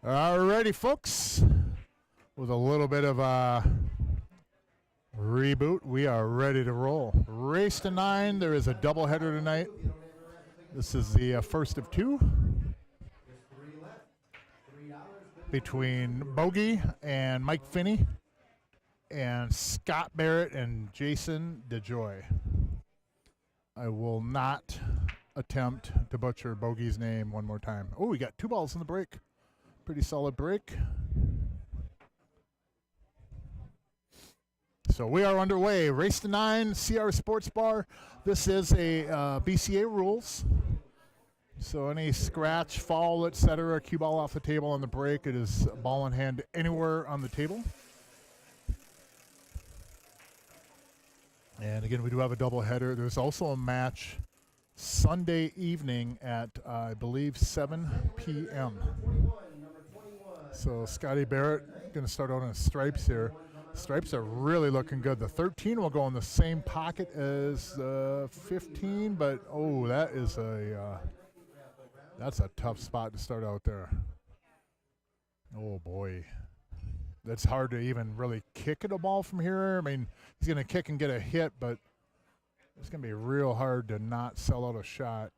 Alrighty, folks. With a little bit of a reboot, we are ready to roll. Race to 9. There is a doubleheader tonight. This is the first of two between Bogey and Mike Finney and Scott Barrett and Jason DeJoy. I will not attempt to butcher Bogey's name one more time. Oh, we got 2 balls in the break. Pretty solid break. So we are underway. Race to 9, CR Sports Bar. This is a BCA rules. So any scratch, fall, etc., cue ball off the table on the break, it is ball in hand anywhere on the table. And again, we do have a double header. There's also a match Sunday evening at, I believe, 7 p.m. So Scotty Barrett going to start out on stripes here. Stripes are really looking good. The 13 will go in the same pocket as the 15, but oh, that is that's a tough spot to start out there. Oh boy, that's hard to even really kick at a ball from here. I mean, he's going to kick and get a hit, but it's going to be real hard to not sell out a shot.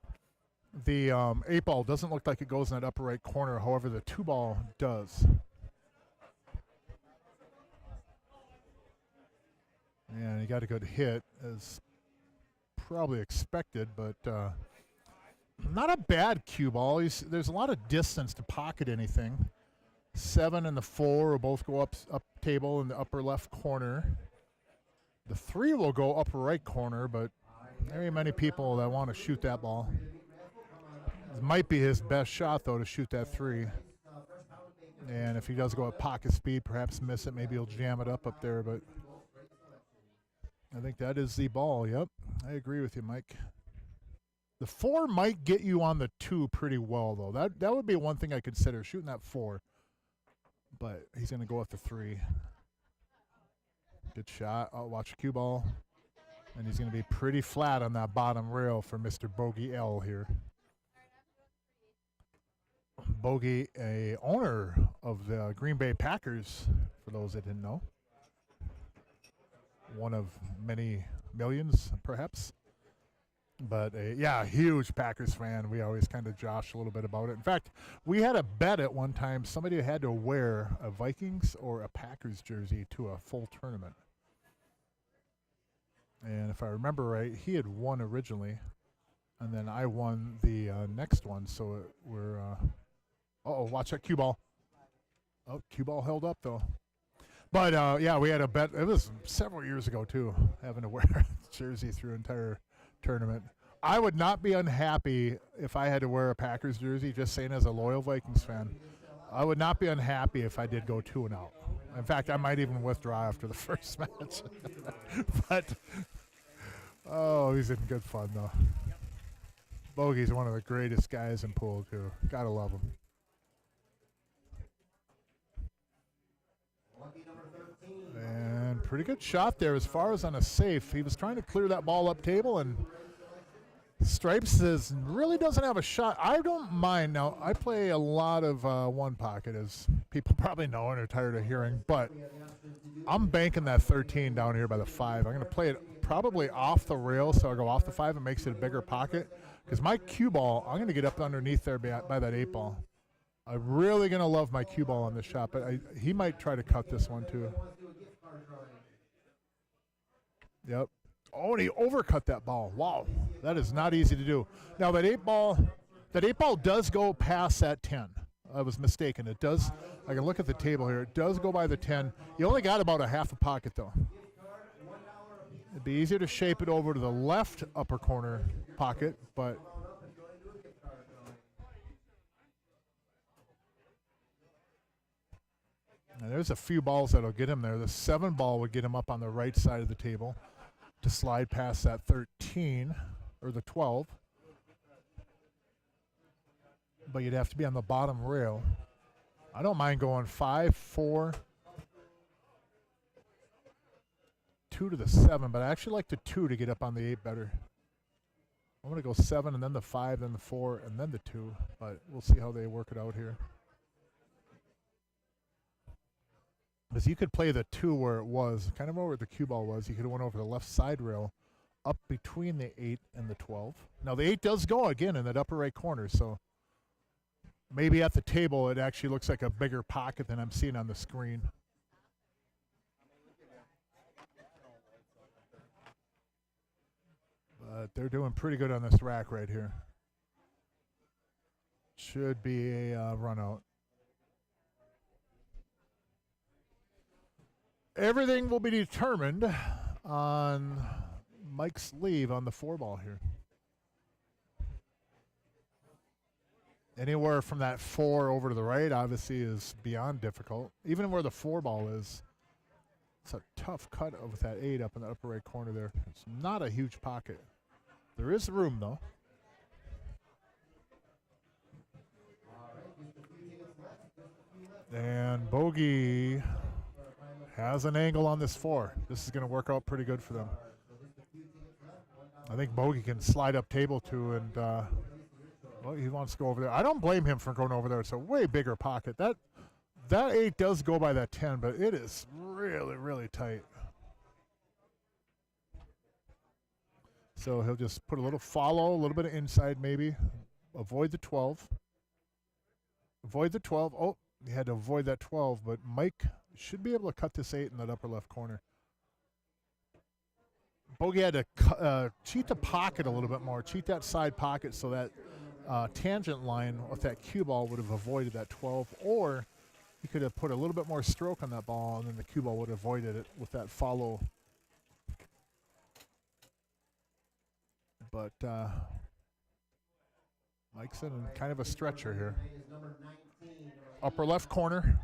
The 8 ball doesn't look like it goes in that upper right corner. However, the 2 ball does. And he got a good hit, as probably expected, but not a bad cue ball. There's a lot of distance to pocket anything. 7 and the 4 will both go up table in the upper left corner. The 3 will go upper right corner, but there ain't many people that want to shoot that ball. It might be his best shot, though, to shoot that 3. And if he does go at pocket speed, perhaps miss it. Maybe he'll jam it up there, but I think that is the ball. Yep, I agree with you, Mike. The 4 might get you on the 2 pretty well, though. That would be one thing I consider, shooting that 4. But he's going to go with the 3. Good shot. I'll watch a cue ball. And he's going to be pretty flat on that bottom rail for Mr. Bogey L here. Bogey, a owner of the Green Bay Packers, for those that didn't know. One of many millions, perhaps. But, yeah, huge Packers fan. We always kind of josh a little bit about it. In fact, we had a bet at one time. Somebody had to wear a Vikings or a Packers jersey to a full tournament. And if I remember right, he had won originally. And then I won the next one. So we're uh-oh, watch that cue ball. Oh, cue ball held up, though. But, yeah, we had a bet. It was several years ago, too, having to wear a jersey through an entire tournament. I would not be unhappy if I had to wear a Packers jersey, just saying as a loyal Vikings fan. I would not be unhappy if I did go 2-0. In fact, I might even withdraw after the first match. But, oh, he's in good fun, though. Bogey's one of the greatest guys in pool, too. Gotta love him. And pretty good shot there as far as on a safe. He was trying to clear that ball up table, and Stripes really doesn't have a shot. I don't mind. Now, I play a lot of one pocket, as people probably know and are tired of hearing, but I'm banking that 13 down here by the 5. I'm going to play it probably off the rail, so I'll go off the 5 and makes it a bigger pocket. Because my cue ball, I'm going to get up underneath there by that 8 ball. I'm really going to love my cue ball on this shot, but he might try to cut this one too. Yep. Oh, and he overcut that ball. Wow. That is not easy to do. Now, that 8 ball does go past that 10. I was mistaken. It does. I can look at the table here. It does go by the 10. You only got about a half a pocket, though. It'd be easier to shape it over to the left upper corner pocket, but now there's a few balls that'll get him there. The 7 ball would get him up on the right side of the table to slide past that 13 or the 12. But you'd have to be on the bottom rail. I don't mind going 5, 4, 2 to the 7, but I actually like the 2 to get up on the 8 better. I'm going to go 7 and then the 5, then the 4, and then the 2, but we'll see how they work it out here. Because you could play the 2 where it was, kind of where the cue ball was. You could have went over the left side rail up between the 8 and the 12. Now, the 8 does go again in that upper right corner, so maybe at the table it actually looks like a bigger pocket than I'm seeing on the screen. But they're doing pretty good on this rack right here. Should be a run out. Everything will be determined on Mike's leave on the 4 ball here. Anywhere from that 4 over to the right obviously is beyond difficult. Even where the 4 ball is, it's a tough cut with that 8 up in the upper right corner there. It's not a huge pocket. There is room though. And Bogey has an angle on this 4. This is going to work out pretty good for them. I think Bogey can slide up table 2 and well, he wants to go over there. I don't blame him for going over there. It's a way bigger pocket. That 8 does go by that 10, but it is really, really tight. So he'll just put a little follow, a little bit of inside maybe. Avoid the 12. Avoid the 12. Oh, he had to avoid that 12, but Mike should be able to cut this 8 in that upper left corner. Bogey had to cheat the pocket a little bit more, cheat that side pocket so that tangent line with that cue ball would have avoided that 12, or he could have put a little bit more stroke on that ball and then the cue ball would have avoided it with that follow. But Mike's in kind of a stretcher here. Upper left corner.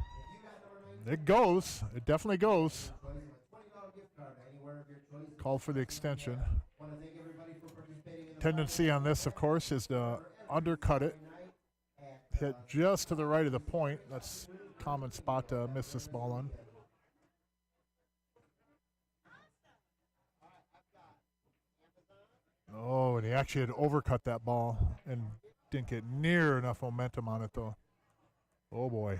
It goes. It definitely goes. Call for the extension. Tendency on this, of course, is to undercut it. Hit just to the right of the point. That's a common spot to miss this ball on. Oh, and he actually had overcut that ball and didn't get near enough momentum on it, though. Oh, boy.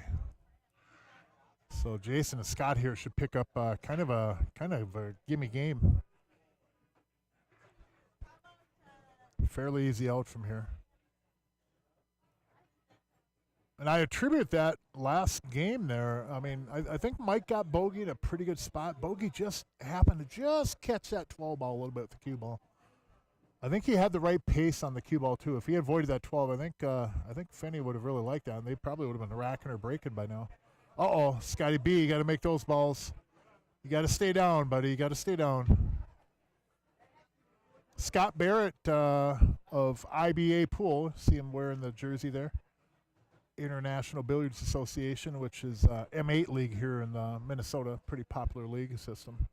So Jason and Scott here should pick up kind of a gimme game. Fairly easy out from here. And I attribute that last game there. I mean, I think Mike got Bogey in a pretty good spot. Bogey just happened to just catch that 12 ball a little bit with the cue ball. I think he had the right pace on the cue ball too. If he avoided that 12, I think Finney would have really liked that, and they probably would have been racking or breaking by now. Uh-oh, Scotty B, you got to make those balls. You got to stay down, buddy. You got to stay down. Scott Barrett of IBA Pool, see him wearing the jersey there. International Billiards Association, which is M8 league here in Minnesota, pretty popular league system.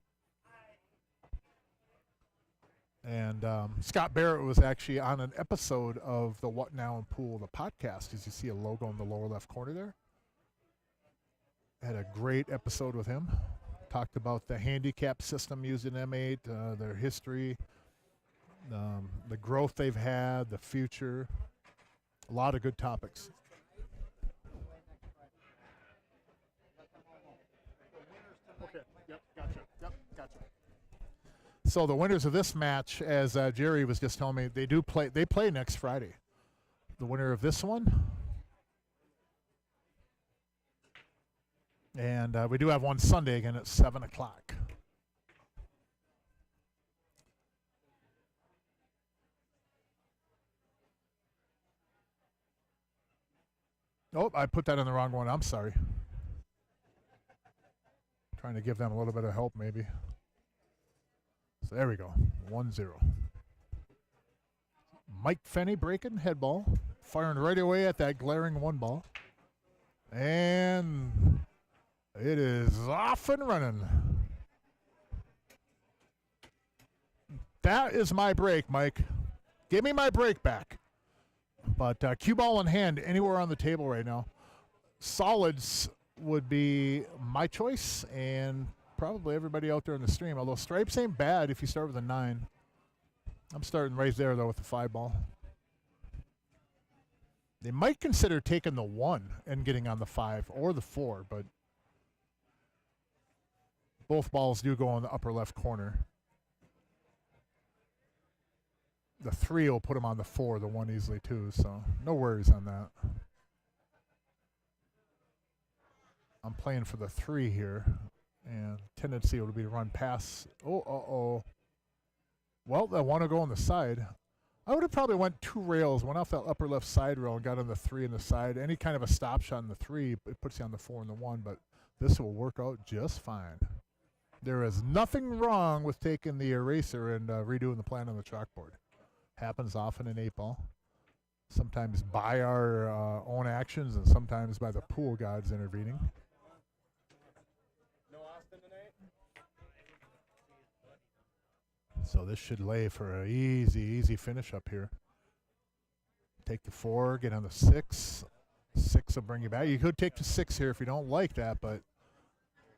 And Scott Barrett was actually on an episode of the What Now in Pool, the podcast, as you see a logo in the lower left corner there. Had a great episode with him. Talked about the handicap system used in M8, their history, the growth they've had, the future. A lot of good topics. Okay, yep, gotcha. So the winners of this match, as Jerry was just telling me, they play next Friday. The winner of this one. And we do have one Sunday again at 7 o'clock. Oh, I put that in the wrong one. I'm sorry. Trying to give them a little bit of help maybe. So there we go, 1-0. Mike Finney breaking head ball, firing right away at that glaring 1 ball. And it is off and running. That is my break, Mike. Give me my break back. But cue ball in hand anywhere on the table right now. Solids would be my choice, and probably everybody out there in the stream, although stripes ain't bad if you start with a 9. I'm starting right there, though, with the 5 ball. They might consider taking the 1 and getting on the 5 or the 4, but Both balls do go in the upper left corner. The 3 will put him on the 4, the 1 easily too, so no worries on that. I'm playing for the 3 here, and tendency would be to run past. Oh. Well, I want to go on the side. I would have probably went 2 rails, went off that upper left side rail and got on the 3 on the side. Any kind of a stop shot on the 3, it puts you on the 4 and the 1, but this will work out just fine. There is nothing wrong with taking the eraser and redoing the plan on the chalkboard. Happens often in 8-ball. Sometimes by our own actions and sometimes by the pool gods intervening. So this should lay for an easy finish up here. Take the 4, get on the 6. 6 will bring you back. You could take the 6 here if you don't like that, but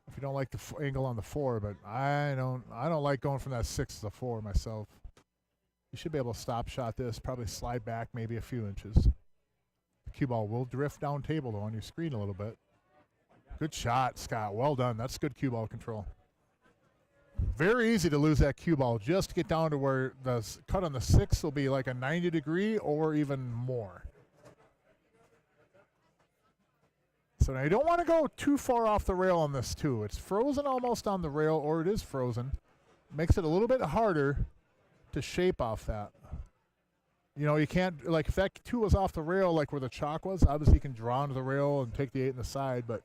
if you don't like the angle on the 4, but I don't like going from that 6 to the 4 myself. You should be able to stop shot this, probably slide back maybe a few inches. The cue ball will drift down table though on your screen a little bit. Good shot, Scott. Well done. That's good cue ball control. Very easy to lose that cue ball just to get down to where the cut on the 6 will be like a 90 degree or even more. So now you don't want to go too far off the rail on this too. It's frozen almost on the rail, or it is frozen. Makes it a little bit harder to shape off that. You know, you can't, like if that 2 was off the rail like where the chalk was, obviously you can draw onto the rail and take the 8 in the side, but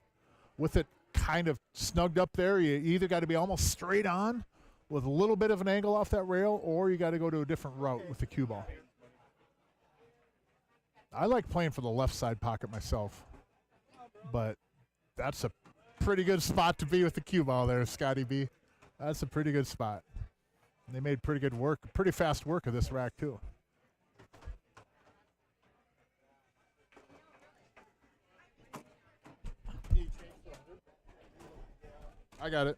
with it kind of snugged up there, you either got to be almost straight on with a little bit of an angle off that rail, or you got to go to a different route with the cue ball. I like playing for the left side pocket myself, but that's a pretty good spot to be with the cue ball there, Scotty B. That's a pretty good spot. They made pretty good work, pretty fast work of this rack too. I got it.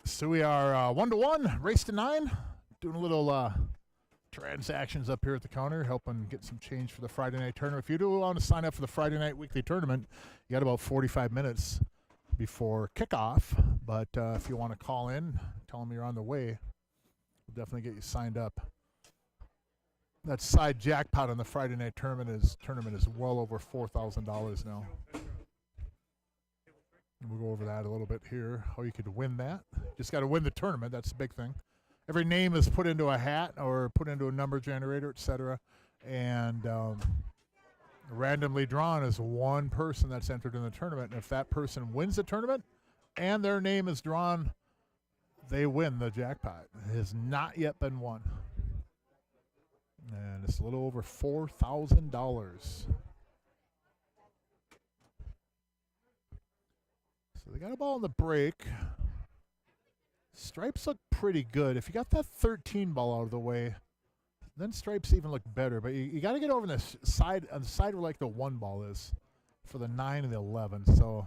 So we are 1-1, race to 9. Doing a little transactions up here at the counter, helping get some change for the Friday night tournament. If you do want to sign up for the Friday night weekly tournament, you got about 45 minutes before kickoff. But if you want to call in, tell them you're on the way, we'll definitely get you signed up. That side jackpot on the Friday night tournament is well over $4,000 now. We'll go over that a little bit here, how you could win that. Just got to win the tournament. That's the big thing. Every name is put into a hat or put into a number generator, etc. And randomly drawn is one person that's entered in the tournament. And if that person wins the tournament and their name is drawn, they win the jackpot. It has not yet been won. And it's a little over $4,000. So they got a ball in the break. Stripes look pretty good. If you got that 13 ball out of the way, then stripes even look better. But you got to get over on the side where like the 1 ball is for the 9 and the 11. So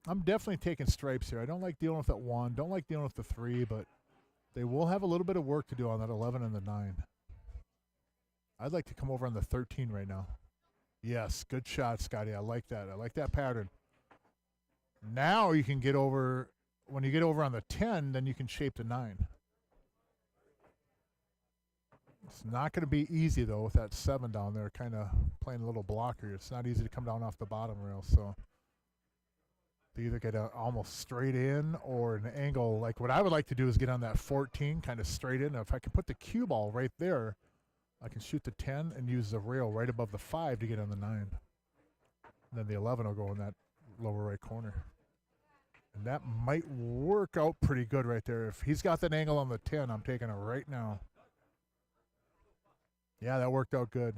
I'm definitely taking stripes here. I don't like dealing with that 1. Don't like dealing with the 3, but they will have a little bit of work to do on that 11 and the 9. I'd like to come over on the 13 right now. Yes, good shot, Scotty. I like that. I like that pattern. Now you can get over, when you get over on the 10, then you can shape the 9. It's not going to be easy, though, with that 7 down there kind of playing a little blocker. It's not easy to come down off the bottom rail, so they either get almost straight in or an angle. Like what I would like to do is get on that 14 kind of straight in. If I can put the cue ball right there, I can shoot the 10 and use the rail right above the 5 to get on the 9. And then the 11 will go in that lower right corner. And that might work out pretty good right there. If he's got that angle on the 10, I'm taking it right now. Yeah, that worked out good.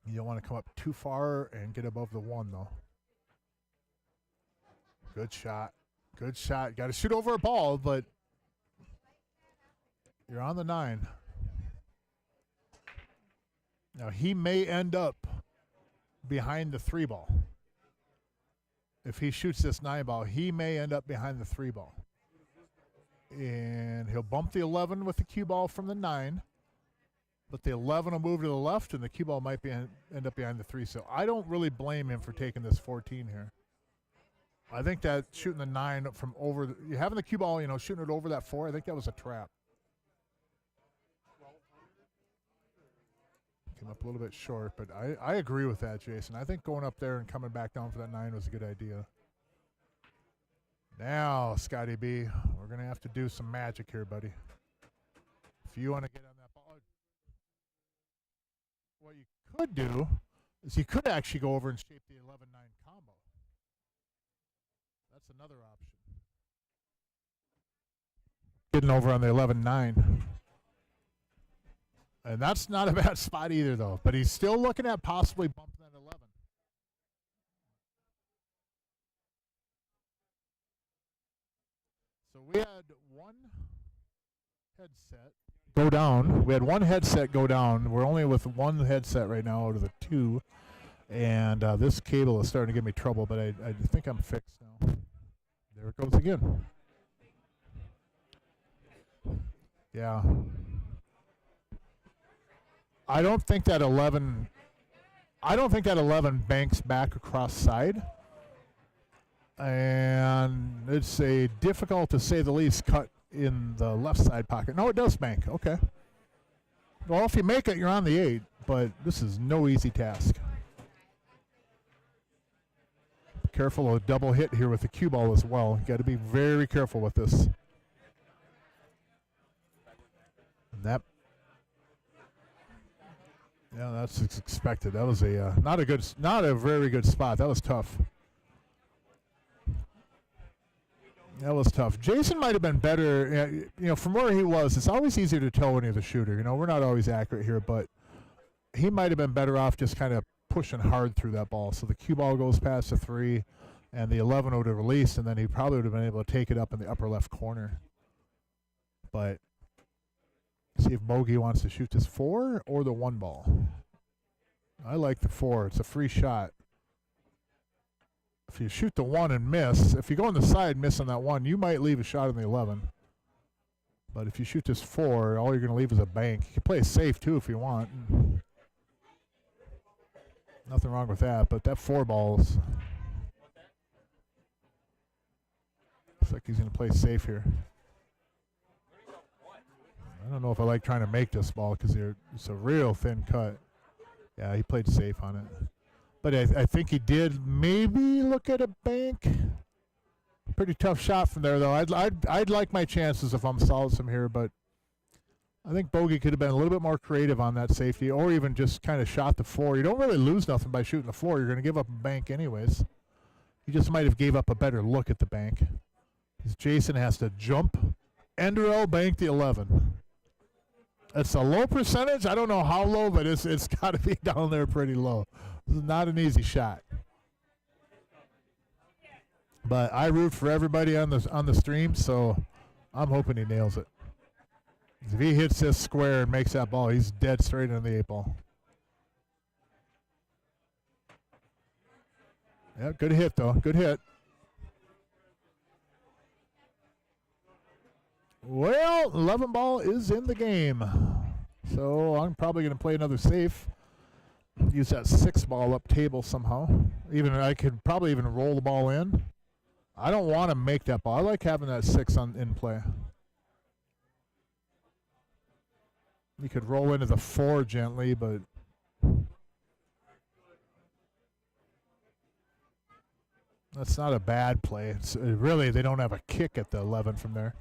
You don't want to come up too far and get above the 1, though. Good shot. Good shot. Got to shoot over a ball, but you're on the 9. Now, he may end up behind the 3 ball. If he shoots this 9 ball, he may end up behind the 3 ball. And he'll bump the 11 with the cue ball from the 9. But the 11 will move to the left, and the cue ball might end up behind the 3. So I don't really blame him for taking this 14 here. I think that shooting the 9 from over, having the cue ball, shooting it over that 4, I think that was a trap. Came up a little bit short, but I agree with that, Jason. I think going up there and coming back down for that 9 was a good idea. Now, Scotty B, we're going to have to do some magic here, buddy. If you want to get on that ball, what you could do is you could actually go over and shape the 11-9 combo. That's another option. Getting over on the 11-9. And that's not a bad spot either, though. But he's still looking at possibly bumping that 11. So we had one headset go down. We had one headset go down. We're only with one headset right now out of the 2. And this cable is starting to give me trouble, but I think I'm fixed now. There it goes again. Yeah. I don't think that 11 banks back across side. And it's a difficult, to say the least, cut in the left side pocket. No, it does bank. Okay. Well, if you make it, you're on the 8, but this is no easy task. Careful of a double hit here with the cue ball as well. You got to be very careful with this. And that, yeah, that's expected. That was a not a very good spot. That was tough. That was tough. Jason might have been better. From where he was, it's always easier to tell when he's a shooter. We're not always accurate here, but he might have been better off just kind of pushing hard through that ball. So the cue ball goes past the 3, and the 11 would have released, and then he probably would have been able to take it up in the upper left corner. But see if Bogey wants to shoot this 4 or the 1 ball. I like the 4. It's a free shot. If you shoot the 1 and miss, if you go on the side missing that 1, you might leave a shot in the 11. But if you shoot this 4, all you're going to leave is a bank. You can play it safe too if you want. Nothing wrong with that, but that 4 ball's looks like he's going to play safe here. I don't know if I like trying to make this ball because it's a real thin cut. Yeah, he played safe on it. But I think he did maybe look at a bank. Pretty tough shot from there, though. I'd like my chances if I'm Salsom here, but I think Bogey could have been a little bit more creative on that safety, or even just kind of shot the 4. You don't really lose nothing by shooting the 4. You're going to give up a bank anyways. You just might have gave up a better look at the bank. Because Jason has to jump, end-row, bank the 11. It's a low percentage. I don't know how low, but it's got to be down there pretty low. This is not an easy shot. But I root for everybody on the stream, so I'm hoping he nails it. If he hits this square and makes that ball, he's dead straight on the 8 ball. Yeah, good hit, though. Good hit. Well, 11 ball is in the game. So I'm probably going to play another safe. Use that 6 ball up table somehow. I could probably even roll the ball in. I don't want to make that ball. I like having that 6 in play. You could roll into the 4 gently, but that's not a bad play. Really, they don't have a kick at the 11 from there.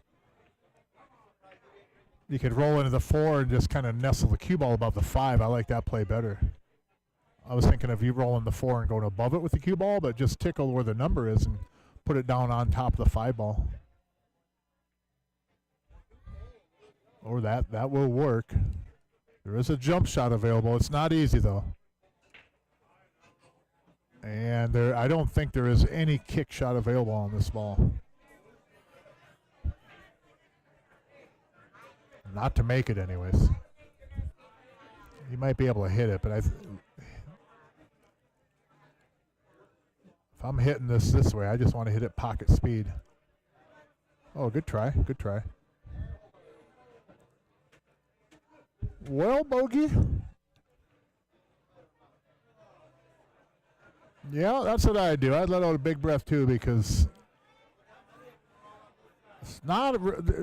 You could roll into the 4 and just kind of nestle the cue ball above the 5. I like that play better. I was thinking of you rolling the 4 and going above it with the cue ball, but just tickle where the number is and put it down on top of the 5 ball. Or that will work. There is a jump shot available. It's not easy, though. And I don't think there is any kick shot available on this ball. Not to make it, anyways. He might be able to hit it, but If I'm hitting this way, I just want to hit it pocket speed. Oh, good try. Good try. Well, bogey. Yeah, that's what I do. I'd let out a big breath too, because it's not.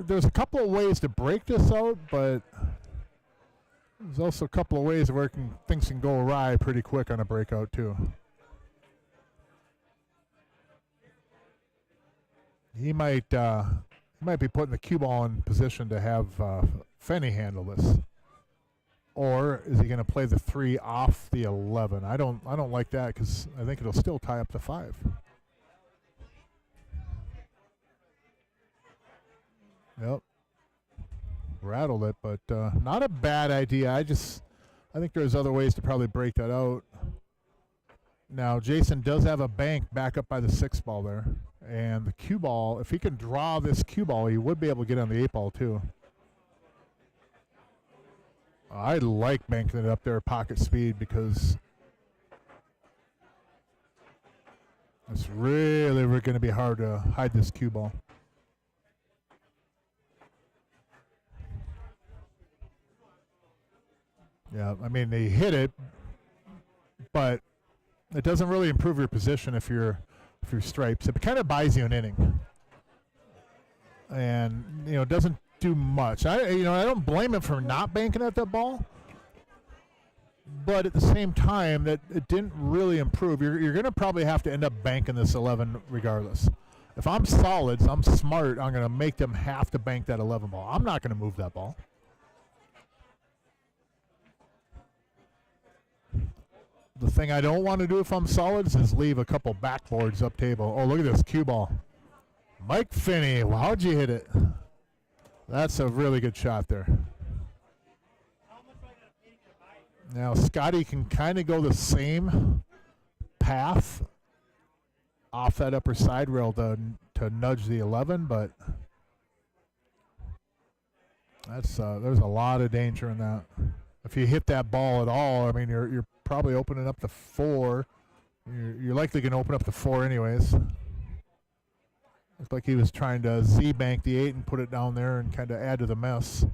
There's a couple of ways to break this out, but there's also a couple of ways where things can go awry pretty quick on a breakout too. He might be putting the cue ball in position to have Fenny handle this. Or is he going to play the 3 off the 11? I don't like that, because I think it'll still tie up the 5. Yep. Rattled it, but not a bad idea. I think there's other ways to probably break that out. Now, Jason does have a bank back up by the 6 ball there. And the cue ball, if he can draw this cue ball, he would be able to get on the 8 ball too. I like banking it up there at pocket speed, because it's really going to be hard to hide this cue ball. Yeah, I mean, they hit it, but it doesn't really improve your position if you're stripes. It kind of buys you an inning, and it doesn't do much. I don't blame him for not banking at that ball, but at the same time, that it didn't really improve. You're going to probably have to end up banking this 11 regardless. If I'm solids, I'm smart, I'm going to make them have to bank that 11 ball. I'm not going to move that ball. The thing I don't want to do if I'm solids is leave a couple backboards up table. Oh, look at this cue ball. Mike Finney, well, how'd you hit it? That's a really good shot there. Now, Scotty can kind of go the same path off that upper side rail to nudge the 11, but there's a lot of danger in that. If you hit that ball at all, I mean, you're probably opening up the 4. You're likely going to open up the 4 anyways. Looked like he was trying to Z-bank the 8 and put it down there and kind of add to the mess.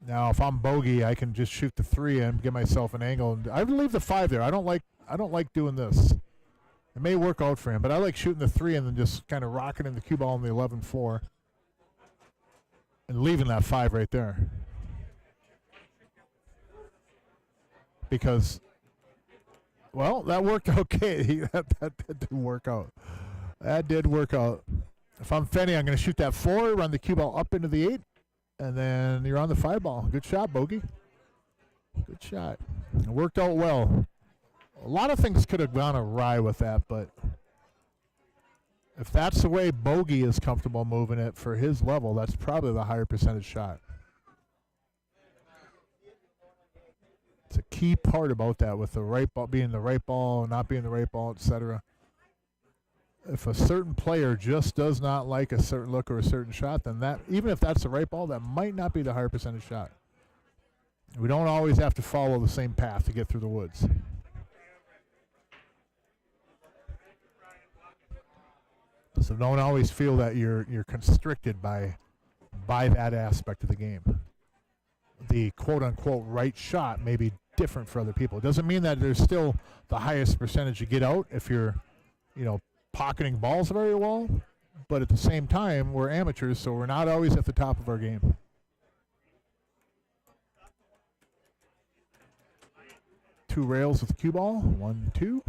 Now, if I'm bogey, I can just shoot the 3 and give myself an angle. And I would leave the 5 there. I don't like doing this. It may work out for him, but I like shooting the 3 and then just kind of rocketing the cue ball in the 11-4 and leaving that 5 right there. Because, well, that worked okay. that did work out. That did work out. If I'm Fenny, I'm going to shoot that 4, run the cue ball up into the 8, and then you're on the 5 ball. Good shot, bogey. Good shot. It worked out well. A lot of things could have gone awry with that, but if that's the way bogey is comfortable moving it for his level, that's probably the higher percentage shot. It's a key part about that, with the right ball being the right ball, not being the right ball, etc. If a certain player just does not like a certain look or a certain shot, then that, even if that's the right ball, that might not be the higher percentage shot. We don't always have to follow the same path to get through the woods. So don't always feel that you're constricted by that aspect of the game. The quote-unquote right shot may be different for other people. It doesn't mean that there's still the highest percentage you get out if you're, pocketing balls very well. But at the same time, we're amateurs, so we're not always at the top of our game. Two rails with the cue ball. 1, 2,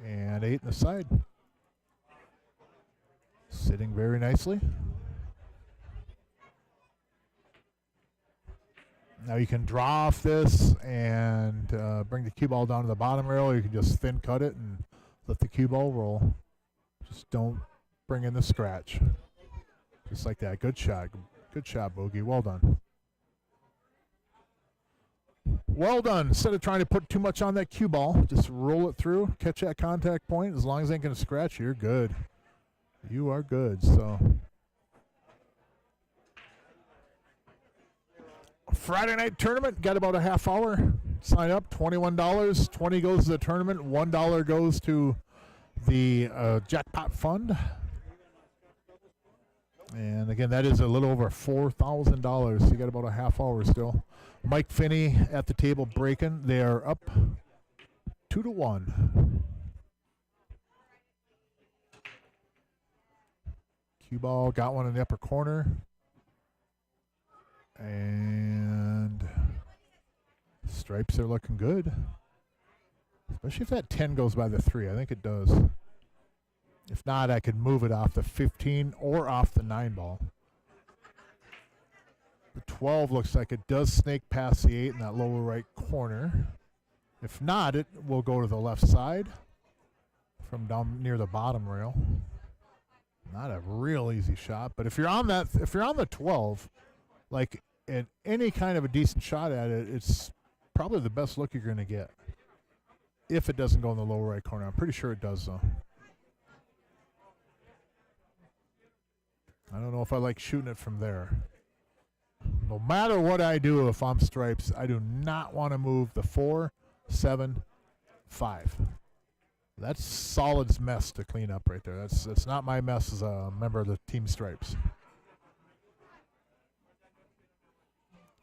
and 8 in the side. Sitting very nicely. Now you can draw off this and bring the cue ball down to the bottom rail, or you can just thin cut it and let the cue ball roll. Just don't bring in the scratch. Just like that. Good shot. Good shot, bogey. Well done. Well done. Instead of trying to put too much on that cue ball, just roll it through, catch that contact point. As long as it ain't going to scratch, you're good. You are good. So Friday night tournament, got about a half hour. sign up, $21. $20 goes to the tournament. $1 goes to the jackpot fund. And again, that is a little over $4,000. So you got about a half hour still. Mike Finney at the table breaking. They are up 2-1. Cue ball got one in the upper corner. And stripes are looking good. Especially if that 10 goes by the 3. I think it does. If not, I could move it off the 15 or off the 9 ball. The 12 looks like it does snake past the 8 in that lower right corner. If not, it will go to the left side from down near the bottom rail. Not a real easy shot, but if you're on that, if you're on the 12, like in any kind of a decent shot at it, it's probably the best look you're going to get. If it doesn't go in the lower right corner, I'm pretty sure it does though. I don't know if I like shooting it from there. No matter what I do, if I'm stripes, I do not want to move the 4, 7, 5. That's Solid's mess to clean up right there. That's not my mess as a member of the team stripes.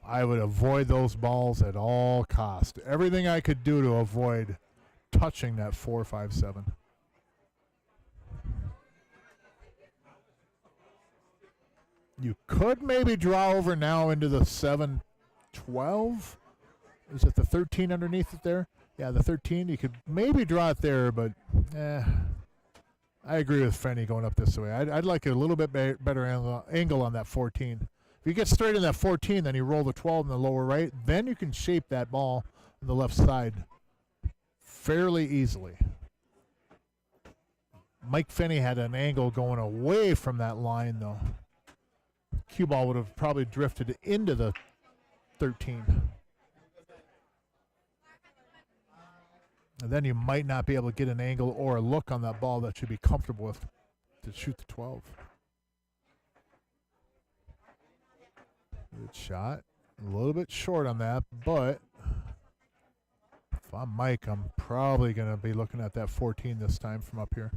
I would avoid those balls at all cost. Everything I could do to avoid touching that 4, 5, 7. You could maybe draw over now into the 7, 12. Is it the 13 underneath it there? Yeah, the 13. You could maybe draw it there, but I agree with Fenny going up this way. I'd like a little bit better angle on that 14. If you get straight in that 14, then you roll the 12 in the lower right, then you can shape that ball on the left side fairly easily. Mike Finney had an angle going away from that line, though. Cue ball would have probably drifted into the 13. And then you might not be able to get an angle or a look on that ball that you'd be comfortable with to shoot the 12. Good shot. A little bit short on that, but if I'm Mike, I'm probably going to be looking at that 14 this time from up here.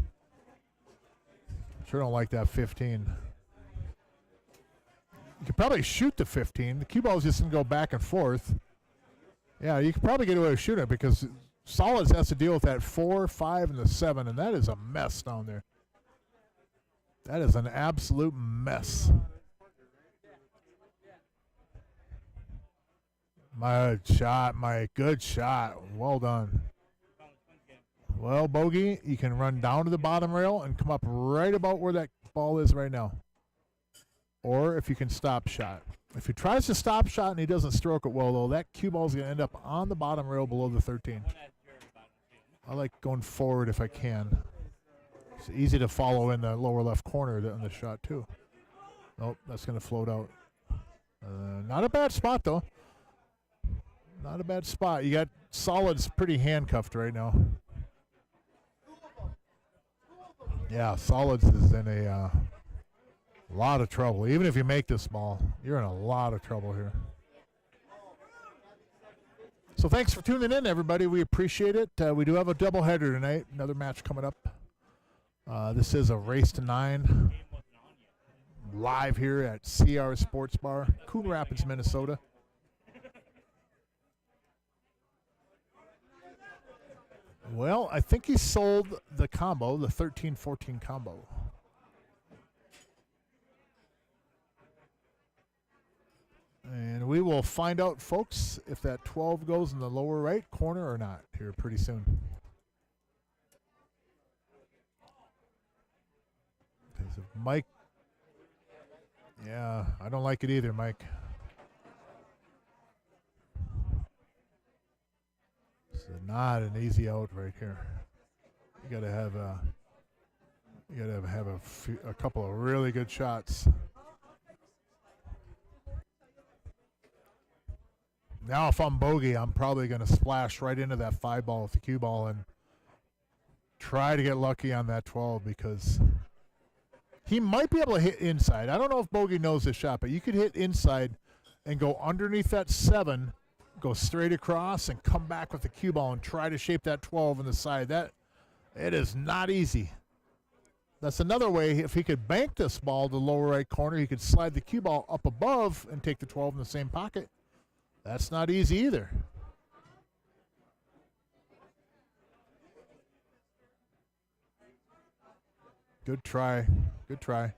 Sure don't like that 15. You could probably shoot the 15. The cue ball is just going to go back and forth. Yeah, you could probably get away with shooting it because Solids has to deal with that 4, 5, and the 7, and that is a mess down there. That is an absolute mess. My shot, Mike. Good shot. Well done. Well, Bogey, you can run down to the bottom rail and come up right about where that ball is right now. Or if you can stop shot. If he tries to stop shot and he doesn't stroke it well, though, that cue ball is going to end up on the bottom rail below the 13. I like going forward if I can. It's easy to follow in the lower left corner on the shot, too. Nope, that's going to float out. Not a bad spot, though. Not a bad spot. You got Solids pretty handcuffed right now. Yeah, Solids is in a lot of trouble. Even if you make this ball, you're in a lot of trouble here. So thanks for tuning in, everybody. We appreciate it. We do have a doubleheader tonight. Another match coming up. This is a race to 9 live here at CR Sports Bar, Coon Rapids, Minnesota. Well, I think he sold the combo, the 13-14 combo. And we will find out, folks, if that 12 goes in the lower right corner or not here pretty soon. Because if Mike, yeah, I don't like it either, Mike. It's not an easy out right here. You got to have a couple of really good shots. Now, if I'm bogey, I'm probably going to splash right into that 5 ball with the cue ball and try to get lucky on that 12 because he might be able to hit inside. I don't know if bogey knows this shot, but you could hit inside and go underneath that 7, go straight across and come back with the cue ball and try to shape that 12 on the side. That it is not easy. That's another way. If he could bank this ball to the lower right corner, he could slide the cue ball up above and take the 12 in the same pocket. That's not easy either. Good try. Good try.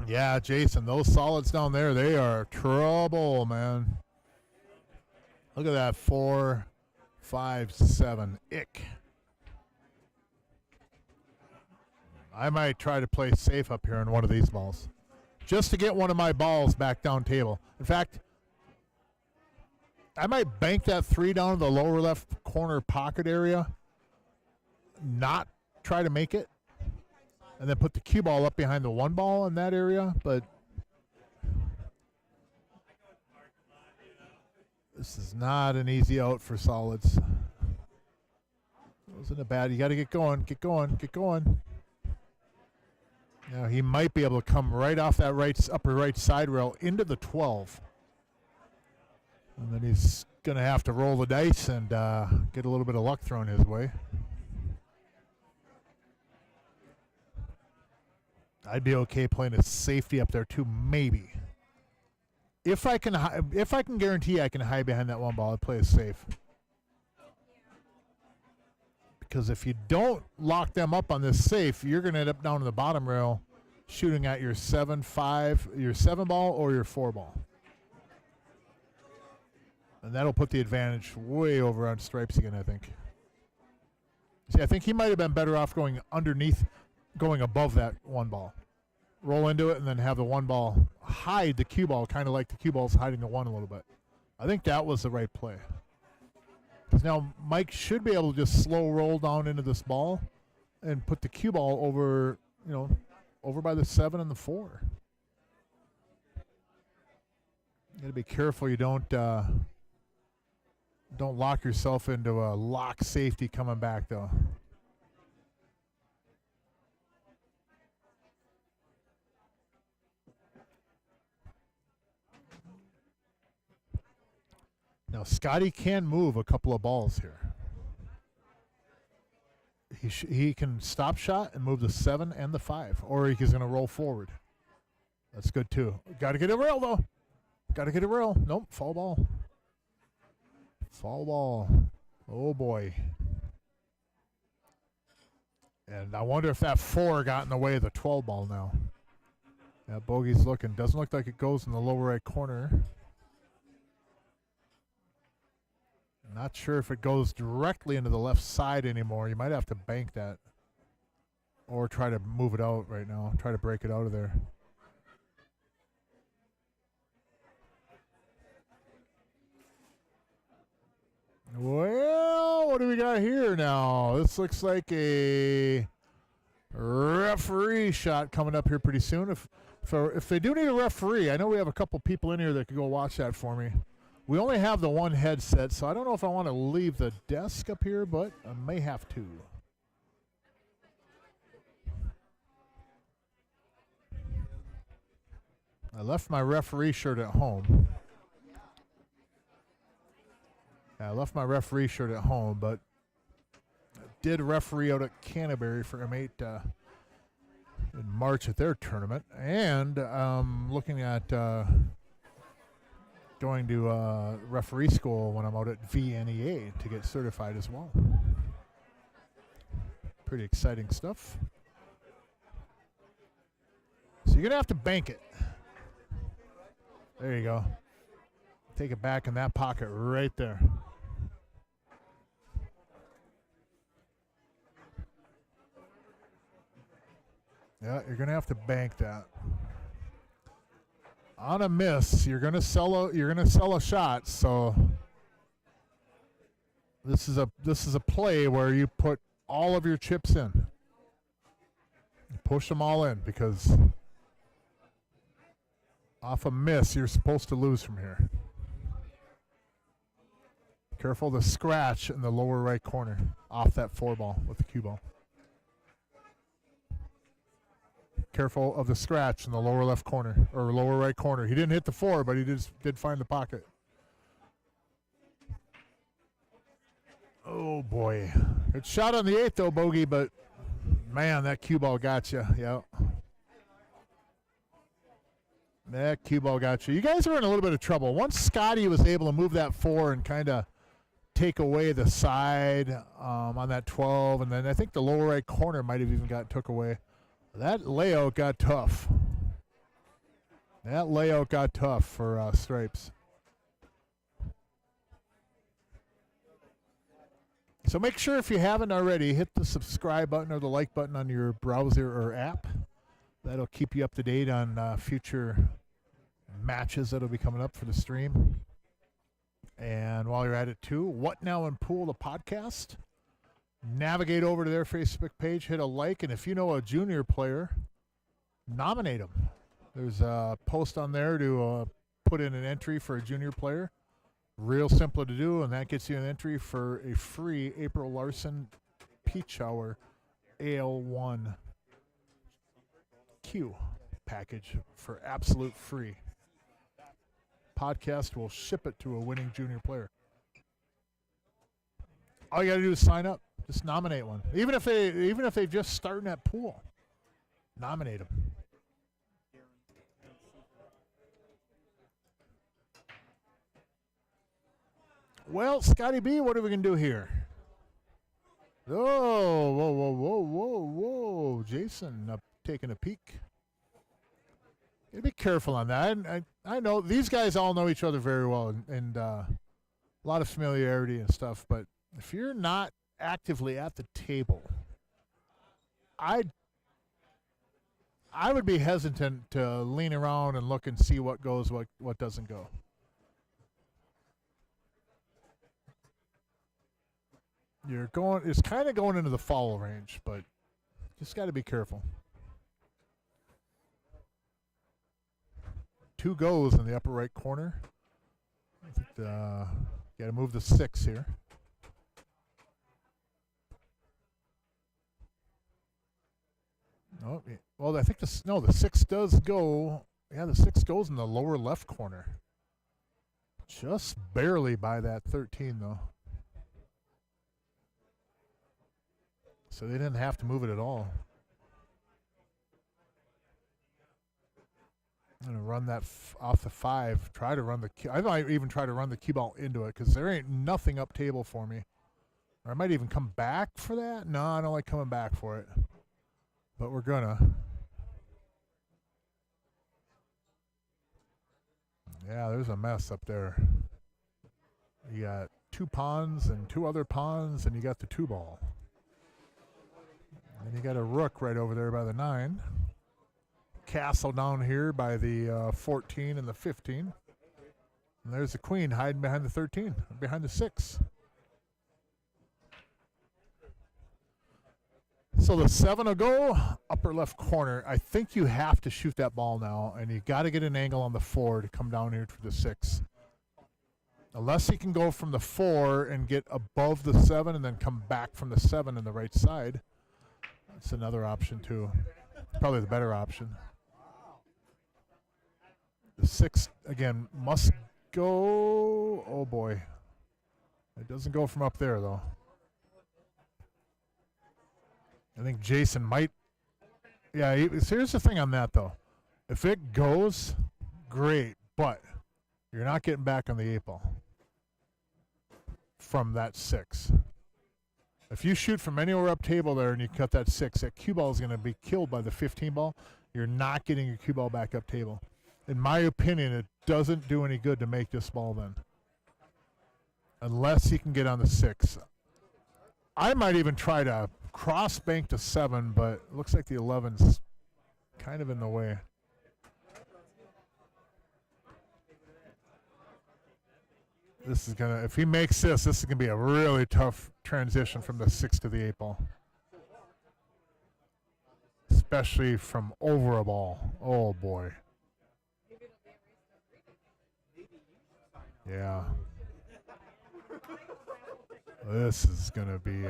Yeah, Jason, those solids down there, they are trouble, man. Look at that. 4, 5, 7. Ick. I might try to play safe up here on one of these balls just to get one of my balls back down table. In fact, I might bank that 3 down to the lower left corner pocket area, not try to make it, and then put the cue ball up behind the 1 ball in that area. But this is not an easy out for solids. Wasn't a bad. You got to get going, get going, get going. Now he might be able to come right off that upper right side rail into the 12. And then he's going to have to roll the dice and get a little bit of luck thrown his way. I'd be okay playing a safety up there too, maybe. If I can guarantee I can hide behind that 1 ball, I'd play it safe. Because if you don't lock them up on this safe, you're going to end up down in the bottom rail shooting at your 7-5, your 7 ball or your 4 ball. And that'll put the advantage way over on Stripes again, I think. See, I think he might have been better off going underneath, going above that 1 ball. Roll into it and then have the 1 ball hide the cue ball, kind of like the cue ball's hiding the 1 a little bit. I think that was the right play. Because now Mike should be able to just slow roll down into this ball and put the cue ball over, over by the 7 and the 4. You got to be careful you don't lock yourself into a lock safety coming back, though. Now, Scotty can move a couple of balls here. He can stop shot and move the 7 and the 5, or he's going to roll forward. That's good, too. Got to get a rail, though. Got to get a rail. Nope, foul ball. Foul ball. Oh, boy. And I wonder if that 4 got in the way of the 12 ball now. Yeah, bogey's looking. Doesn't look like it goes in the lower right corner. Not sure if it goes directly into the left side anymore. You might have to bank that or try to move it out right now. Try to break it out of there. Well, what do we got here now? This looks like a referee shot coming up here pretty soon. If they do need a referee, I know we have a couple people in here that could go watch that for me. We only have the 1 headset, so I don't know if I want to leave the desk up here, but I may have to. I left my referee shirt at home. I left my referee shirt at home, but I did referee out at Canterbury for M8 in March at their tournament, and looking at going to referee school when I'm out at VNEA to get certified as well. Pretty exciting stuff. So you're going to have to bank it. There you go. Take it back in that pocket right there. Yeah, you're going to have to bank that. On a miss, you're gonna sell a shot. So this is a play where you put all of your chips in. You push them all in, because off a miss you're supposed to lose from here. Careful of the scratch in the lower right corner off that 4 ball with the cue ball. Careful of the scratch in the lower left corner or lower right corner. He didn't hit the 4, but he did find the pocket. Oh, boy. Good shot on the 8, though, Bogey, but, man, that cue ball got you. Yep. That cue ball got you. You guys are in a little bit of trouble. Once Scotty was able to move that 4 and kind of take away the side on that 12, and then I think the lower right corner might have even took away. That layout got tough. That layout got tough for Stripes. So make sure, if you haven't already, hit the subscribe button or the like button on your browser or app. That'll keep you up to date on future matches that'll be coming up for the stream. And while you're at it too, What Now in Pool, the podcast. Navigate over to their Facebook page, hit a like, and if you know a junior player, nominate them. There's a post on there to put in an entry for a junior player. Real simple to do, and that gets you an entry for a free April Larson Peach Hour AL1 Q package for absolute free. Podcast will ship it to a winning junior player. All you got to do is sign up. Just nominate one. Even if they just start in that pool, nominate them. Well, Scotty B, what are we going to do here? Oh, whoa. Jason taking a peek. You gotta be careful on that. I know these guys all know each other very well and a lot of familiarity and stuff, but if you're not actively at the table, I would be hesitant to lean around and look and see what goes, what doesn't go. It's kind of going into the foul range, but just got to be careful. 2 goes in the upper right corner. Got to move the 6 here. Oh, well, I think the 6 does go. Yeah, the 6 goes in the lower left corner. Just barely by that 13, though. So they didn't have to move it at all. I'm going to run that off the 5. Try to run I might even try to run the cue ball into it because there ain't nothing up table for me. Or I might even come back for that. No, I don't like coming back for it. But we're going to. Yeah, there's a mess up there. You got 2 pawns and 2 other pawns, and you got the 2 ball. And you got a rook right over there by the 9. Castle down here by the 14 and the 15. And there's the queen hiding behind the 13, behind the 6. So the 7 will go upper left corner. I think you have to shoot that ball now, and you got to get an angle on the 4 to come down here to the 6. Unless he can go from the 4 and get above the 7 and then come back from the 7 on the right side. That's another option too. Probably the better option. The 6, again, must go. Oh, boy. It doesn't go from up there, though. I think Jason might. Yeah, here's the thing on that, though. If it goes, great, but you're not getting back on the 8 ball from that 6. If you shoot from anywhere up table there and you cut that 6, that cue ball is going to be killed by the 15 ball. You're not getting your cue ball back up table. In my opinion, it doesn't do any good to make this ball then. Unless he can get on the 6. I might even try to cross bank to 7, but it looks like the 11's kind of in the way. This is gonna, if he makes this is gonna be a really tough transition from the 6 to the 8 ball. Especially from over a ball. Oh boy. Yeah. This is going to be.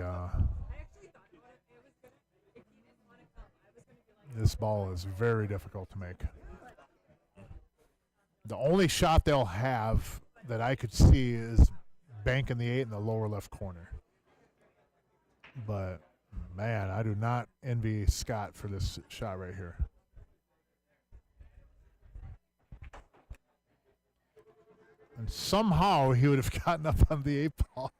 This ball is very difficult to make. The only shot they'll have that I could see is banking the 8 in the lower left corner. But, man, I do not envy Scott for this shot right here. And somehow he would have gotten up on the 8 ball.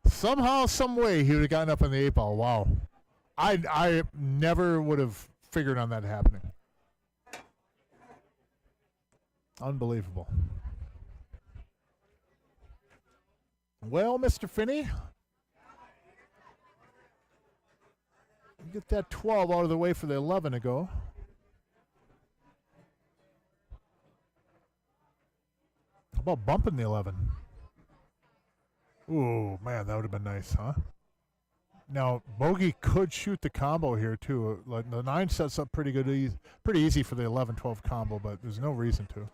Somehow, some way, he would have gotten up on the 8 ball. Wow. I never would have figured on that happening. Unbelievable. Well, Mr. Finney, get that 12 out of the way for the 11 to go. How about bumping the 11? Ooh, man, that would have been nice, huh? Now, bogey could shoot the combo here, too. Like the 9 sets up pretty good, pretty easy for the 11-12 combo, but there's no reason to.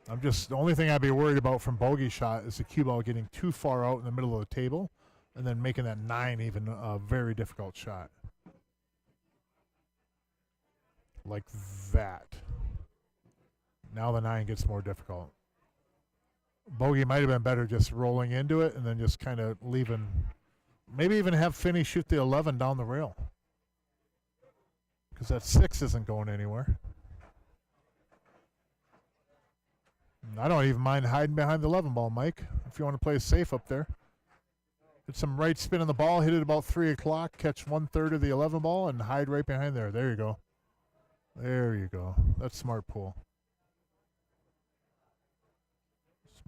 The only thing I'd be worried about from bogey shot is the cue ball getting too far out in the middle of the table and then making that 9 even a very difficult shot. Like that. Now the 9 gets more difficult. Bogey might have been better just rolling into it and then just kind of leaving. Maybe even have Finney shoot the 11 down the rail. Because that 6 isn't going anywhere. I don't even mind hiding behind the 11 ball, Mike, if you want to play safe up there. Get some right spin on the ball, hit it about 3 o'clock, catch 1/3 of the 11 ball, and hide right behind there. There you go. There you go. That's smart pool.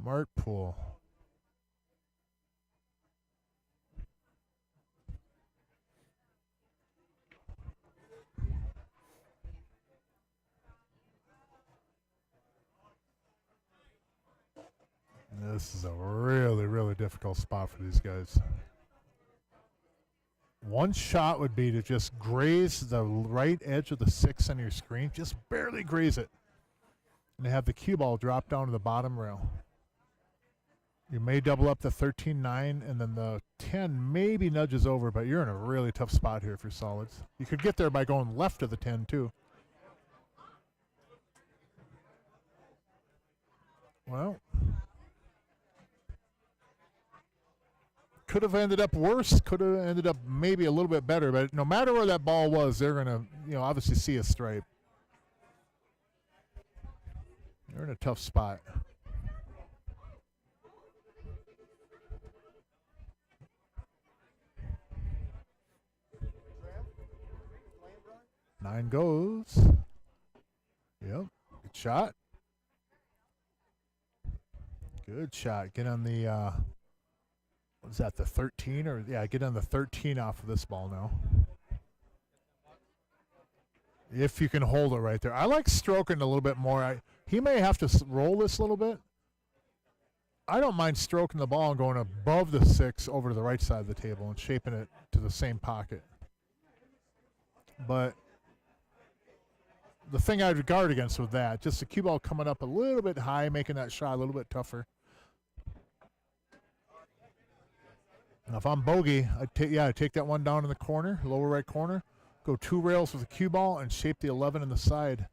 Smart pool. This is a really, really difficult spot for these guys. One shot would be to just graze the right edge of the 6 on your screen. Just barely graze it. And have the cue ball drop down to the bottom rail. You may double up the 13-9, and then the 10 maybe nudges over, but you're in a really tough spot here if you're solids. You could get there by going left of the 10, too. Well, could have ended up worse, could have ended up maybe a little bit better, but no matter where that ball was, they're going to, obviously see a stripe. They're in a tough spot. Nine goes. Yep. Good shot. Good shot. Get on the, what is that, the 13? Or yeah, get on the 13 off of this ball now. If you can hold it right there. I like stroking a little bit more. He may have to roll this a little bit. I don't mind stroking the ball and going above the 6 over to the right side of the table and shaping it to the same pocket. But the thing I'd guard against with that, just the cue ball coming up a little bit high, making that shot a little bit tougher. Now, if I'm bogey, I'd take that one down in the corner, lower right corner, go 2 rails with the cue ball, and shape the 11 in the side.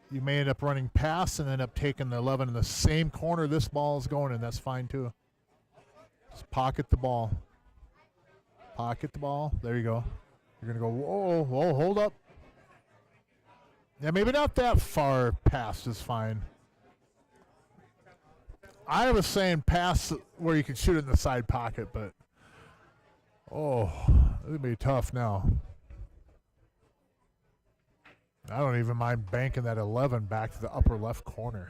You may end up running past and end up taking the 11 in the same corner this ball is going in. That's fine, too. Just pocket the ball. Pocket the ball. There you go. You're going to go, whoa, hold up. Yeah, maybe not that far past is fine. I was saying past where you can shoot it in the side pocket, but it would be tough now. I don't even mind banking that 11 back to the upper left corner.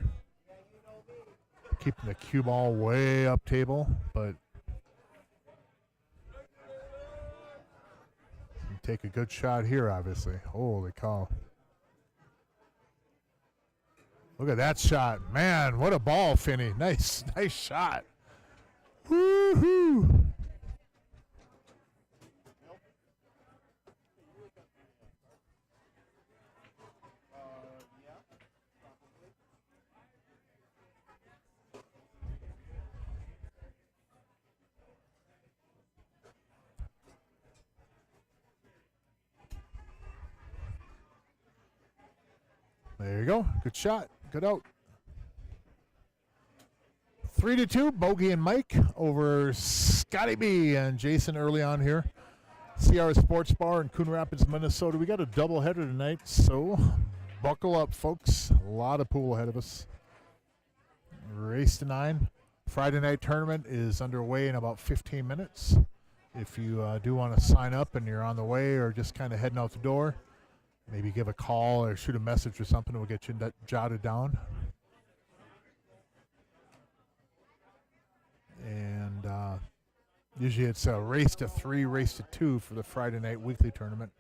Keeping the cue ball way up table, but take a good shot here, obviously. Holy cow. Look at that shot. Man, what a ball, Finney. Nice shot. Woo-hoo. There you go. Good shot. Good out. 3-2, Bogey and Mike over Scotty B and Jason early on here. CR Sports Bar in Coon Rapids, Minnesota. We got a doubleheader tonight, so buckle up, folks. A lot of pool ahead of us. Race to 9. Friday night tournament is underway in about 15 minutes. If you do want to sign up and you're on the way or just kind of heading out the door, maybe give a call or shoot a message or something. We'll get you jotted down. And usually it's a race to 3, race to 2 for the Friday night weekly tournament.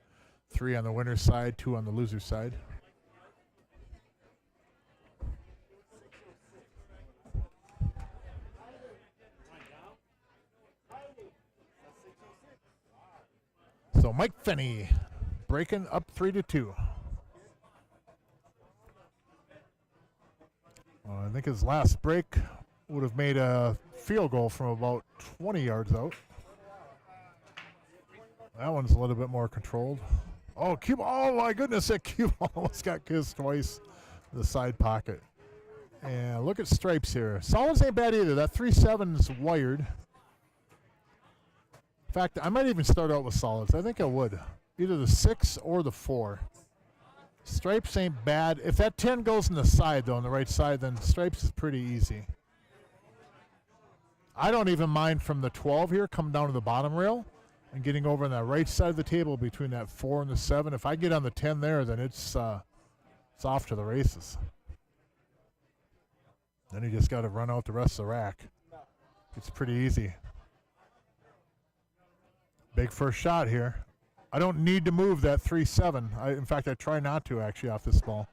3 on the winner's side, 2 on the loser's side. So Mike Finney breaking up 3-2. I think his last break would have made a field goal from about 20 yards out. That one's a little bit more controlled. Oh, cue ball. Oh, my goodness, that cue ball almost got kissed twice in the side pocket. And look at stripes here. Solids ain't bad either. That 3-7's wired. In fact, I might even start out with solids. I think I would. Either the 6 or the 4. Stripes ain't bad. If that 10 goes in the side, though, on the right side, then stripes is pretty easy. I don't even mind from the 12 here, coming down to the bottom rail and getting over on that right side of the table between that 4 and the 7. If I get on the 10 there, then it's off to the races. Then you just got to run out the rest of the rack. It's pretty easy. Big first shot here. I don't need to move that 3-7. In fact, I try not to actually off this ball.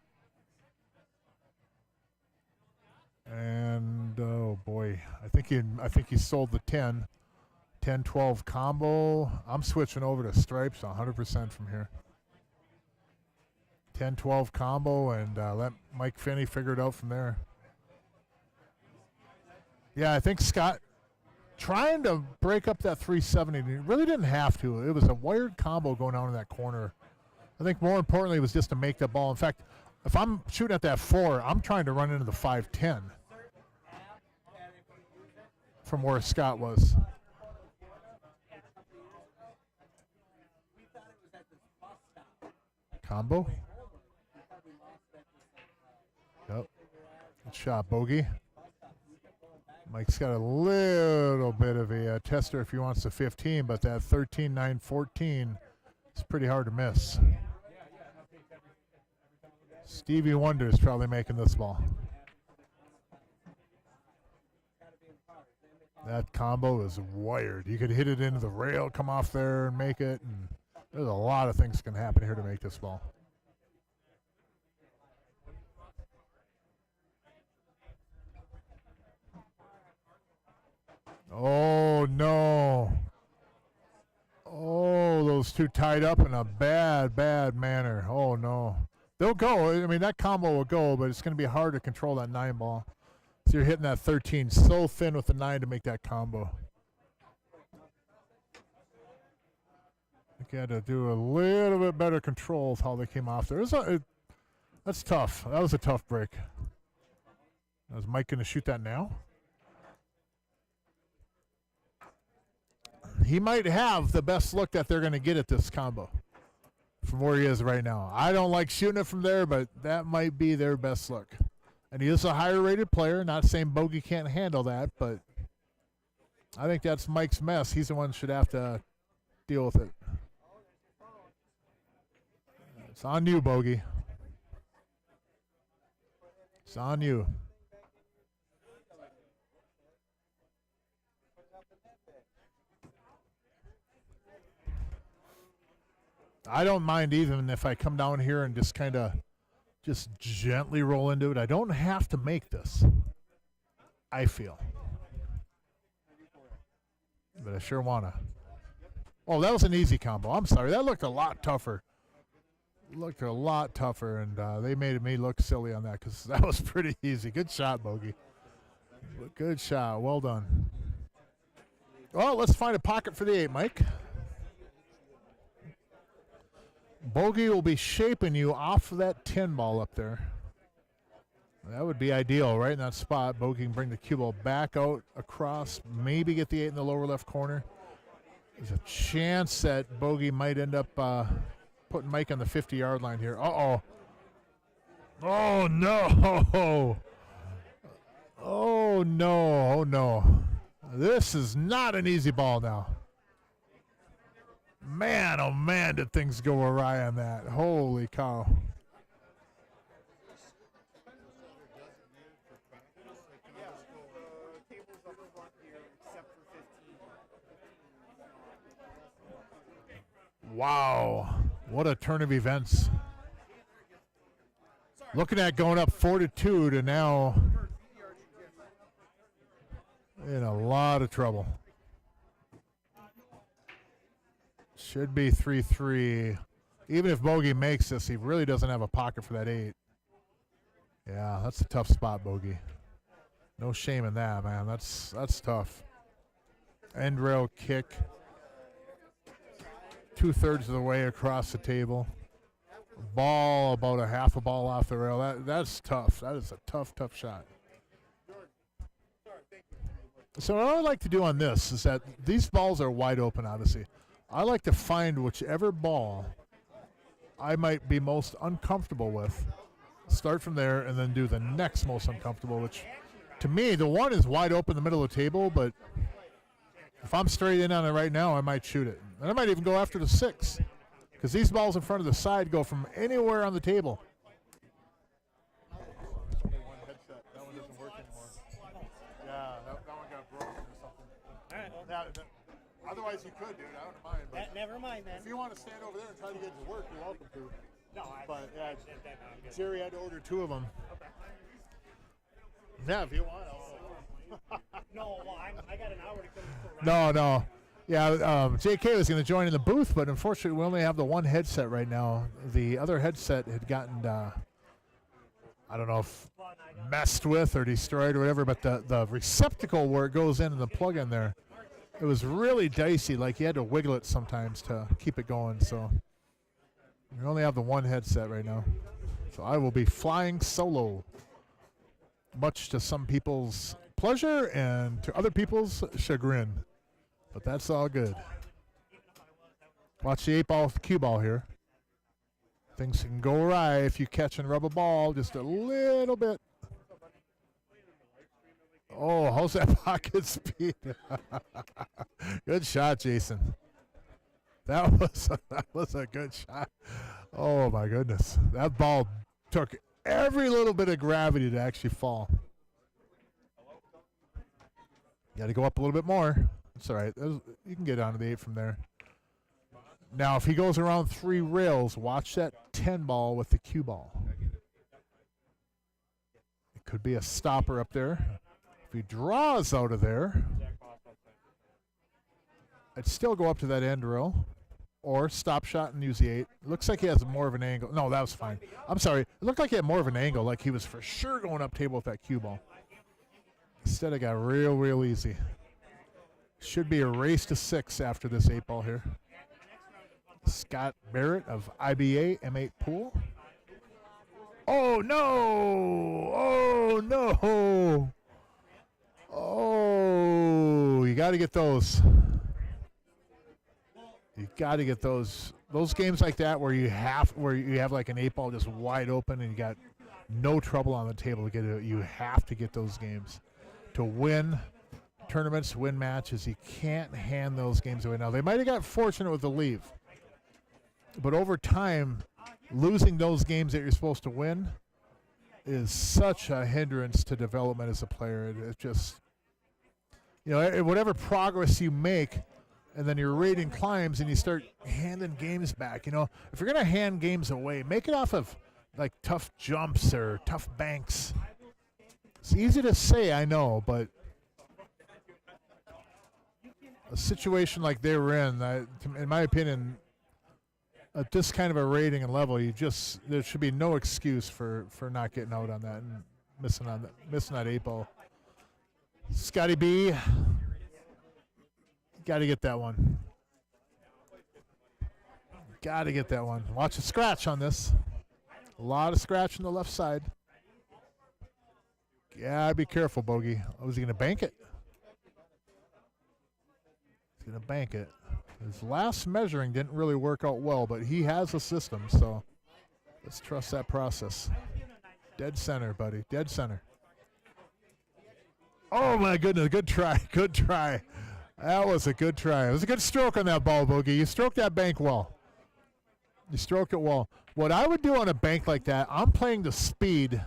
And oh boy, I think he sold the 10-12 combo. I'm switching over to stripes 100% from here. 10-12 combo and let Mike Finney figure it out from there. Yeah, I think Scott trying to break up that 370. He really didn't have to. It was a wired combo going on in that corner. I think more importantly it was just to make that ball. In fact, if I'm shooting at that 4, I'm trying to run into the 5-10 from where Scott was. Combo. Yep. Good shot, Bogey. Mike's got a little bit of a tester if he wants the 15, but that 13-9-14 is pretty hard to miss. Stevie Wonder is probably making this ball. That combo is wired. You could hit it into the rail, come off there and make it. And there's a lot of things can happen here to make this ball. Oh, no. Oh, those two tied up in a bad, bad manner. Oh, no. They'll go. I mean, that combo will go, but it's going to be hard to control that 9 ball. So you're hitting that 13 so thin with the 9 to make that combo. I think you had to do a little bit better control of how they came off there. That's tough. That was a tough break. Is Mike going to shoot that now? He might have the best look that they're going to get at this combo from where he is right now. I don't like shooting it from there, but that might be their best look. And he is a higher rated player. Not saying Bogey can't handle that, but I think that's Mike's mess. He's the one who should have to deal with it. It's on you, Bogey. It's on you. I don't mind even if I come down here and just kind of just gently roll into it. I don't have to make this, I feel. But I sure want to. Oh, that was an easy combo. I'm sorry. That looked a lot tougher. Looked a lot tougher, and they made me look silly on that because that was pretty easy. Good shot, Bogey. Good shot. Well done. Well, let's find a pocket for the 8, Mike. Bogey will be shaping you off of that 10 ball up there. That would be ideal, right in that spot. Bogey can bring the cue ball back out across, maybe get the 8 in the lower left corner. There's a chance that Bogey might end up putting Mike on the 50-yard line here. Uh-oh. Oh, no. Oh, no. Oh, no. This is not an easy ball now. Man, oh, man, did things go awry on that. Holy cow. Wow. What a turn of events. Looking at going up 4-2 to now in a lot of trouble. Should be 3-3. Even if Bogey makes this, he really doesn't have a pocket for that 8. Yeah, that's a tough spot, Bogey. No shame in that, man. That's tough. End rail kick. 2/3 of the way across the table. Ball about a half a ball off the rail. That's tough. That is a tough shot. So what I would like to do on this is that these balls are wide open, obviously. I like to find whichever ball I might be most uncomfortable with, start from there, and then do the next most uncomfortable, which to me, the 1 is wide open in the middle of the table, but if I'm straight in on it right now, I might shoot it. And I might even go after the 6, because these balls in front of the side go from anywhere on the table. That one doesn't work anymore. Yeah, that one got broken or something. All right, well. Otherwise, you could, dude. I don't mind. But never mind, then. If you want to stand over there and try to get it to work, you're welcome to. No, but yeah, Jerry had to order 2 of them. Okay. Yeah, if you want. No, well, I got an hour to come. No. Yeah, JK was going to join in the booth, but unfortunately, we only have the 1 headset right now. The other headset had gotten, I don't know if messed with or destroyed or whatever, but the receptacle where it goes in and the plug in there, it was really dicey. Like you had to wiggle it sometimes to keep it going. So we only have the 1 headset right now. So I will be flying solo, much to some people's pleasure and to other people's chagrin. But that's all good. Watch the 8 ball with the cue ball here. Things can go awry if you catch and rub a ball just a little bit. Oh, how's that pocket speed? Good shot, Jason. That was a good shot. Oh, my goodness. That ball took every little bit of gravity to actually fall. You got to go up a little bit more. That's all right. You can get onto the 8 from there. Now, if he goes around 3 rails, watch that 10 ball with the cue ball. It could be a stopper up there. If he draws out of there, I'd still go up to that end rail or stop shot and use the 8. It looks like he has more of an angle. No, that was fine. I'm sorry. It looked like he had more of an angle, like he was for sure going up table with that cue ball. Instead, it got real easy. Should be a race to 6 after this 8 ball here. Scott Barrett of IBA M8 Pool. Oh, no! Oh, no! Oh, you got to get those. You got to get those. Those games like that where you have like an 8 ball just wide open and you got no trouble on the table to get it. You have to get those games to win tournaments, win matches. You can't hand those games away. Now, they might have got fortunate with the leave, but over time, losing those games that you're supposed to win is such a hindrance to development as a player. It just, whatever progress you make, and then your rating climbs and you start handing games back. If you're going to hand games away, make it off of like tough jumps or tough banks. It's easy to say, I know, but a situation like they were in my opinion, at this kind of a rating and level, there should be no excuse for not getting out on that and missing that 8 ball. Scotty B, got to get that one. Got to get that one. Watch the scratch on this. A lot of scratch on the left side. Yeah, be careful, Bogey. Was he going to bank it? He's going to bank it. His last measuring didn't really work out well, but he has a system, so let's trust that process. Dead center, buddy. Dead center. Oh, my goodness. Good try. Good try. That was a good try. It was a good stroke on that ball, Bogey. You stroked that bank well. You stroked it well. What I would do on a bank like that, I'm playing the speed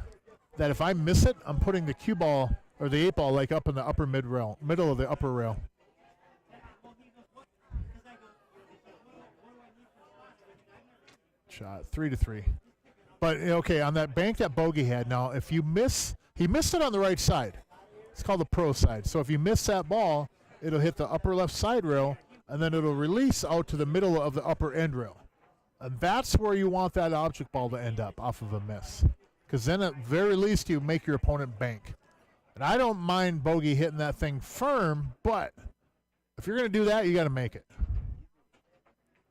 that if I miss it, I'm putting the cue ball or the 8-ball like up in the upper middle of the upper rail. Shot 3-3. But okay, on that bank that Bogey had, now if you miss, he missed it on the right side. It's called the pro side. So if you miss that ball, it'll hit the upper left side rail, and then it'll release out to the middle of the upper end rail. And that's where you want that object ball to end up, off of a miss. Because then at very least you make your opponent bank. And I don't mind Bogey hitting that thing firm, but if you're going to do that, you got to make it.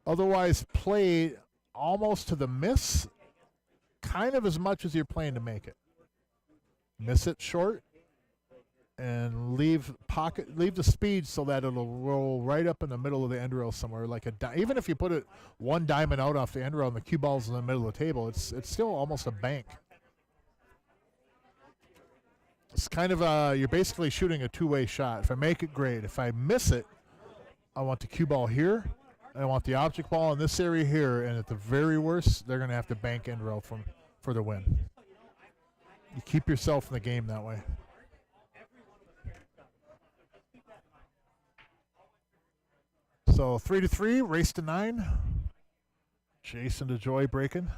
Otherwise, play almost to the miss, kind of as much as you're playing to make it. Miss it short, and leave the speed so that it'll roll right up in the middle of the end rail somewhere. Even if you put it one diamond out off the end rail and the cue ball's in the middle of the table, it's still almost a bank. It's kind of you're basically shooting a two-way shot. If I make it, great. If I miss it, I want the cue ball here, and I want the object ball in this area here, and at the very worst, they're going to have to bank end rail for the win. You keep yourself in the game that way. So 3-3, race to 9. Jason DeJoy breaking.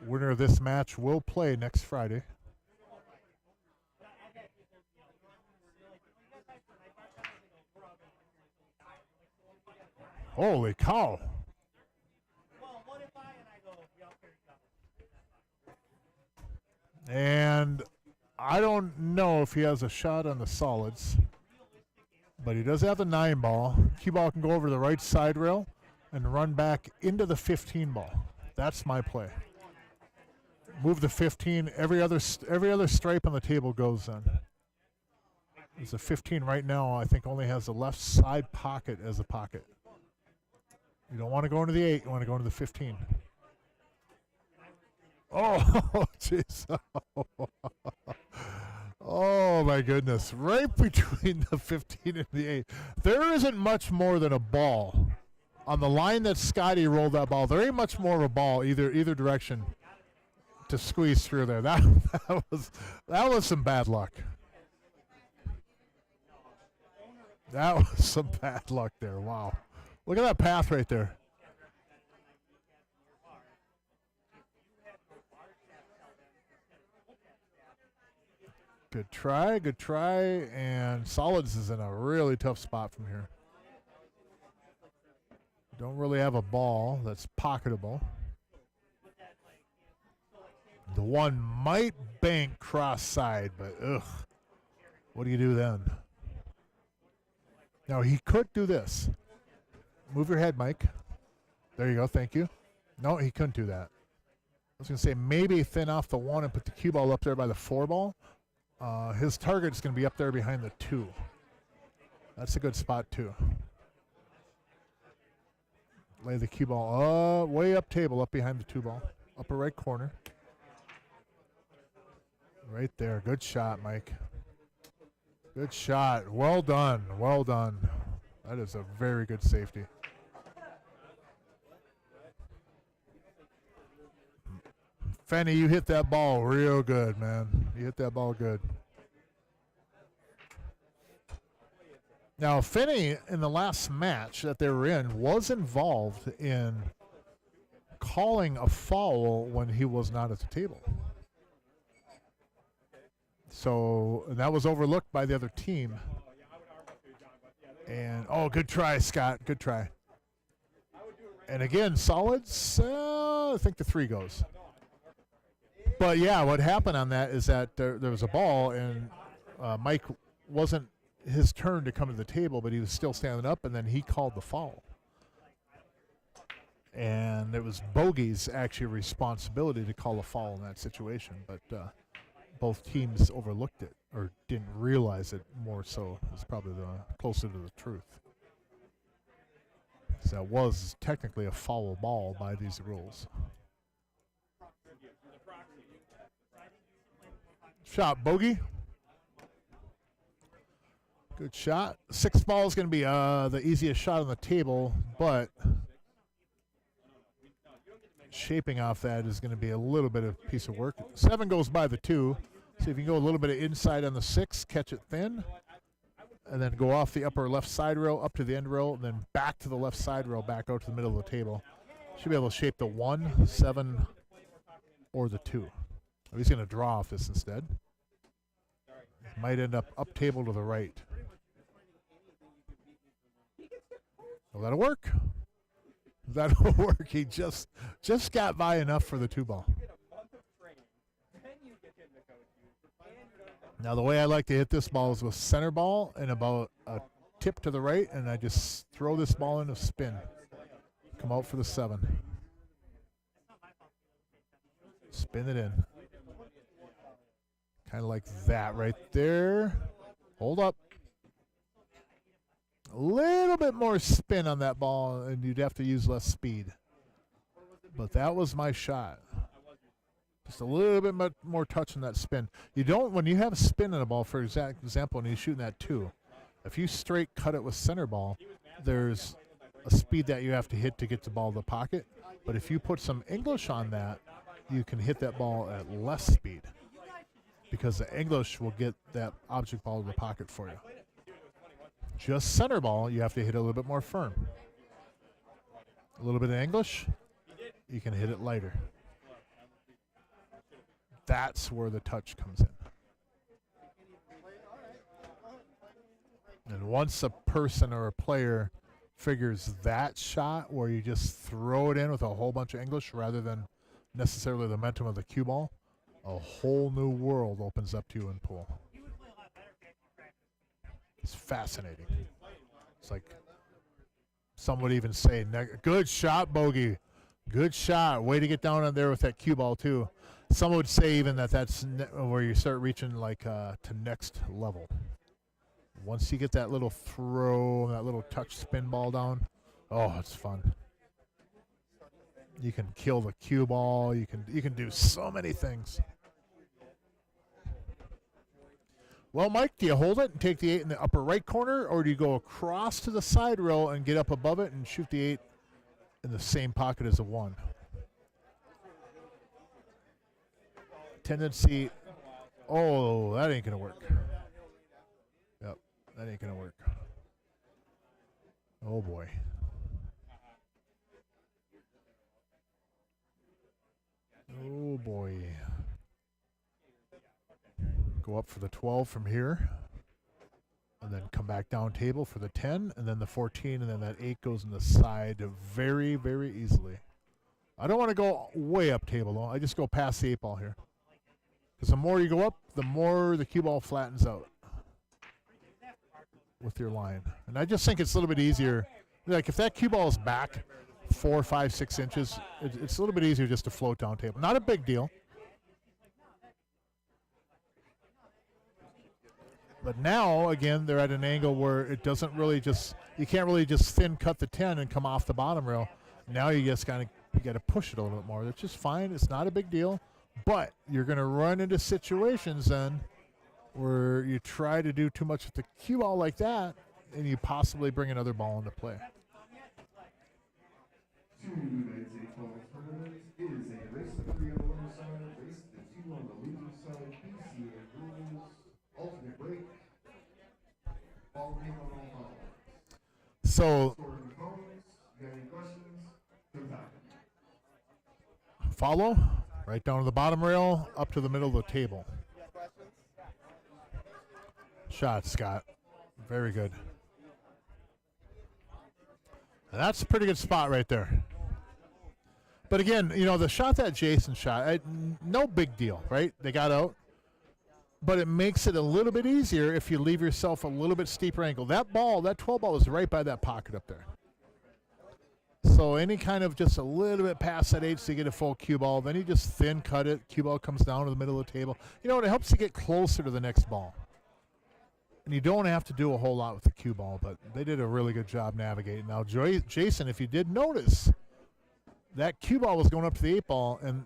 Winner of this match will play next Friday. Holy cow. And I don't know if he has a shot on the solids, but he does have the 9-ball. Cue ball can go over the right side rail and run back into the 15-ball. That's my play. Move the 15. Every other stripe on the table goes then. There's a 15 right now, I think only has the left side pocket as a pocket. You don't want to go into the 8, you want to go into the 15. Oh, jeez. Oh, my goodness. Right between the 15 and the 8. There isn't much more than a ball. On the line that Scotty rolled that ball, there ain't much more of a ball either direction to squeeze through there. That was some bad luck. That was some bad luck there. Wow. Look at that path right there. Good try, and Solids is in a really tough spot from here. Don't really have a ball that's pocketable. The one might bank cross side, but ugh. What do you do then? Now he could do this. Move your head, Mike. There you go, thank you. No, he couldn't do that. I was going to say maybe thin off the 1 and put the cue ball up there by the 4-ball. His target is going to be up there behind the 2. That's a good spot too. Lay the cue ball way up table, up behind the 2-ball. Upper right corner. Right there. Good shot, Mike. Good shot. Well done. Well done. That is a very good safety. Fenny, you hit that ball real good, man. You hit that ball good. Now, Finney, in the last match that they were in, was involved in calling a foul when he was not at the table. So that was overlooked by the other team. And, oh, good try, Scott. Good try. And again, solids, I think the 3 goes. But, yeah, what happened on that is that there was a ball, and Mike wasn't his turn to come to the table, but he was still standing up, and then he called the foul. And it was Bogey's actually responsibility to call a foul in that situation. But both teams overlooked it or didn't realize it more so. It's probably the closer to the truth. So that was technically a foul ball by these rules. Shot, bogey. Good shot. 6 ball is going to be the easiest shot on the table, but shaping off that is going to be a little bit of a piece of work. 7 goes by the 2. See if you can go a little bit of inside on the 6, catch it thin, and then go off the upper left side rail up to the end rail, and then back to the left side rail, back out to the middle of the table. Should be able to shape the 1, 7, or the 2. He's going to draw off this instead. Might end up table to the right. Well, that'll work. That'll work. He just got by enough for the 2 ball. Now, the way I like to hit this ball is with center ball and about a tip to the right, and I just throw this ball in a spin. Come out for the 7. Spin it in. Kind of like that right there. Hold up. A little bit more spin on that ball, and you'd have to use less speed. But that was my shot. Just a little bit more touch on that spin. You don't, when you have a spin on a ball, for example, and you're shooting that 2, if you straight cut it with center ball, there's a speed that you have to hit to get the ball to the pocket. But if you put some English on that, you can hit that ball at less speed because the English will get that object ball to the pocket for you. Just center ball, you have to hit a little bit more firm. A little bit of English, you can hit it lighter. That's where the touch comes in. And once a person or a player figures that shot where you just throw it in with a whole bunch of English rather than necessarily the momentum of the cue ball, a whole new world opens up to you in pool. It's fascinating. It's like some would even say, good shot, bogey. Good shot. Way to get down on there with that cue ball, too. Some would say even that's where you start reaching like to next level. Once you get that little throw, that little touch spin ball down, oh, it's fun. You can kill the cue ball. You can do so many things. Well, Mike, do you hold it and take the 8 in the upper right corner, or do you go across to the side row and get up above it and shoot the 8 in the same pocket as a 1? Tendency, oh, that ain't going to work. Yep, that ain't going to work. Oh, boy. Oh, boy. Go up for the 12 from here, and then come back down table for the 10, and then the 14, and then that 8 goes in the side very, very easily. I don't want to go way up table, though. I just go past the 8 ball here. Because the more you go up, the more the cue ball flattens out with your line. And I just think it's a little bit easier. Like if that cue ball is back 4, 5, 6 inches, it's a little bit easier just to float down table. Not a big deal. But now, again, they're at an angle where it doesn't really you can't really just thin cut the 10 and come off the bottom rail. Now you just got to push it a little bit more. That's just fine. It's not a big deal. But you're going to run into situations then where you try to do too much with the cue ball like that, and you possibly bring another ball into play. Tonight's 8-ball tournament is a race to 3 on the winner's side, race to 2 on the loser's side, PCA rules, alternate break, ball game on all balls. So, Scoring components, you got any questions? Come back. follow. Right down to the bottom rail, up to the middle of the table. Shot, Scott. Very good. And that's a pretty good spot right there. But again, the shot that Jason shot, no big deal, right? They got out. But it makes it a little bit easier if you leave yourself a little bit steeper angle. That 12 ball is right by that pocket up there. So any kind of just a little bit past that 8 so you get a full cue ball. Then you just thin cut it. Cue ball comes down to the middle of the table. You know, it helps you get closer to the next ball. And you don't have to do a whole lot with the cue ball, but they did a really good job navigating. Now, Jason, if you did notice, that cue ball was going up to the 8 ball, and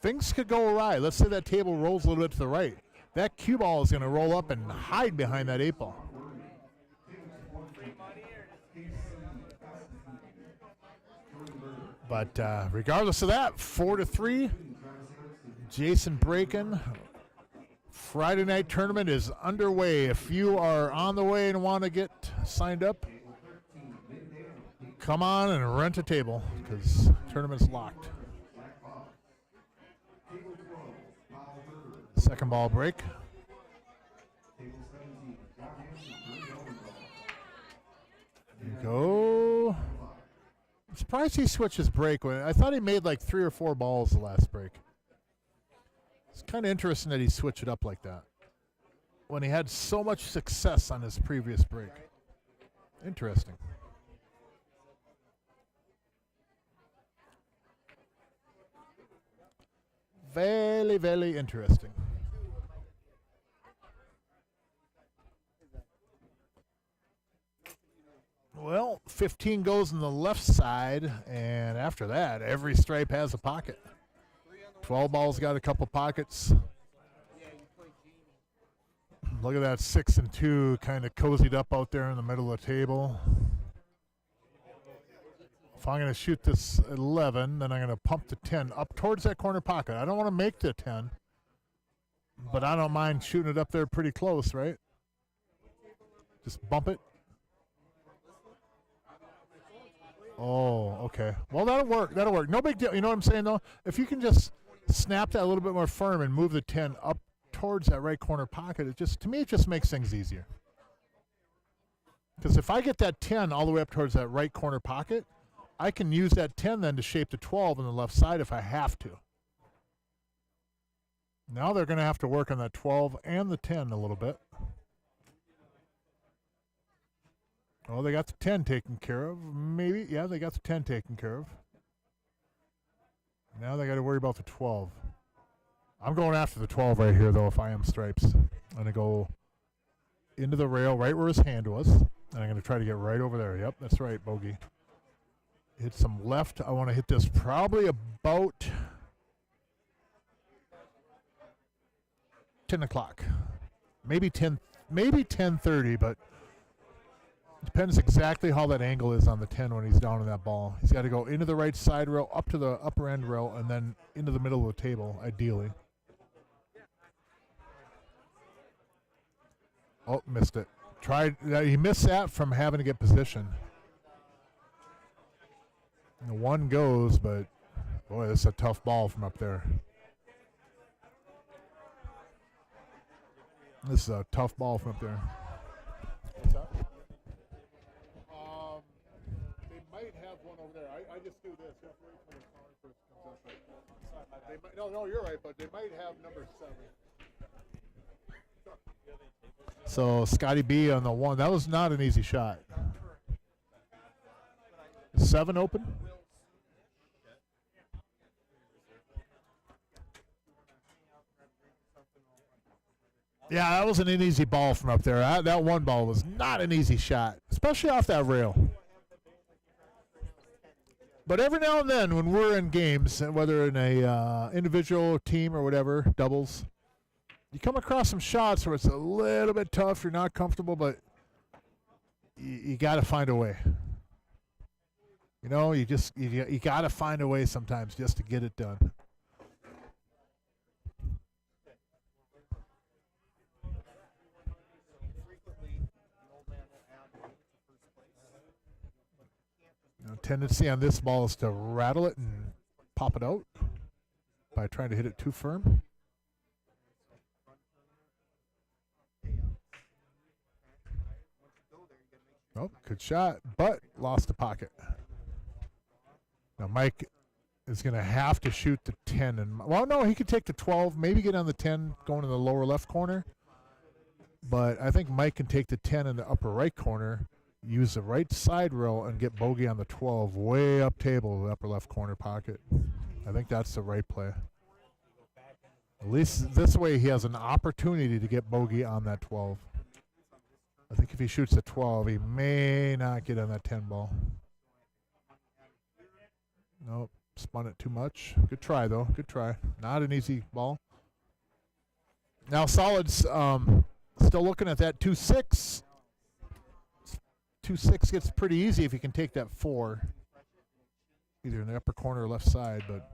things could go awry. Let's say that table rolls a little bit to the right. That cue ball is going to roll up and hide behind that 8 ball. But regardless of that, 4-3, Jason Braken. Friday night tournament is underway. If you are on the way and want to get signed up, come on and rent a table because tournament's locked. Second ball break. There you go. I'm surprised he switched his break. I thought he made like 3 or 4 balls the last break. It's kind of interesting that he switched it up like that when he had so much success on his previous break. Interesting. Very, very interesting. Well, 15 goes on the left side, and after that, every stripe has a pocket. 12 balls got a couple pockets. Look at that 6 and 2 kind of cozied up out there in the middle of the table. If I'm going to shoot this 11, then I'm going to pump the 10 up towards that corner pocket. I don't want to make the 10, but I don't mind shooting it up there pretty close, right? Just bump it. Oh, okay. Well, that'll work. That'll work. No big deal. You know what I'm saying, though? If you can just snap that a little bit more firm and move the 10 up towards that right corner pocket, it just, to me, it just makes things easier. Because if I get that 10 all the way up towards that right corner pocket, I can use that 10 then to shape the 12 on the left side if I have to. Now they're going to have to work on that 12 and the 10 a little bit. Oh, they got the 10 taken care of. Maybe. Yeah, they got the 10 taken care of. Now they got to worry about the 12. I'm going after the 12 right here, though, if I am Stripes. I'm going to go into the rail right where his hand was, and I'm going to try to get right over there. Yep, that's right, bogey. Hit some left. I want to hit this probably about 10 o'clock. Maybe 10:30, but depends exactly how that angle is on the 10 when he's down in that ball. He's got to go into the right side rail, up to the upper end rail, and then into the middle of the table, ideally. Oh, missed it. He missed that from having to get position. And the 1 goes, but boy, this is a tough ball from up there. This is a tough ball from up there. What's that? They might have one over there. I just do this. You have to wait till the song first comes up. No, you're right, but they might have number 7. So Scotty B on the 1. That was not an easy shot. 7 open. Yeah, that wasn't an easy ball from up there. That 1 ball was not an easy shot, especially off that rail. But every now and then when we're in games, whether in a individual, team, or whatever, doubles, you come across some shots where it's a little bit tough, you're not comfortable, but you got to find a way. You know, you got to find a way sometimes just to get it done. Tendency on this ball is to rattle it and pop it out by trying to hit it too firm. Oh, good shot, but lost the pocket. Now Mike is going to have to shoot the 10. And well, no, he could take the 12, maybe get on the 10 going in the lower left corner. But I think Mike can take the 10 in the upper right corner, use the right side rail and get bogey on the 12 way up table, the upper left corner pocket. I think that's the right play. At least this way he has an opportunity to get bogey on that 12. I think if he shoots a 12, he may not get on that 10 ball. Nope, spun it too much. Good try, though. Good try. Not an easy ball. Now Solid's still looking at that 2-6. 2-6 gets pretty easy if you can take that 4. Either in the upper corner or left side, but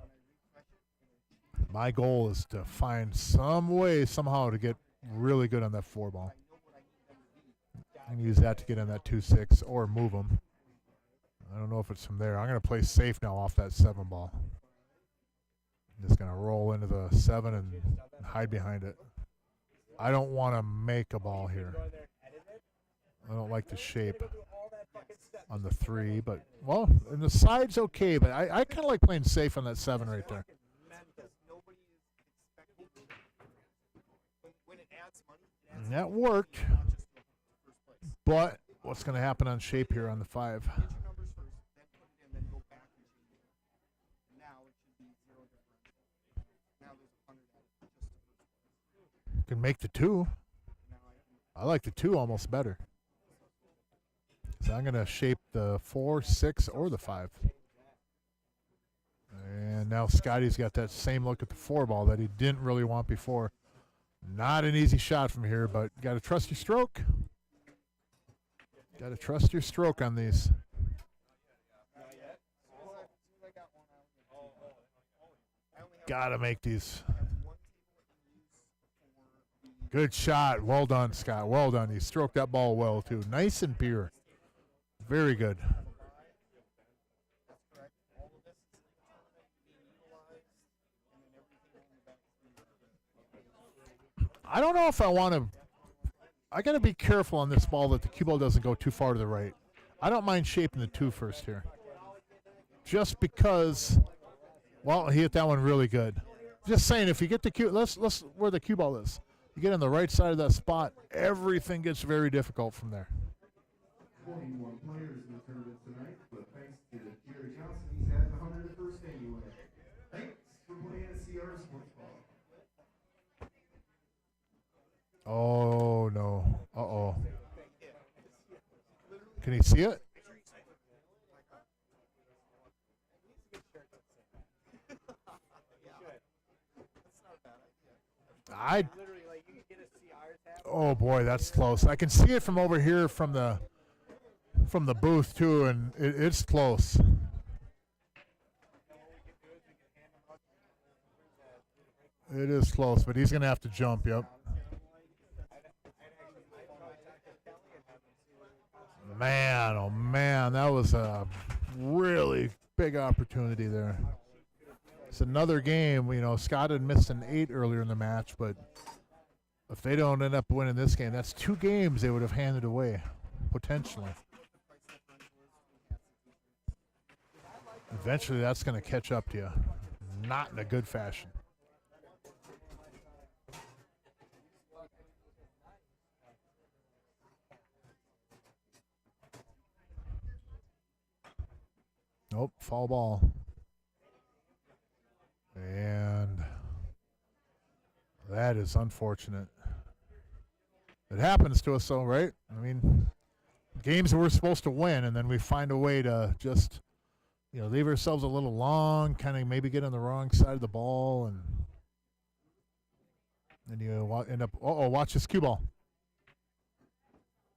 my goal is to find some way, somehow, to get really good on that 4 ball. And use that to get in that 2-6 or move them. I don't know if it's from there. I'm going to play safe now off that 7 ball. I'm just going to roll into the 7 and hide behind it. I don't want to make a ball here. I don't like the shape on the 3, but, well, and the side's okay, but I kind of like playing safe on that 7 right there. And that worked, but what's going to happen on shape here on the 5? Can make the 2. I like the 2 almost better. So I'm going to shape the 4, 6, or the 5. And now Scotty's got that same look at the 4 ball that he didn't really want before. Not an easy shot from here, but got to trust your stroke. Got to trust your stroke on these. Got to make these. Good shot. Well done, Scott. Well done. He stroked that ball well, too. Nice and pure. Very good. I don't know if I want to. I got to be careful on this ball that the cue ball doesn't go too far to the right. I don't mind shaping the 2 first here. Just because, well, he hit that one really good. Just saying, if you get the cue, let's where the cue ball is. You get on the right side of that spot, everything gets very difficult from there. 41 players in the tournament tonight, but thanks to Jerry Johnson, he's at the 101st annual. Thanks for playing at CR Sportsbar. Oh, no. Uh-oh. Can he see it? Oh, boy, that's close. I can see it from over here from the booth, too, and it's close. It is close, but he's going to have to jump, yep. Man, oh, man, that was a really big opportunity there. It's another game. You know, Scott had missed an 8 earlier in the match, but if they don't end up winning this game, that's 2 games they would have handed away, potentially. Eventually, that's going to catch up to you. Not in a good fashion. Nope, foul ball. And that is unfortunate. It happens to us, though, right? I mean, games that we're supposed to win, and then we find a way to just, you know, leave ourselves a little long, kind of maybe get on the wrong side of the ball, and then you end up, uh-oh, watch this cue ball.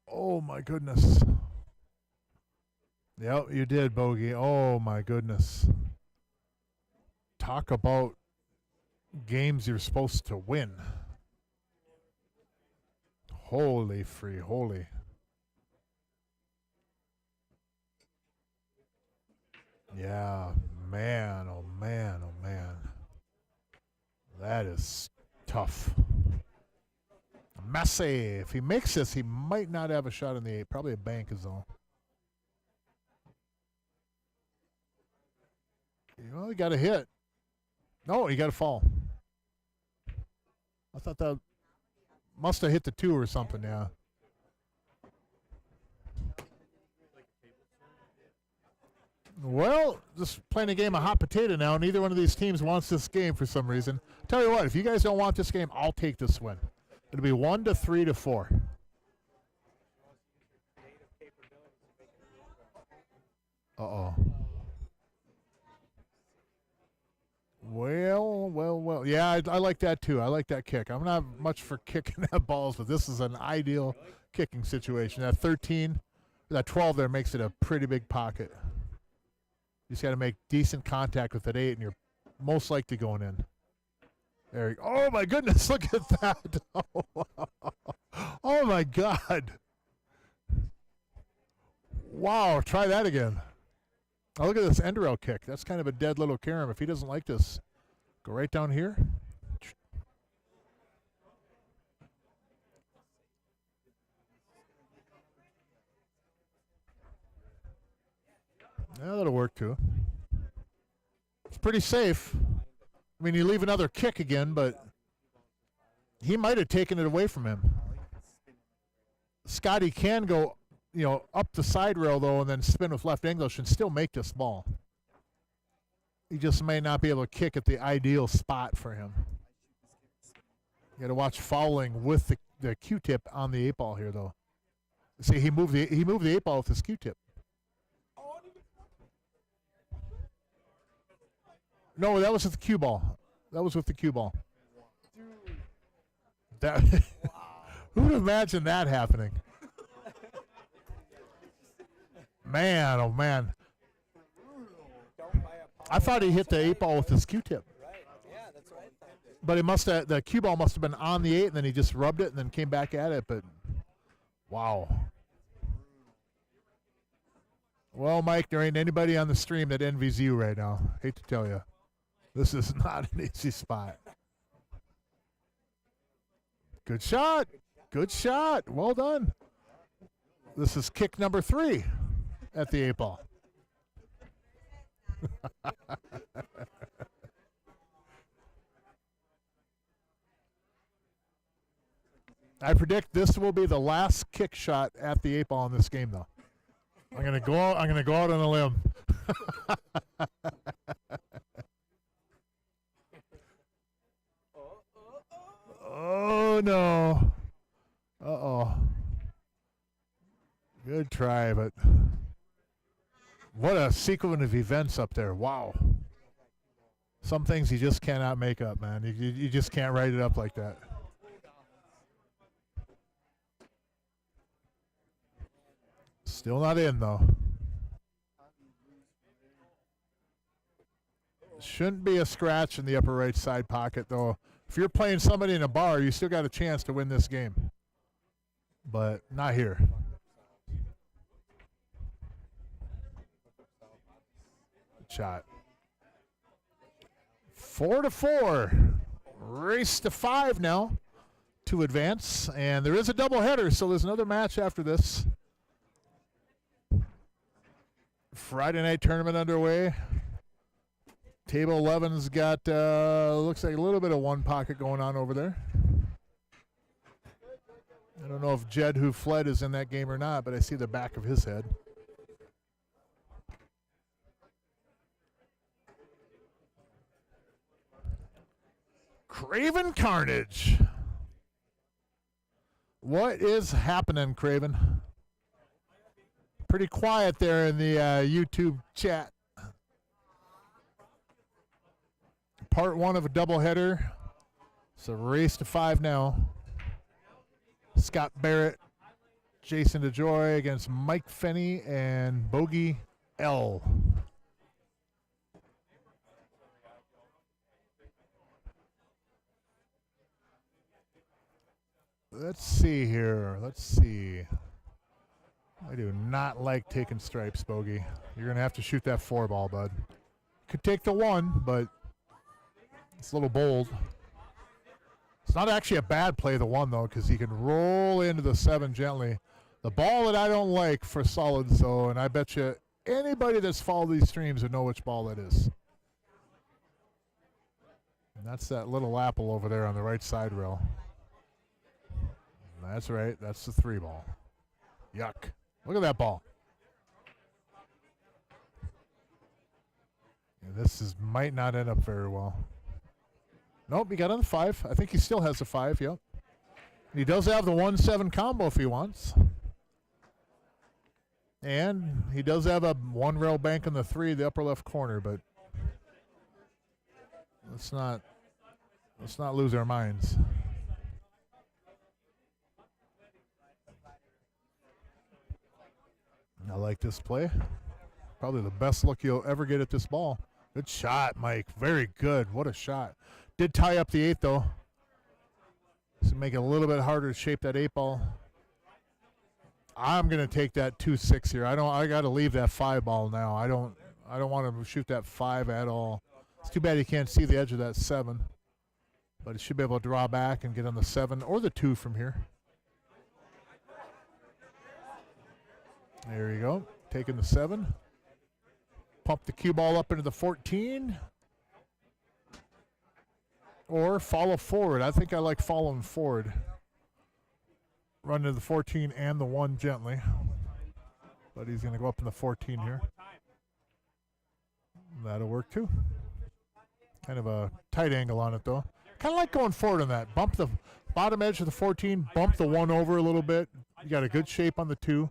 Oh, my goodness. Yep, you did, Bogey. Oh, my goodness. Talk about games you're supposed to win. Holy free, holy. Yeah, man, oh, man, oh, man. That is tough. Messi, if he makes this, he might not have a shot in the 8. Probably a bank is all. Well, he got a hit. No, he got a fall. I thought that must have hit the 2 or something, yeah. Well, just playing a game of hot potato now. Neither one of these teams wants this game for some reason. Tell you what, if you guys don't want this game, I'll take this win. It'll be 1-3 to 4. Uh-oh. Well. Yeah, I like that too. I like that kick. I'm not much for kicking that balls, but this is an ideal kicking situation. That 13, that 12 there makes it a pretty big pocket. You just got to make decent contact with that 8, and you're most likely going in. There you go. Oh, my goodness. Look at that. Oh, my God. Wow. Try that again. Oh, look at this end rail kick. That's kind of a dead little carom. If he doesn't like this, go right down here. Yeah, that'll work too. It's pretty safe. I mean, you leave another kick again, but he might have taken it away from him. Scotty can go, up the side rail, though, and then spin with left English and still make this ball. He just may not be able to kick at the ideal spot for him. You got to watch fouling with the Q-tip on the 8-ball here, though. See, he moved the 8-ball with his Q-tip. No, that was with the cue ball. That was with the cue ball. That who would imagine that happening? Man, oh man. I thought he hit the 8-ball with his Q-tip. But the cue ball must have been on the 8, and then he just rubbed it and then came back at it. But wow. Well, Mike, there ain't anybody on the stream that envies you right now. Hate to tell you. This is not an easy spot. Good shot. Good shot. Well done. This is kick number 3 at the 8-ball. I predict this will be the last kick shot at the 8-ball in this game, though. I'm gonna go out on a limb. Oh no. Uh-oh. Good try, but what a sequence of events up there. Wow. Some things you just cannot make up, man. You just can't write it up like that. Still not in, though. Shouldn't be a scratch in the upper right side pocket, though. If you're playing somebody in a bar, you still got a chance to win this game. But not here. Good shot. 4-4. Race to 5 now to advance. And there is a doubleheader, so there's another match after this. Friday night tournament underway. Table 11's got, looks like a little bit of one pocket going on over there. I don't know if Jed, who fled, is in that game or not, but I see the back of his head. Craven Carnage. What is happening, Craven? Pretty quiet there in the YouTube chat. Part 1 of a doubleheader. It's a race to 5 now. Scott Barrett, Jason DeJoy against Mike Fenney and Bogey L. Let's see here. Let's see. I do not like taking stripes, Bogey. You're going to have to shoot that 4-ball, bud. Could take the 1, but it's a little bold. It's not actually a bad play, the 1, though, because he can roll into the 7 gently. The ball that I don't like for solids, though, and I bet you anybody that's followed these streams would know which ball that is. And that's that little apple over there on the right side rail. That's right. That's the 3-ball. Yuck. Look at that ball. might not end up very well. Nope, he got on the 5. I think he still has the 5, yep. He does have the 1-7 combo if he wants. And he does have a 1 rail bank on the 3, the upper left corner, but let's not lose our minds. I like this play. Probably the best look you'll ever get at this ball. Good shot, Mike. Very good. What a shot. Did tie up the 8, though. So make it a little bit harder to shape that 8 ball. I'm gonna take that 2-6 here. I gotta leave that 5 ball now. I don't want to shoot that 5 at all. It's too bad you can't see the edge of that 7. But it should be able to draw back and get on the 7 or the 2 from here. There you go. Taking the 7. Pump the cue ball up into the 14. Or follow forward. I think I like following forward. Run to the 14 and the 1 gently. But he's going to go up in the 14 here. That'll work too. Kind of a tight angle on it though. Kind of like going forward on that. Bump the bottom edge of the 14, bump the 1 over a little bit. You got a good shape on the 2.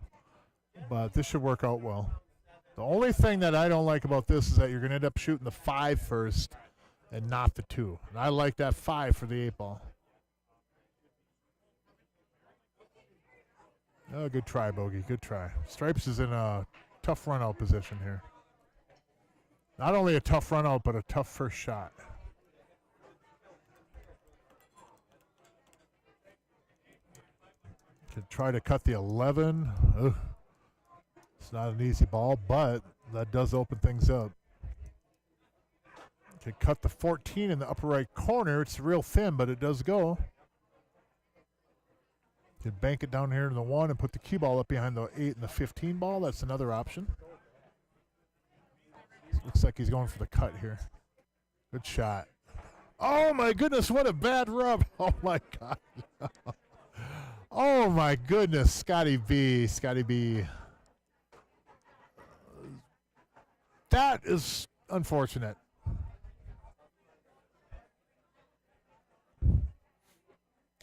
But this should work out well. The only thing that I don't like about this is that you're going to end up shooting the 5 first and not the 2. And I like that 5 for the 8 ball. Oh, good try, Bogey. Good try. Stripes is in a tough run-out position here. Not only a tough run-out, but a tough first shot. Could try to cut the 11. Ugh. It's not an easy ball, but that does open things up. Could cut the 14 in the upper right corner. It's real thin, but it does go. Could bank it down here to the 1 and put the cue ball up behind the 8 and the 15 ball. That's another option. Looks like he's going for the cut here. Good shot. Oh, my goodness, what a bad rub. Oh, my God. Oh, my goodness, Scotty B. Scotty B. That is unfortunate.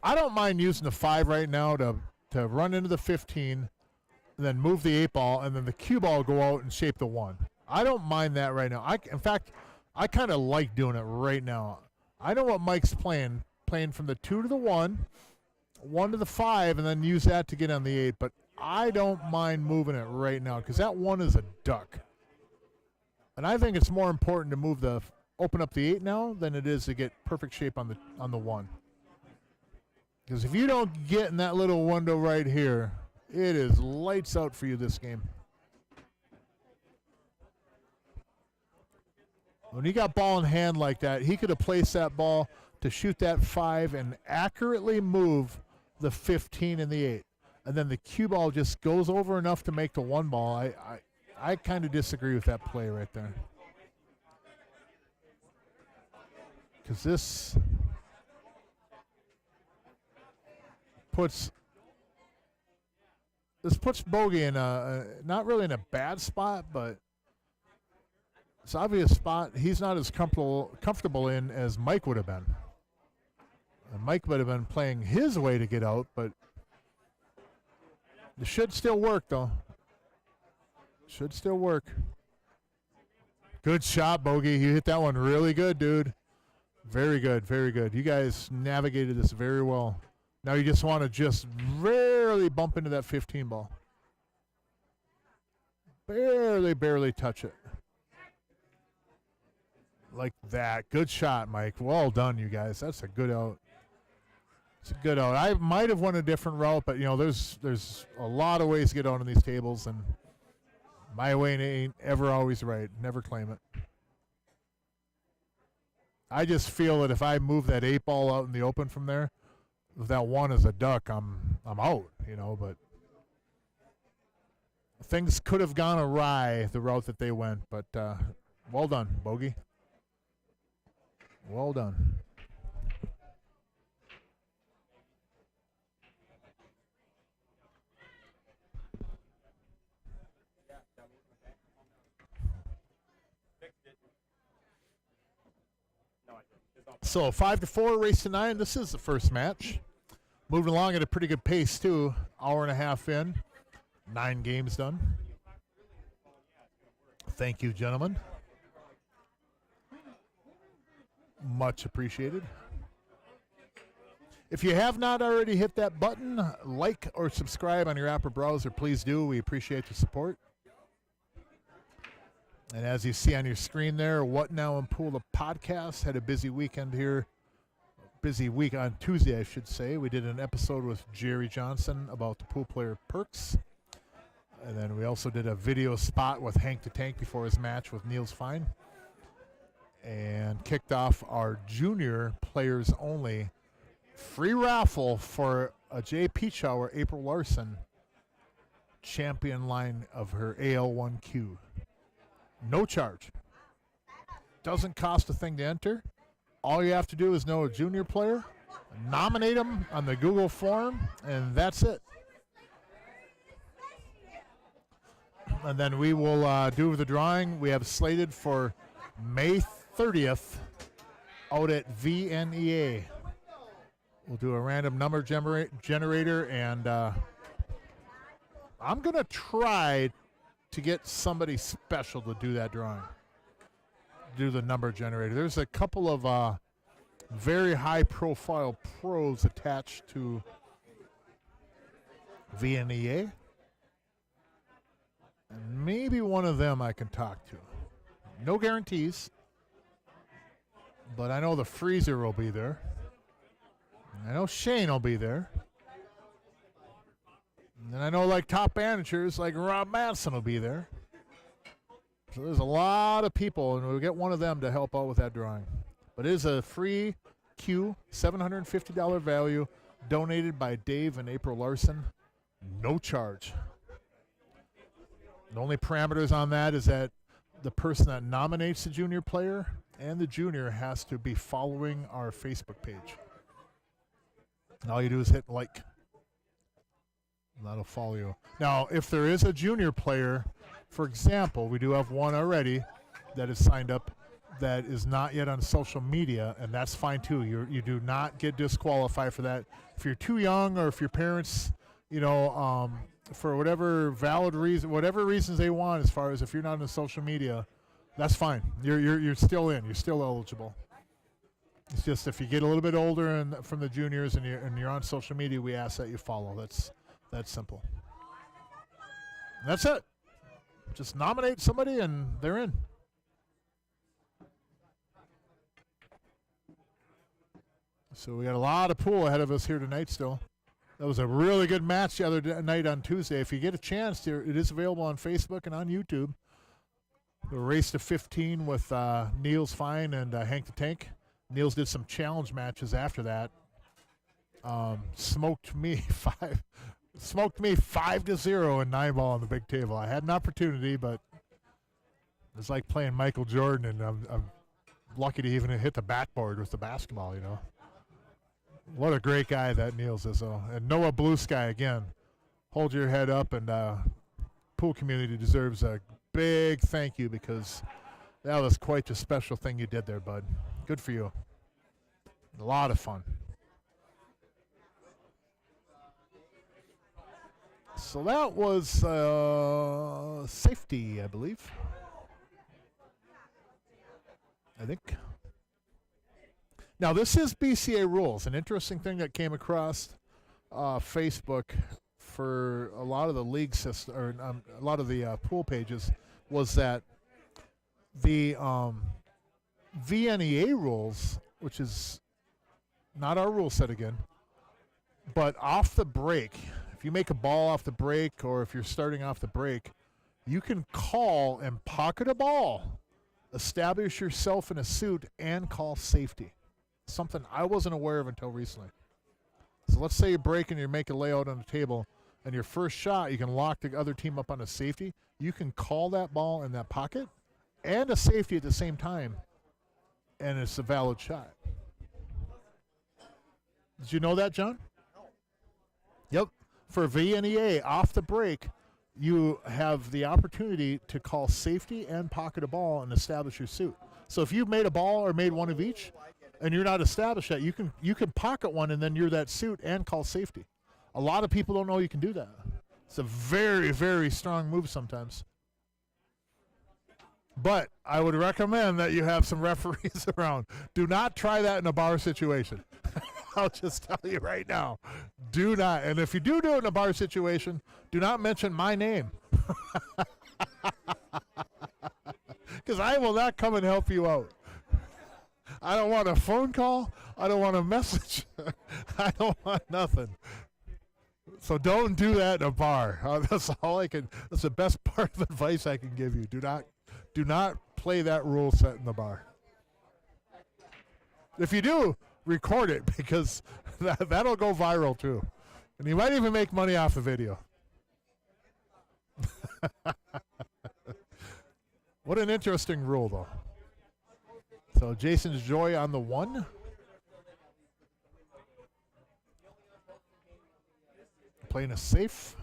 I don't mind using the 5 right now to run into the 15, and then move the 8 ball, and then the cue ball go out and shape the 1. I don't mind that right now. In fact, I kind of like doing it right now. I know what Mike's playing from the 2 to the 1, 1 to the 5, and then use that to get on the 8. But I don't mind moving it right now because that 1 is a duck. And I think it's more important to open up the 8 now than it is to get perfect shape on the 1. Because if you don't get in that little window right here, it is lights out for you this game. When he got ball in hand like that, he could have placed that ball to shoot that 5 and accurately move the 15 and the 8. And then the cue ball just goes over enough to make the 1 ball. I kind of disagree with that play right there. Because this puts Bogey in not really in a bad spot, but it's an obvious spot he's not as comfortable in as Mike would have been. And Mike would have been playing his way to get out, but it should still work, though. Should still work. Good shot, Bogey. You hit that one really good, dude. Very good, very good. You guys navigated this very well. Now you just want to just rarely bump into that 15 ball. Barely touch it. Like that. Good shot, Mike. Well done, you guys. That's a good out. It's a good out. I might have won a different route, but, you know, there's a lot of ways to get out on these tables, and my way ain't ever always right. Never claim it. I just feel that if I move that 8 ball out in the open from there, if that 1 is a duck, I'm out, you know, but things could have gone awry the route that they went, but well done, Bogey. Well done. So 5-4 race to 9. This is the first match. Moving along at a pretty good pace too. Hour and a half in. 9 games done. Thank you, gentlemen. Much appreciated. If you have not already hit that button, like or subscribe on your app or browser, please do. We appreciate the support. And as you see on your screen there, What Now in Pool, the podcast, had a busy weekend here. Busy week on Tuesday, I should say. We did an episode with Jerry Johnson about the pool player perks. And then we also did a video spot with Hank the Tank before his match with Niels Fine. And kicked off our junior players only free raffle for a J. Peachauer April Larson champion line of her AL1Q. No charge. Doesn't cost a thing to enter. All you have to do is know a junior player, nominate them on the Google form, and that's it. And then we will do the drawing. We have slated for May 30th out at VNEA. We'll do a random number generator, and I'm going to try to get somebody special to do that drawing. Do the number generator. There's a couple of very high-profile pros attached to VNEA. And maybe one of them I can talk to. No guarantees, but I know the Freezer will be there. I know Shane will be there. And I know like top managers like Rob Madsen will be there. So there's a lot of people, and we'll get one of them to help out with that drawing. But it is a free Q, $750 value, donated by Dave and April Larson. No charge. The only parameters on that is that the person that nominates the junior player and the junior has to be following our Facebook page. And all you do is hit like. And that'll follow you. Now, if there is a junior player, for example, we do have one already that is signed up that is not yet on social media, and that's fine too. You do not get disqualified for that. If you're too young, or if your parents, for whatever valid reason, whatever reasons they want, as far as if you're not on social media, that's fine. You're still in. You're still eligible. It's just if you get a little bit older and from the juniors and you're on social media, we ask that you follow. That's simple. And that's it. Just nominate somebody and they're in. So we got a lot of pool ahead of us here tonight still. That was a really good match the other night on Tuesday. If you get a chance, it is available on Facebook and on YouTube. The race to 15 with Niels Fine and Hank the Tank. Niels did some challenge matches after that. Smoked me 5-0 in 9-ball on the big table. I had an opportunity, but it's like playing Michael Jordan, and I'm lucky to even hit the backboard with the basketball, What a great guy that Niels is, though. And Noah Blue Sky, again, hold your head up, and pool community deserves a big thank you because that was quite the special thing you did there, bud. Good for you. A lot of fun. So that was safety, I believe. I think. Now, this is BCA rules. An interesting thing that came across Facebook for a lot of the league system, or a lot of the pool pages, was that the VNEA rules, which is not our rule set again, but off the break, if you make a ball off the break or if you're starting off the break, you can call and pocket a ball, establish yourself in a suit, and call safety. Something I wasn't aware of until recently. So let's say you break and you make a layout on the table, and your first shot, you can lock the other team up on a safety. You can call that ball in that pocket and a safety at the same time, and it's a valid shot. Did you know that, John? Yep. For VNEA, off the break, you have the opportunity to call safety and pocket a ball and establish your suit. So if you've made a ball or made one of each, and you're not established yet, you can pocket one, and then you're that suit and call safety. A lot of people don't know you can do that. It's a very, very strong move sometimes. But I would recommend that you have some referees around. Do not try that in a bar situation. I'll just tell you right now. Do not. And if you do it in a bar situation, do not mention my name. Because I will not come and help you out. I don't want a phone call. I don't want a message. I don't want nothing. So don't do that in a bar. That's all I can. That's the best part of advice I can give you. Do not play that rule set in the bar. If you do, record it, because that'll go viral too. And you might even make money off the video. What an interesting rule, though. So Jason's Joy on the 1. Playing a safe.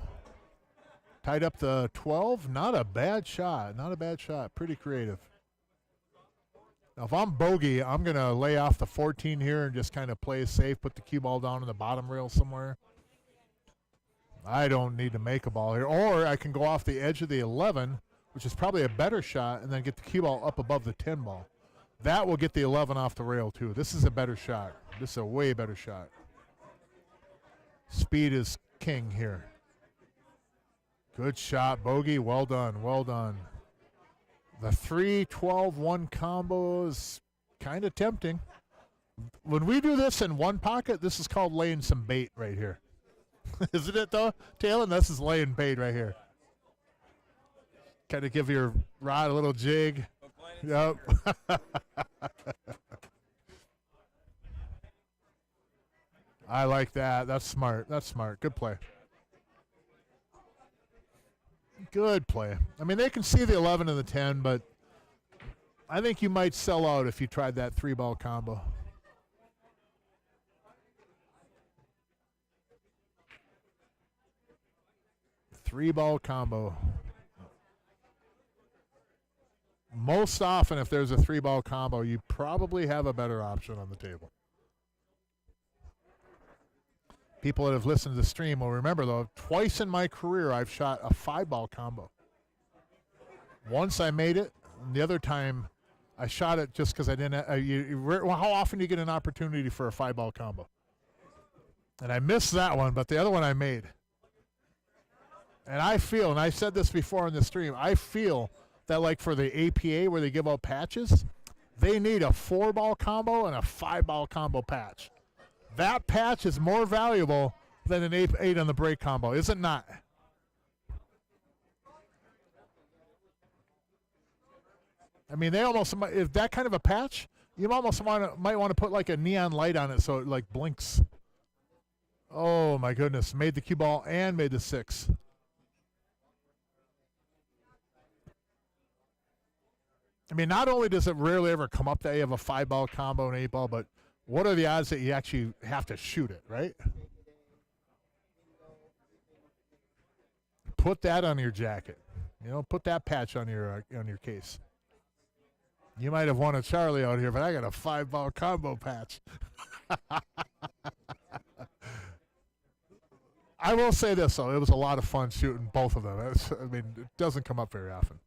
Tied up the 12. Not a bad shot. Not a bad shot. Pretty creative. Now, if I'm bogey, I'm going to lay off the 14 here and just kind of play it safe, put the cue ball down in the bottom rail somewhere. I don't need to make a ball here. Or I can go off the edge of the 11, which is probably a better shot, and then get the cue ball up above the 10 ball. That will get the 11 off the rail, too. This is a better shot. This is a way better shot. Speed is king here. Good shot, bogey. Well done. Well done. The 3-12-1 combo is kind of tempting. When we do this in one pocket, this is called laying some bait right here. Isn't it, though, Taylor? This is laying bait right here. Kind of give your rod a little jig. Yep. I like that. That's smart. That's smart. Good play. Good play. I mean, they can see the 11 and the 10, but I think you might sell out if you tried that 3-ball combo. Three-ball combo. Most often, if there's a 3-ball combo, you probably have a better option on the table. People that have listened to the stream will remember, though, twice in my career I've shot a 5-ball combo. Once I made it, and the other time I shot it just because I didn't. How often do you get an opportunity for a 5-ball combo? And I missed that one, but the other one I made. And I feel, and I said this before in the stream, I feel that, like for the APA where they give out patches, they need a 4-ball combo and a 5-ball combo patch. That patch is more valuable than an 8 on the break combo, is it not? I mean, they almost, if that kind of a patch, you almost might want to put like a neon light on it so it like blinks. Oh my goodness, made the cue ball and made the 6. I mean, not only does it rarely ever come up that you have a 5-ball combo and 8-ball, but what are the odds that you actually have to shoot it, right? Put that on your jacket. You know, put that patch on your case. You might have won a Charlie out here, but I got a 5-ball combo patch. I will say this, though. It was a lot of fun shooting both of them. I mean, it doesn't come up very often.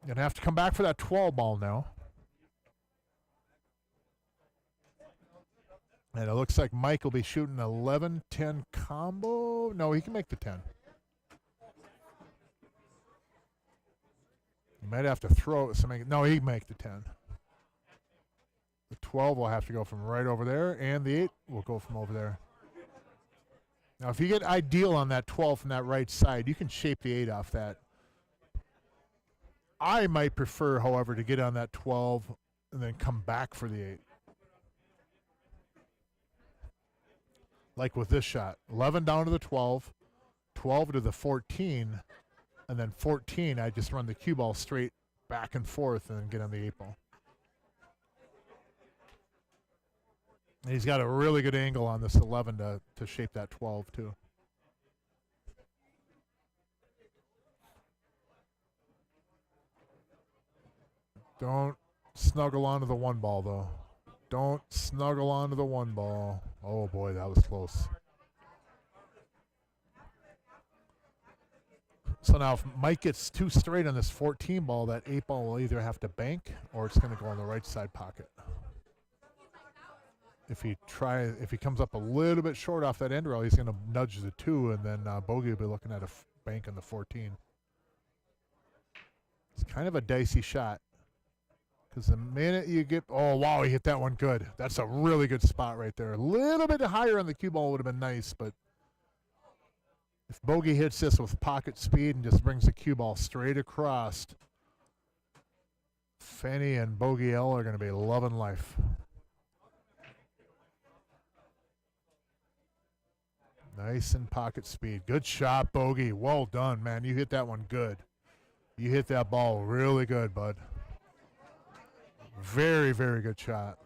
Going to have to come back for that 12-ball now. And it looks like Mike will be shooting 11-10 combo. No, he can make the 10. He might have to throw it. No, he can make the 10. The 12 will have to go from right over there, and the 8 will go from over there. Now, if you get ideal on that 12 from that right side, you can shape the 8 off that. I might prefer, however, to get on that 12 and then come back for the 8. Like with this shot. 11 down to the 12, 12 to the 14, and then 14, I just run the cue ball straight back and forth and then get on the 8 ball. And he's got a really good angle on this 11 to shape that 12, too. Don't snuggle onto the one ball, though. Don't snuggle onto the one ball. Oh, boy, that was close. So now if Mike gets too straight on this 14 ball, that 8 ball will either have to bank or it's going to go in the right side pocket. If he comes up a little bit short off that end rail, he's going to nudge the 2, and then Bogey will be looking at a bank on the 14. It's kind of a dicey shot. Because the minute you get, oh, wow, he hit that one good. That's a really good spot right there. A little bit higher on the cue ball would have been nice, but if Bogey hits this with pocket speed and just brings the cue ball straight across, Fenny and Bogey L are going to be loving life. Nice and pocket speed. Good shot, Bogey. Well done, man. You hit that one good. You hit that ball really good, bud. Very, very good shot.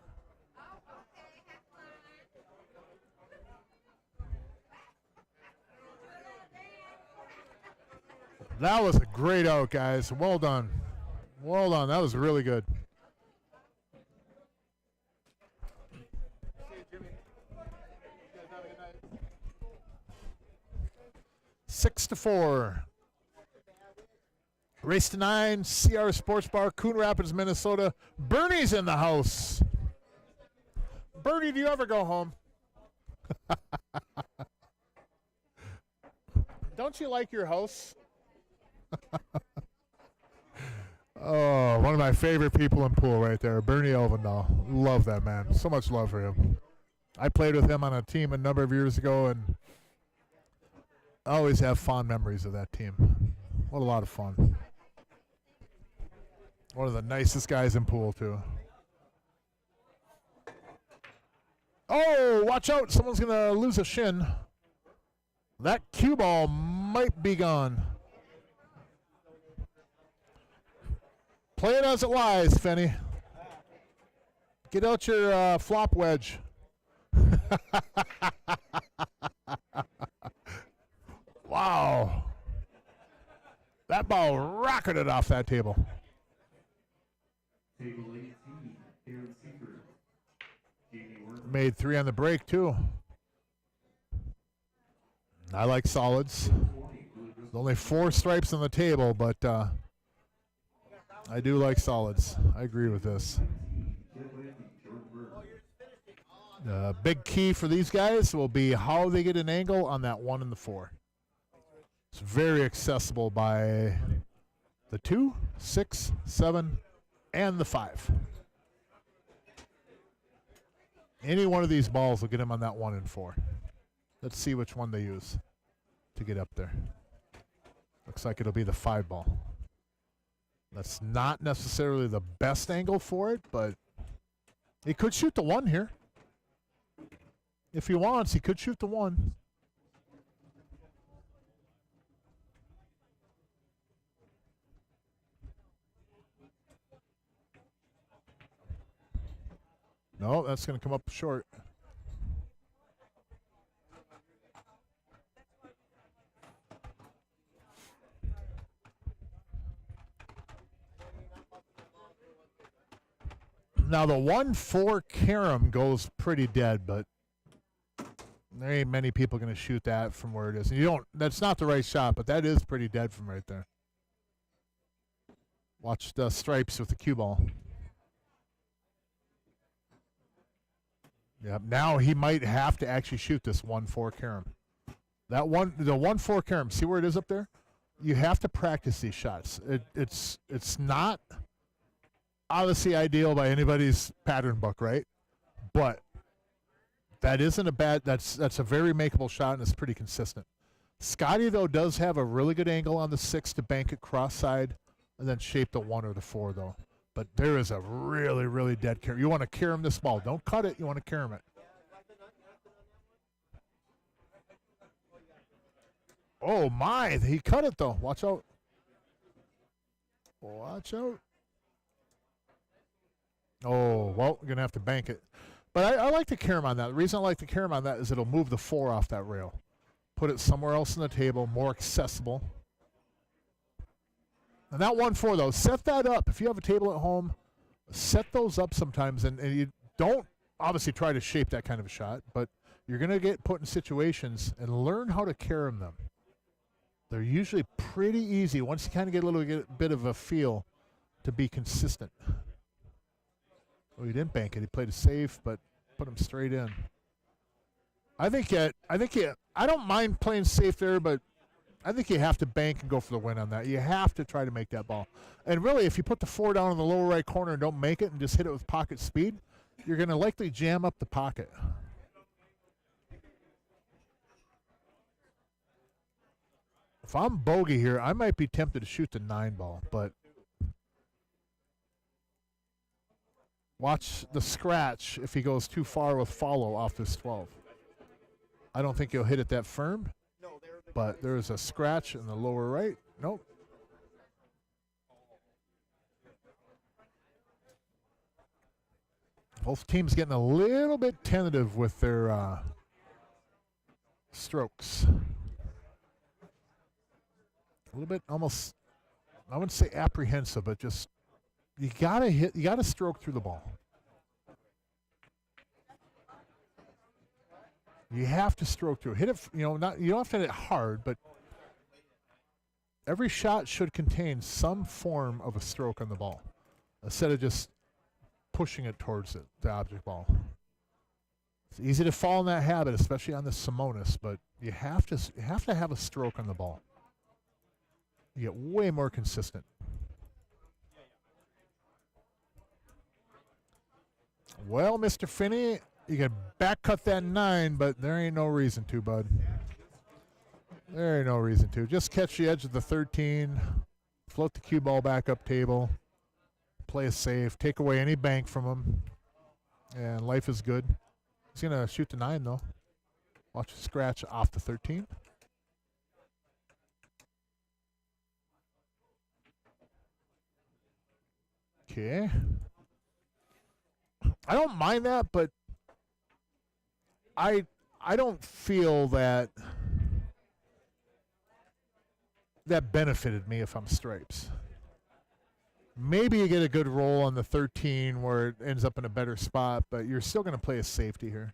That was a great out, guys. Well done. Well done. That was really good. 6-4. Race to 9, CR Sports Bar, Coon Rapids, Minnesota. Bernie's in the house. Bernie, do you ever go home? Don't you like your house? Oh, one of my favorite people in pool right there, Bernie Elvendahl. Love that man. So much love for him. I played with him on a team a number of years ago, and I always have fond memories of that team. What a lot of fun. One of the nicest guys in pool, too. Oh, watch out. Someone's going to lose a shin. That cue ball might be gone. Play it as it lies, Fenny. Get out your flop wedge. Wow. That ball rocketed off that table. Table 18, Aaron Seifert. Made 3 on the break, too. I like solids. There's only 4 stripes on the table, but I do like solids. I agree with this. The big key for these guys will be how they get an angle on that 1 and the 4. It's very accessible by the 2, 6, 7, and the 5. Any one of these balls will get them on that 1 and 4. Let's see which one they use to get up there. Looks like it'll be the 5 ball. That's not necessarily the best angle for it, but he could shoot the 1 here. If he wants, he could shoot the 1. No, that's going to come up short. Now the 1-4 carom goes pretty dead, but there ain't many people going to shoot that from where it is. And you don't. That's not the right shot, but that is pretty dead from right there. Watch the stripes with the cue ball. Yeah, now he might have to actually shoot this 1-4 carom. The 1-4 carom. See where it is up there? You have to practice these shots. It's not obviously ideal by anybody's pattern book, right? But that isn't a bad. That's a very makeable shot, and it's pretty consistent. Scotty though does have a really good angle on the 6 to bank it cross side, and then shape the 1 or the 4 though. But there is a really, really dead carom. You want to carom this ball. Don't cut it. You want to carom it. Oh, my. He cut it, though. Watch out. Watch out. Oh, well, we're going to have to bank it. But I like the carom on that. The reason I like the carom on that is it'll move the 4 off that rail. Put it somewhere else on the table, more accessible. And that 1-4, though, set that up. If you have a table at home, set those up sometimes, and you don't obviously try to shape that kind of a shot, but you're going to get put in situations and learn how to carry them. They're usually pretty easy once you kind of get a little bit of a feel to be consistent. Oh, he didn't bank it. He played it safe, but put him straight in. I don't mind playing safe there, but I think you have to bank and go for the win on that. You have to try to make that ball. And really, if you put the 4 down in the lower right corner and don't make it and just hit it with pocket speed, you're going to likely jam up the pocket. If I'm bogey here, I might be tempted to shoot the 9 ball, but watch the scratch if he goes too far with follow off this 12. I don't think he'll hit it that firm, but there is a scratch in the lower right. Nope. Both teams getting a little bit tentative with their strokes. A little bit almost, I wouldn't say apprehensive, but just you gotta stroke through the ball. You have to stroke through. Hit it, you don't have to hit it hard, but every shot should contain some form of a stroke on the ball, instead of just pushing it towards the object ball. It's easy to fall in that habit, especially on the Simonis, but you have to have a stroke on the ball. You get way more consistent. Well, Mr. Finney, you can back cut that 9, but there ain't no reason to, bud. There ain't no reason to. Just catch the edge of the 13, float the cue ball back up table, play it safe, take away any bank from him, and life is good. He's going to shoot the 9, though. Watch the scratch off the 13. Okay. I don't mind that, but I don't feel that benefited me if I'm stripes. Maybe you get a good roll on the 13 where it ends up in a better spot, but you're still going to play a safety here.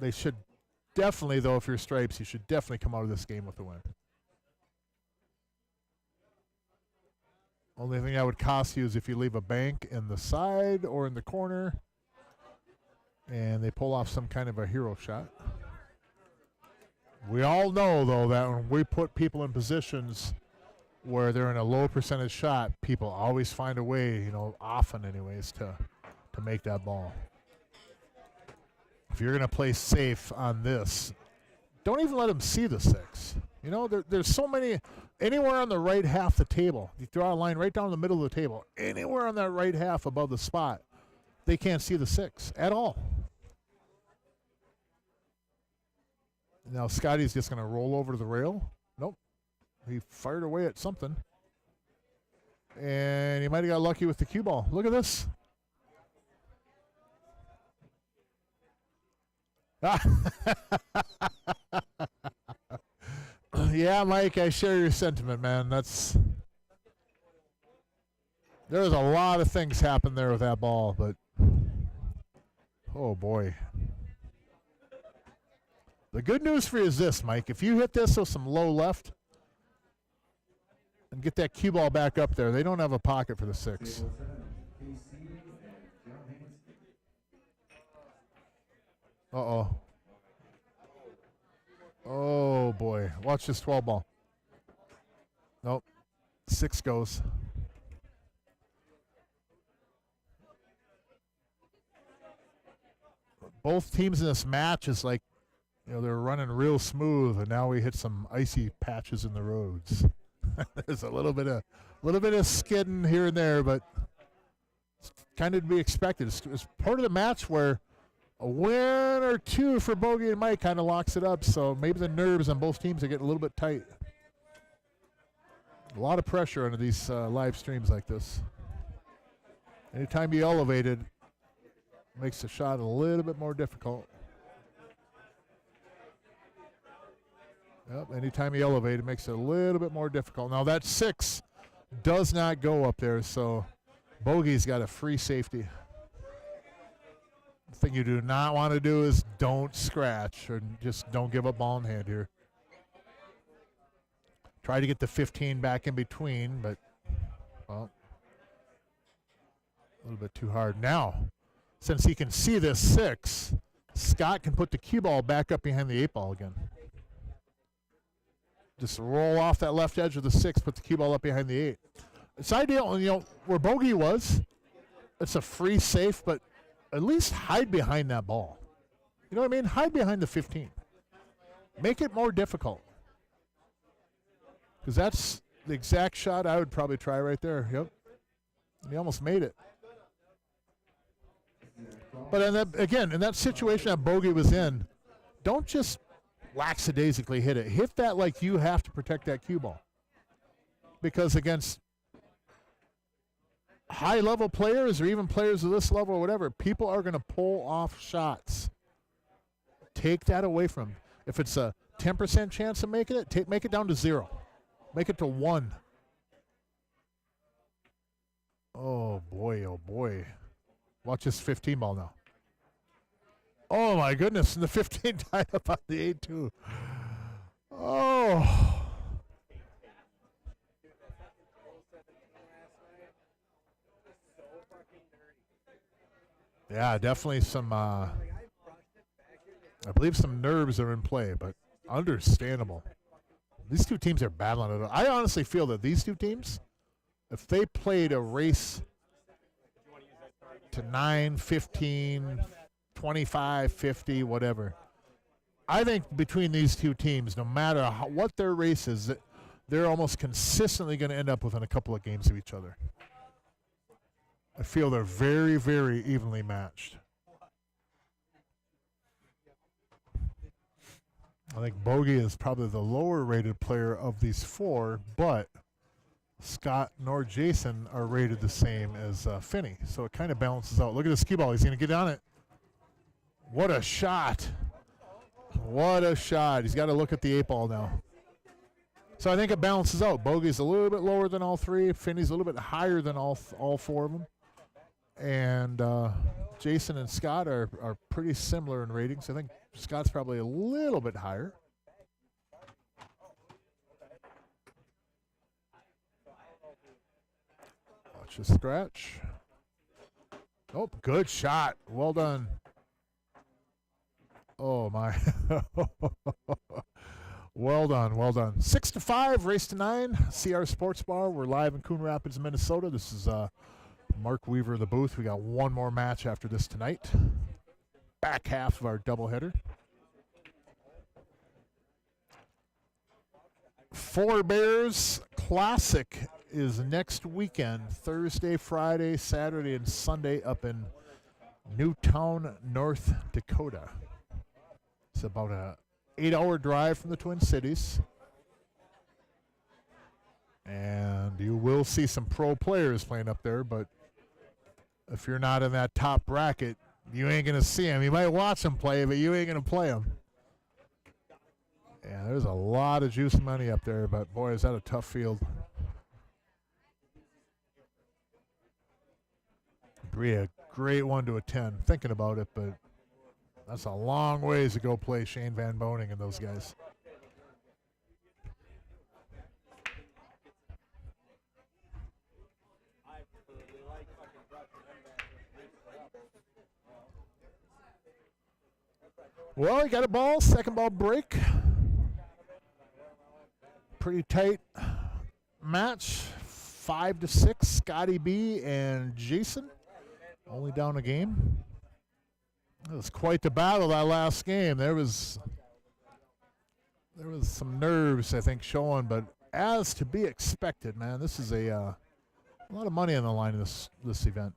They should definitely, though, if you're stripes, you should definitely come out of this game with a win. Only thing that would cost you is if you leave a bank in the side or in the corner and they pull off some kind of a hero shot. We all know, though, that when we put people in positions where they're in a low percentage shot, people always find a way, often anyways, to make that ball. If you're going to play safe on this, don't even let them see the 6. There's so many. Anywhere on the right half of the table, you draw a line right down the middle of the table, anywhere on that right half above the spot, they can't see the 6 at all. Now Scotty's just going to roll over to the rail. Nope. He fired away at something. And he might have got lucky with the cue ball. Look at this. Yeah, Mike, I share your sentiment, man. There's a lot of things happen there with that ball, but oh boy. The good news for you is this, Mike. If you hit this with some low left and get that cue ball back up there, they don't have a pocket for the 6. Uh-oh. Oh, boy. Watch this 12 ball. Nope. 6 goes. Both teams in this match is like, they're running real smooth, and now we hit some icy patches in the roads. There's a little bit of skidding here and there, but it's kind of to be expected. It's part of the match where a win or two for Bogey and Mike kind of locks it up, so maybe the nerves on both teams are getting a little bit tight. A lot of pressure under these live streams like this. Anytime you elevate it, makes the shot a little bit more difficult. Yep, anytime you elevate, it makes it a little bit more difficult. Now that 6 does not go up there, so Bogey's got a free safety. The thing you do not want to do is don't scratch or just don't give up ball in hand here. Try to get the 15 back in between, but, well, a little bit too hard. Now, since he can see this 6, Scott can put the cue ball back up behind the 8 ball again. Just roll off that left edge of the 6, put the cue ball up behind the 8. It's ideal, you know, where Bogey was, it's a free safe, but at least hide behind that ball. You know what I mean? Hide behind the 15. Make it more difficult. Because that's the exact shot I would probably try right there. Yep. He almost made it. But in that, again, in that situation that Bogey was in, don't just lackadaisically hit it. Hit that like you have to protect that cue ball. Because against high-level players or even players of this level or whatever, people are going to pull off shots. Take that away from them. If it's a 10% chance of making it, make it down to 0. Make it to 1. Oh, boy, oh, boy. Watch this 15 ball now. Oh, my goodness. And the 15 tied up on the 8, too. Oh. Yeah, definitely some, I believe some nerves are in play, but understandable. These two teams are battling it. I honestly feel that these two teams, if they played a race to 9, 15, 25, 50, whatever, I think between these two teams, no matter what their race is, they're almost consistently going to end up within a couple of games of each other. I feel they're very, very evenly matched. I think Bogey is probably the lower-rated player of these 4, but Scott nor Jason are rated the same as Finney, so it kind of balances out. Look at this cue ball. He's going to get on it. What a shot. What a shot. He's got to look at the 8 ball now. So I think it balances out. Bogey's a little bit lower than all 3. Finney's a little bit higher than all 4 of them. And Jason and Scott are pretty similar in ratings. I think Scott's probably a little bit higher. Watch the scratch. Oh, good shot. Well done. Oh, my. Well done, well done. 6-5, race to 9. CR Sports Bar. We're live in Coon Rapids, Minnesota. This is Mark Weaver in the booth. We got one more match after this tonight. Back half of our doubleheader. 4 Bears Classic is next weekend, Thursday, Friday, Saturday, and Sunday up in Newtown, North Dakota. It's about a 8-hour drive from the Twin Cities. And you will see some pro players playing up there, but if you're not in that top bracket, you ain't going to see them. You might watch them play, but you ain't going to play them. Yeah, there's a lot of juice and money up there, but boy, is that a tough field. Be a great one to attend. Thinking about it, but that's a long ways to go play Shane Van Boning and those guys. Well, you got a ball, second ball break. Pretty tight match, 5-6. Scotty B and Jason only down a game. It was quite the battle that last game. There was some nerves, I think, showing, but as to be expected, man, this is a lot of money on the line in this event.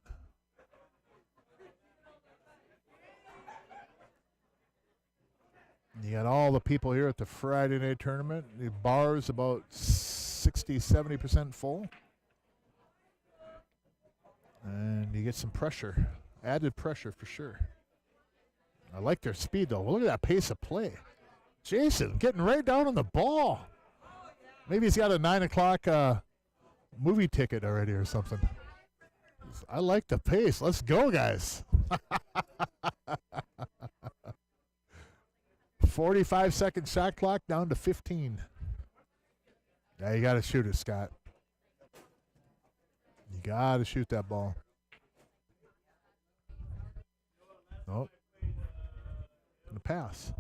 You got all the people here at the Friday night tournament. The bar's about 60-70% full. And you get some pressure, added pressure for sure. I like their speed, though. Well, look at that pace of play. Jason getting right down on the ball. Maybe he's got a 9 o'clock movie ticket already or something. I like the pace. Let's go, guys. 45-second shot clock down to 15. Yeah, you got to shoot it, Scott. You got to shoot that ball. Nope. And a pass.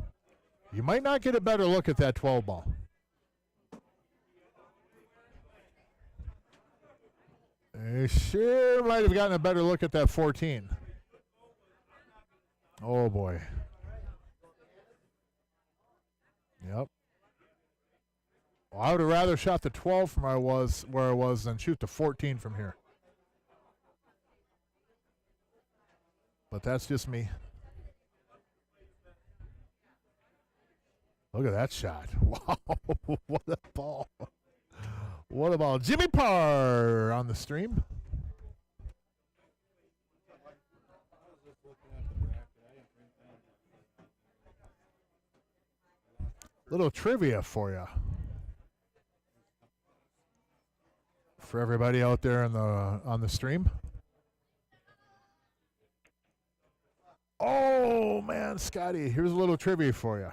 You might not get a better look at that 12 ball. You sure might have gotten a better look at that 14. Oh, boy. Yep. Well, I would have rather shot the 12 from where I was than shoot the 14 from here. But that's just me. Look at that shot. Wow, what a ball. What a ball. Jimmy Parr on the stream. Little trivia for you. For everybody out there on the stream. Oh, man, Scotty, here's a little trivia for you.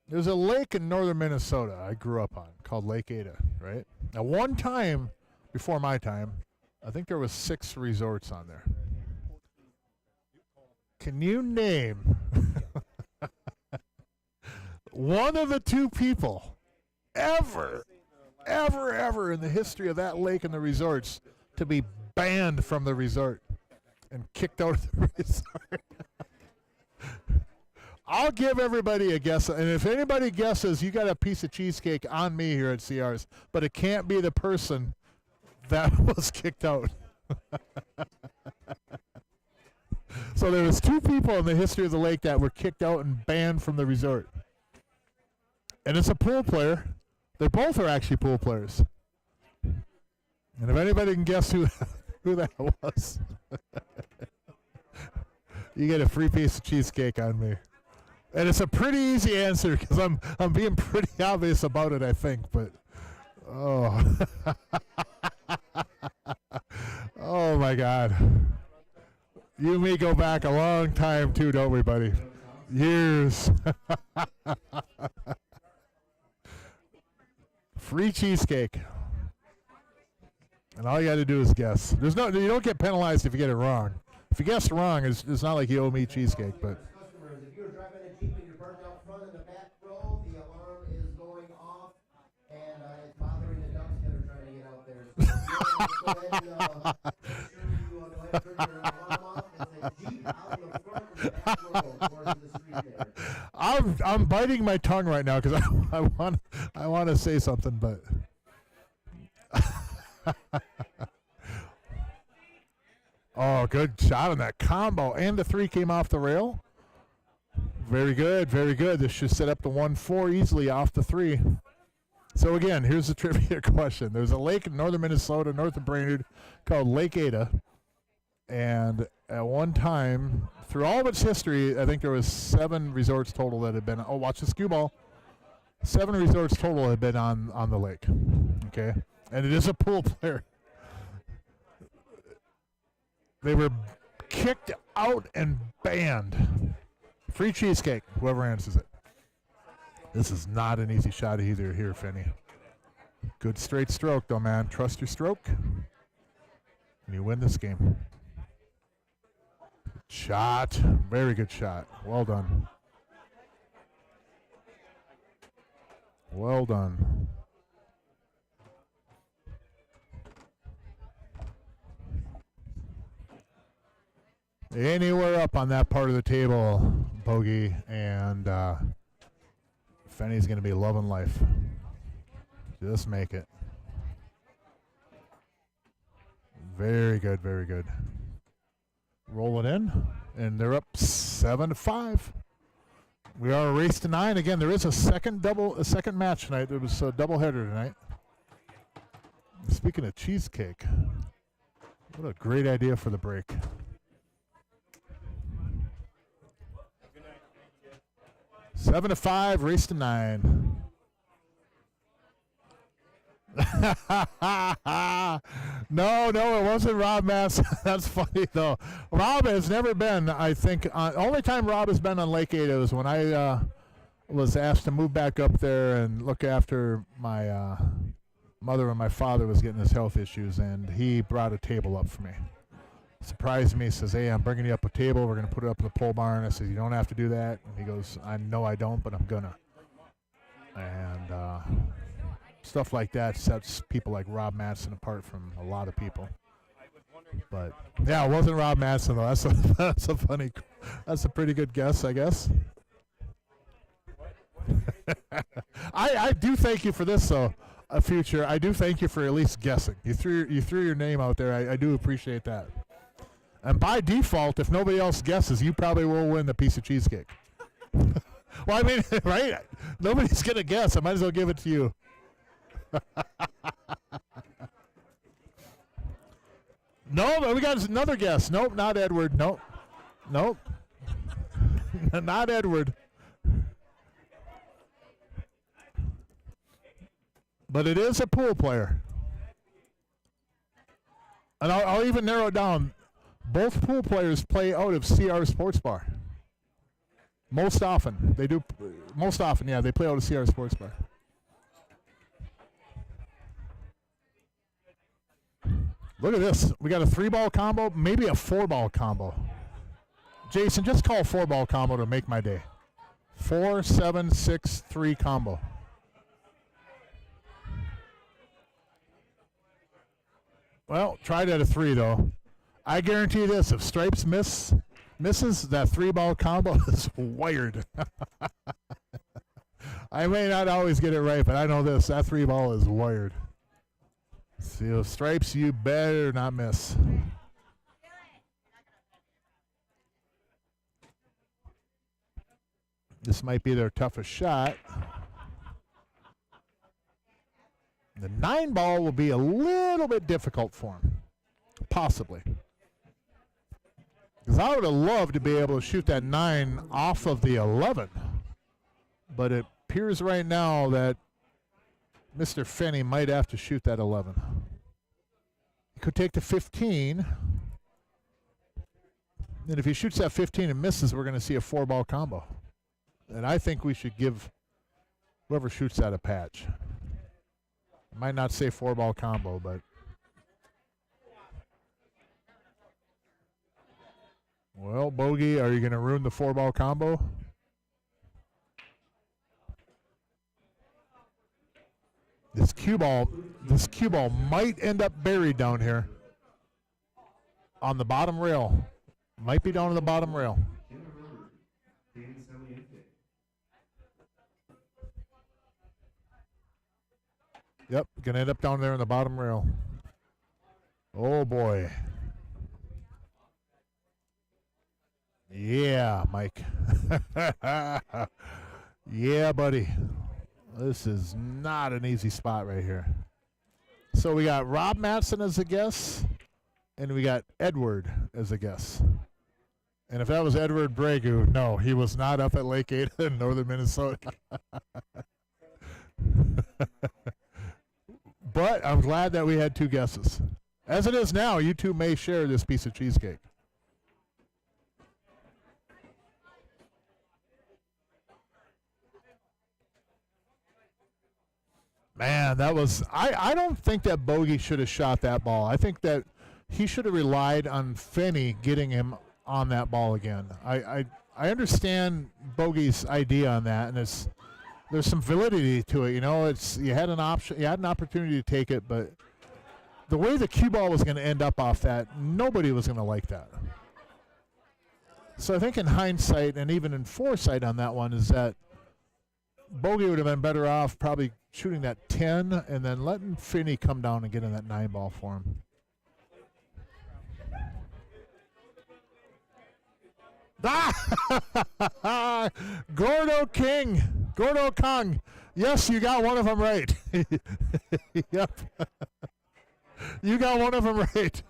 There's a lake in northern Minnesota I grew up on called Lake Ada, right? Now, one time, before my time, I think there was 6 resorts on there. Can you name one of the 2 people ever in the history of that lake and the resorts to be banned from the resort and kicked out of the resort? I'll give everybody a guess, and if anybody guesses, you got a piece of cheesecake on me here at CR's, but it can't be the person that was kicked out. So there was 2 people in the history of the lake that were kicked out and banned from the resort. And it's a pool player. They both are actually pool players. And if anybody can guess who that was, you get a free piece of cheesecake on me. And it's a pretty easy answer because I'm being pretty obvious about it, I think. But oh, oh my God, you and me go back a long time too, don't we, buddy? Years. Free cheesecake, and all you got to do is guess. You don't get penalized if you get it wrong. If you guess wrong, it's not like you owe me cheesecake, but. If you're driving a Jeep and you're parked out front in the back row, the alarm is going off, and it's bothering the ducks that are trying to get out there. So go ahead and make sure you go ahead and turn your alarm off. It's a Jeep out in the front in the back row towards the street there. I'm biting my tongue right now because I want to say something, but. Oh, good shot on that combo. And the 3 came off the rail. Very good, very good. This should set up the 1-4 easily off the 3. So, again, here's the trivia question. There's a lake in northern Minnesota, north of Brainerd, called Lake Ada. And at one time, through all of its history, I think there was 7 resorts total that had been. Oh, watch this cue ball. 7 resorts total had been on the lake. Okay? And it is a pool player. They were kicked out and banned. Free cheesecake, whoever answers it. This is not an easy shot either here, Finney. Good straight stroke, though, man. Trust your stroke, and you win this game. Shot. Very good shot. Well done. Well done. Anywhere up on that part of the table, Bogey, and Fenny's going to be loving life. Just make it. Very good, very good. Roll it in, and they're up 7-5. We are a race to 9. Again, there is a second match tonight. There was a doubleheader tonight. Speaking of cheesecake, what a great idea for the break. Good night. Thank you, guys. 7-5, race to 9. No, it wasn't Rob Mass. That's funny, though. Rob has never been, I think, only time Rob has been on Lake Ada was when I was asked to move back up there and look after my mother when my father was getting his health issues, and he brought a table up for me. Surprised me, says, hey, I'm bringing you up a table. We're going to put it up in the pole barn. I said, you don't have to do that. And he goes, I know I don't, but I'm going to. And stuff like that sets people like Rob Madsen apart from a lot of people. But, yeah, it wasn't Rob Madsen, though. That's a pretty good guess, I guess. I do thank you for this, though, future. I do thank you for at least guessing. You threw your name out there. I do appreciate that. And by default, if nobody else guesses, you probably will win the piece of cheesecake. Well, I mean, right? Nobody's going to guess. I might as well give it to you. No, but we got another guess. Nope, not Edward. Nope. Not Edward. But it is a pool player. And I'll even narrow it down. Both pool players play out of CR Sports Bar. Most often. They do. Most often, yeah, they play out of CR Sports Bar. Look at this. We got a 3-ball combo, maybe a 4-ball combo. Jason, just call 4-ball combo to make my day. 4, 7, 6, 3 combo. Well, tried at a 3, though. I guarantee you this. If Stripes misses, that 3-ball combo is wired. I may not always get it right, but I know this. That 3-ball is wired. So, Stripes, you better not miss. This might be their toughest shot. The 9-ball will be a little bit difficult for him. Possibly. Because I would have loved to be able to shoot that 9 off of the 11. But it appears right now that Mr. Finney might have to shoot that 11. He could take the 15. And if he shoots that 15 and misses, we're going to see a 4-ball combo. And I think we should give whoever shoots that a patch. I might not say 4-ball combo, but. Well, Bogey, are you going to ruin the 4-ball combo? This cue ball might end up buried down here on the bottom rail. Might be down on the bottom rail. Yep, gonna end up down there on the bottom rail. Oh boy. Yeah, Mike. Yeah, buddy. This is not an easy spot right here. So we got Rob Madsen as a guess, and we got Edward as a guess. And if that was Edward Bregu, no, he was not up at Lake Ada in northern Minnesota. But I'm glad that we had 2 guesses. As it is now, you two may share this piece of cheesecake. Man, that was I don't think that Bogey should have shot that ball. I think that he should have relied on Finney getting him on that ball again. I understand Bogey's idea on that, and there's some validity to it. You know, you had an opportunity to take it, but the way the cue ball was going to end up off that, nobody was going to like that. So I think in hindsight and even in foresight on that one is that Bogey would have been better off probably shooting that 10 and then letting Finney come down and get in that 9 ball for him. Gordo Kong. Yes, you got one of them right. Yep. You got one of them right.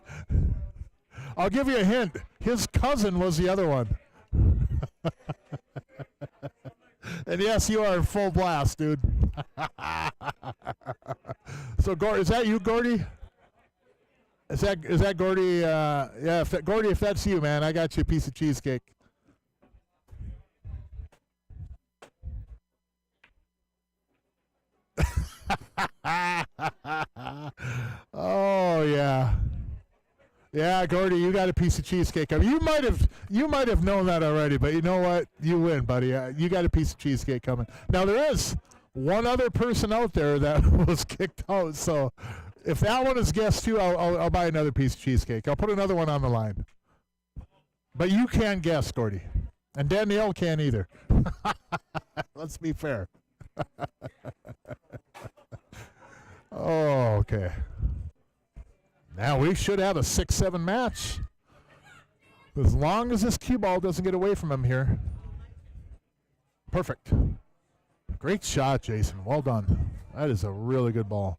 I'll give you a hint. His cousin was the other one. And yes, you are full blast, dude. So, is that you, Gordy? Is that Gordy? Yeah, Gordy, if that's you, man, I got you a piece of cheesecake. Oh yeah, yeah, Gordy, you got a piece of cheesecake. I mean, you might have known that already, but you know what? You win, buddy. You got a piece of cheesecake coming. Now there is one other person out there that was kicked out, so if that one is guessed too, I'll buy another piece of cheesecake. I'll put another one on the line. But you can't guess, Gordy, and Danielle can't either. Let's be fair. Oh, okay. Now we should have a 6-7 match. As long as this cue ball doesn't get away from him here. Perfect. Great shot, Jason. Well done. That is a really good ball.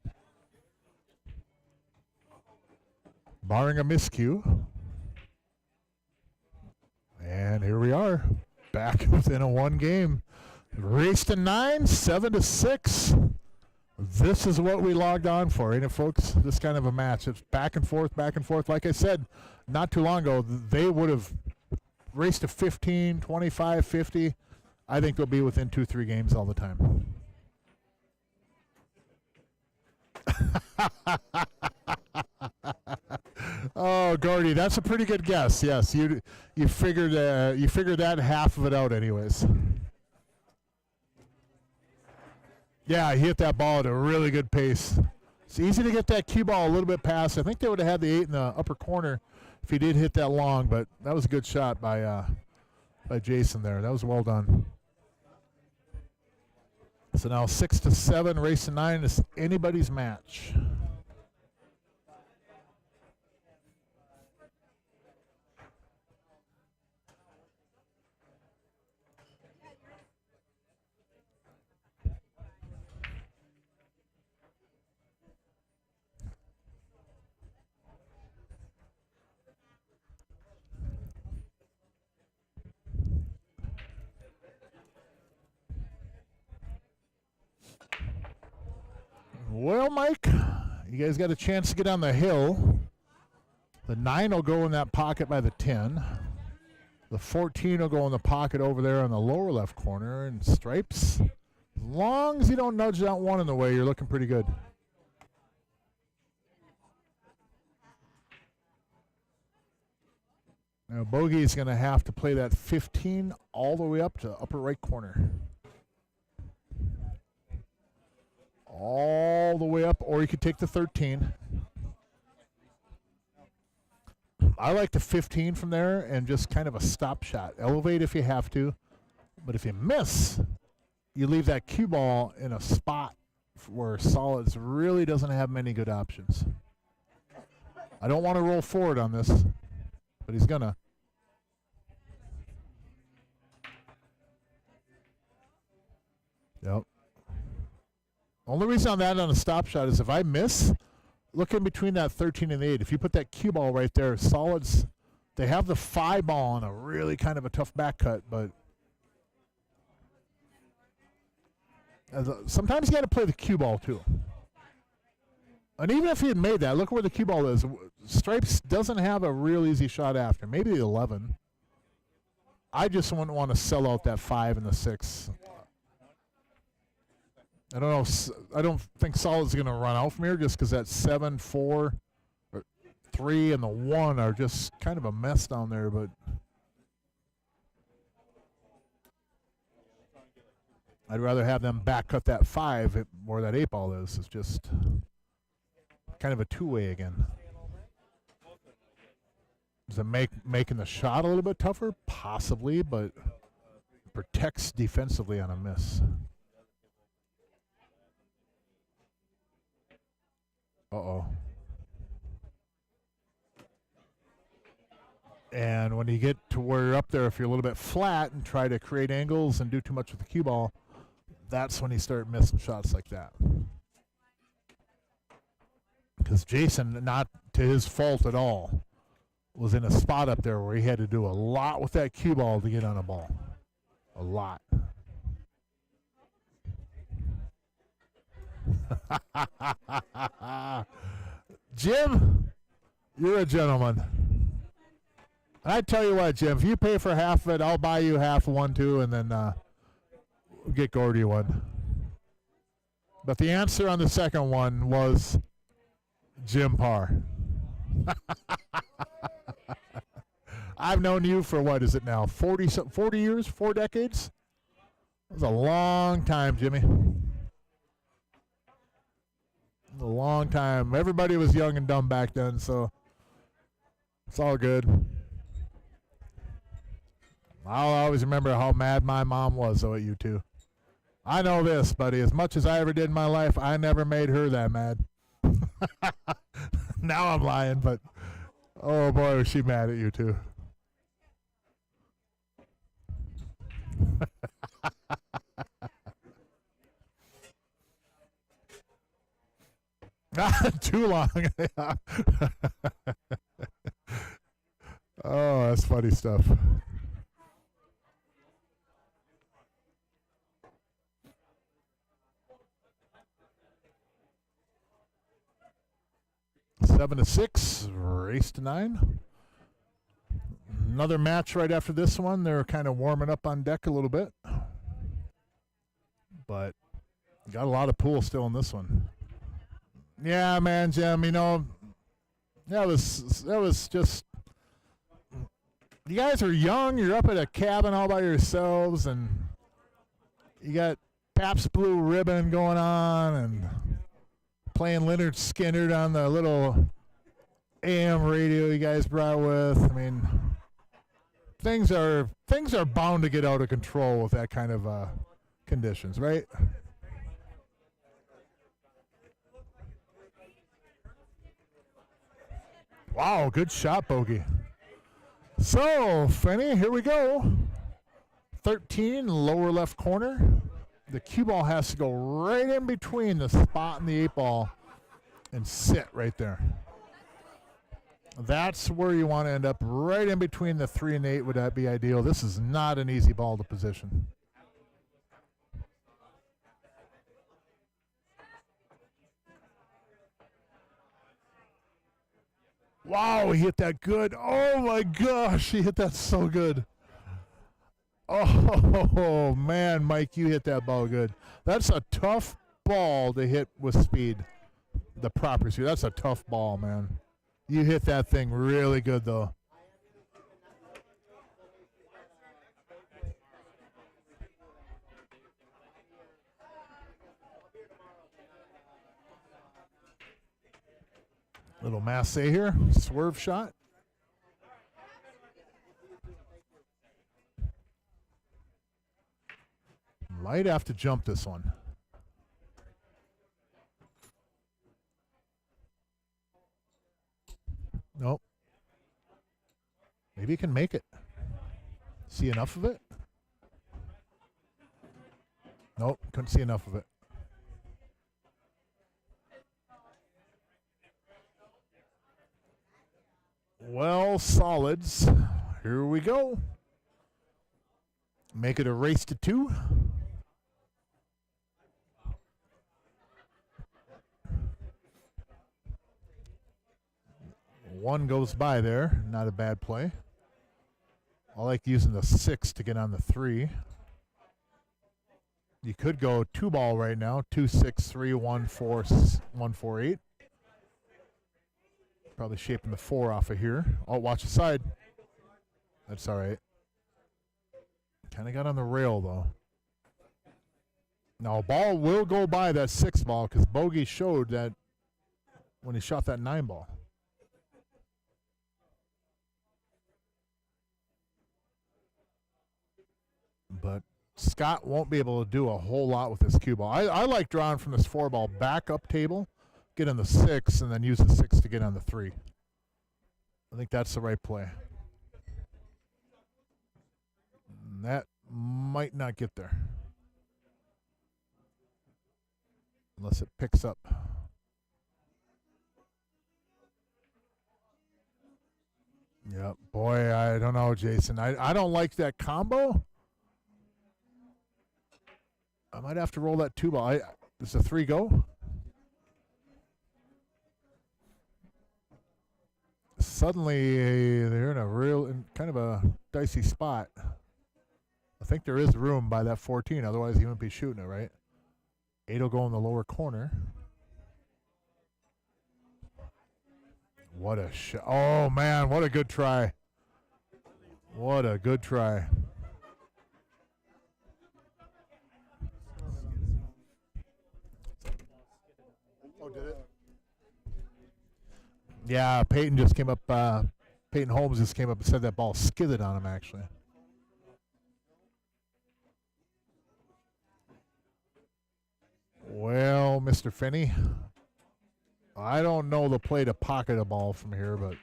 Barring a miscue. And here we are. Back within a one game. Race to 9, 7-6. This is what we logged on for, ain't it, folks? This kind of a match. It's back and forth, back and forth. Like I said not too long ago, they would have raced to 15, 25, 50. I think they'll be within 2-3 games all the time. Oh, Gordy, that's a pretty good guess. Yes, you figured that half of it out, anyways. Yeah, he hit that ball at a really good pace. It's easy to get that cue ball a little bit past. I think they would have had the 8 in the upper corner if he did hit that long, but that was a good shot by Jason there. That was well done. So now 6-7, race to 9 is anybody's match. Well, Mike, you guys got a chance to get on the hill. The 9 will go in that pocket by the 10. The 14 will go in the pocket over there on the lower left corner. And Stripes, as long as you don't nudge that 1 in the way, you're looking pretty good. Now, Bogey's going to have to play that 15 all the way up to the upper right corner. All the way up, or you could take the 13. I like the 15 from there and just kind of a stop shot. Elevate if you have to, but if you miss, you leave that cue ball in a spot where Solids really doesn't have many good options. I don't want to roll forward on this, but he's gonna. Yep. Only reason on that on a stop shot is if I miss, look in between that 13 and the 8. If you put that cue ball right there, Solids, they have the 5 ball on a really kind of a tough back cut, but sometimes you got to play the cue ball too. And even if he had made that, look where the cue ball is. Stripes doesn't have a real easy shot after. Maybe the 11. I just wouldn't want to sell out that 5 and the 6. I don't know. I don't think Solid's going to run out from here just because that 7, 4, or 3, and the 1 are just kind of a mess down there. But I'd rather have them back cut that 5 where that 8 ball is. It's just kind of a two-way again. Does it making the shot a little bit tougher? Possibly, but protects defensively on a miss. Uh-oh. And when you get to where you're up there, if you're a little bit flat and try to create angles and do too much with the cue ball, that's when you start missing shots like that. Because Jason, not to his fault at all, was in a spot up there where he had to do a lot with that cue ball to get on a ball. A lot. Jim, You're a gentleman. I tell you what, Jim, if you pay for half of it, I'll buy you half of one too, and then get Gordy one. But the answer on the second one was Jim Parr. I've known you for, what is it now, 40 years, 4 decades? It was a long time, Jimmy. A long time. Everybody was young and dumb back then, so it's all good. I'll always remember how mad my mom was, though, at you two. I know this, buddy. As much as I ever did in my life, I never made her that mad. Now I'm lying, but oh boy, was she mad at you two. Too long. Oh, that's funny stuff. Seven to 6, race to 9. Another match right after this one. They're kind of warming up on deck a little bit, but got a lot of pool still in this one. Yeah, man, Jim. You know, that was just. You guys are young. You're up at a cabin all by yourselves, and you got Pabst Blue Ribbon going on, and playing Leonard Skinner on the little AM radio you guys brought with. I mean, things are bound to get out of control with that kind of conditions, right? Wow, good shot, Bogey. So, Finney, here we go. 13, lower left corner. The cue ball has to go right in between the spot and the 8 ball and sit right there. That's where you want to end up, right in between the 3 and 8 would that be ideal. This is not an easy ball to position. Wow, he hit that good. Oh my gosh, he hit that so good. Oh, man, Mike, you hit that ball good. That's a tough ball to hit with speed. The proper speed. That's a tough ball, man. You hit that thing really good, though. Little Massey here. Swerve shot. Might have to jump this one. Nope. Maybe he can make it. See enough of it? Nope, couldn't see enough of it. Well, solids. Here we go. Make it a race to 2. One goes by there. Not a bad play. I like using the 6 to get on the 3. You could go 2 ball right now. 2, 6, 3, 1, 4, 1, 4, 8. Probably shaping the 4 off of here. Oh, watch the side. That's all right. Kind of got on the rail, though. Now, a ball will go by that 6 ball because Bogey showed that when he shot that 9 ball. But Scott won't be able to do a whole lot with this cue ball. I like drawing from this 4 ball back up table, get on the 6, and then use the 6 to get on the 3. I think that's the right play. And that might not get there. Unless it picks up. Yep. Boy, I don't know, Jason. I don't like that combo. I might have to roll that 2 ball. Does the 3 go? suddenly they're in kind of a dicey spot. I think there is room by that 14, otherwise he wouldn't be shooting it, right? 8 will go in the lower corner. What a shot. Oh, man, what a good try. What a good try. Oh, did it? Yeah, Peyton just came up. Peyton Holmes just came up and said that ball skidded on him, actually. Well, Mr. Finney, I don't know the play to pocket a ball from here, but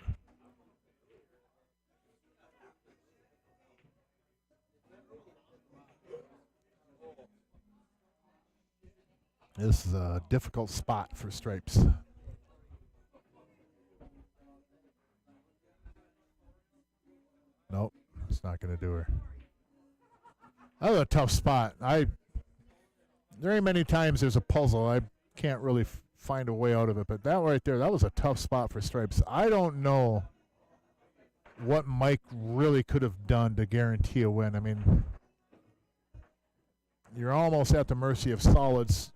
this is a difficult spot for Stripes. Nope, it's not going to do her. That was a tough spot. There ain't many times there's a puzzle. I can't really find a way out of it, but that right there, that was a tough spot for Stripes. I don't know what Mike really could have done to guarantee a win. I mean, you're almost at the mercy of Solids,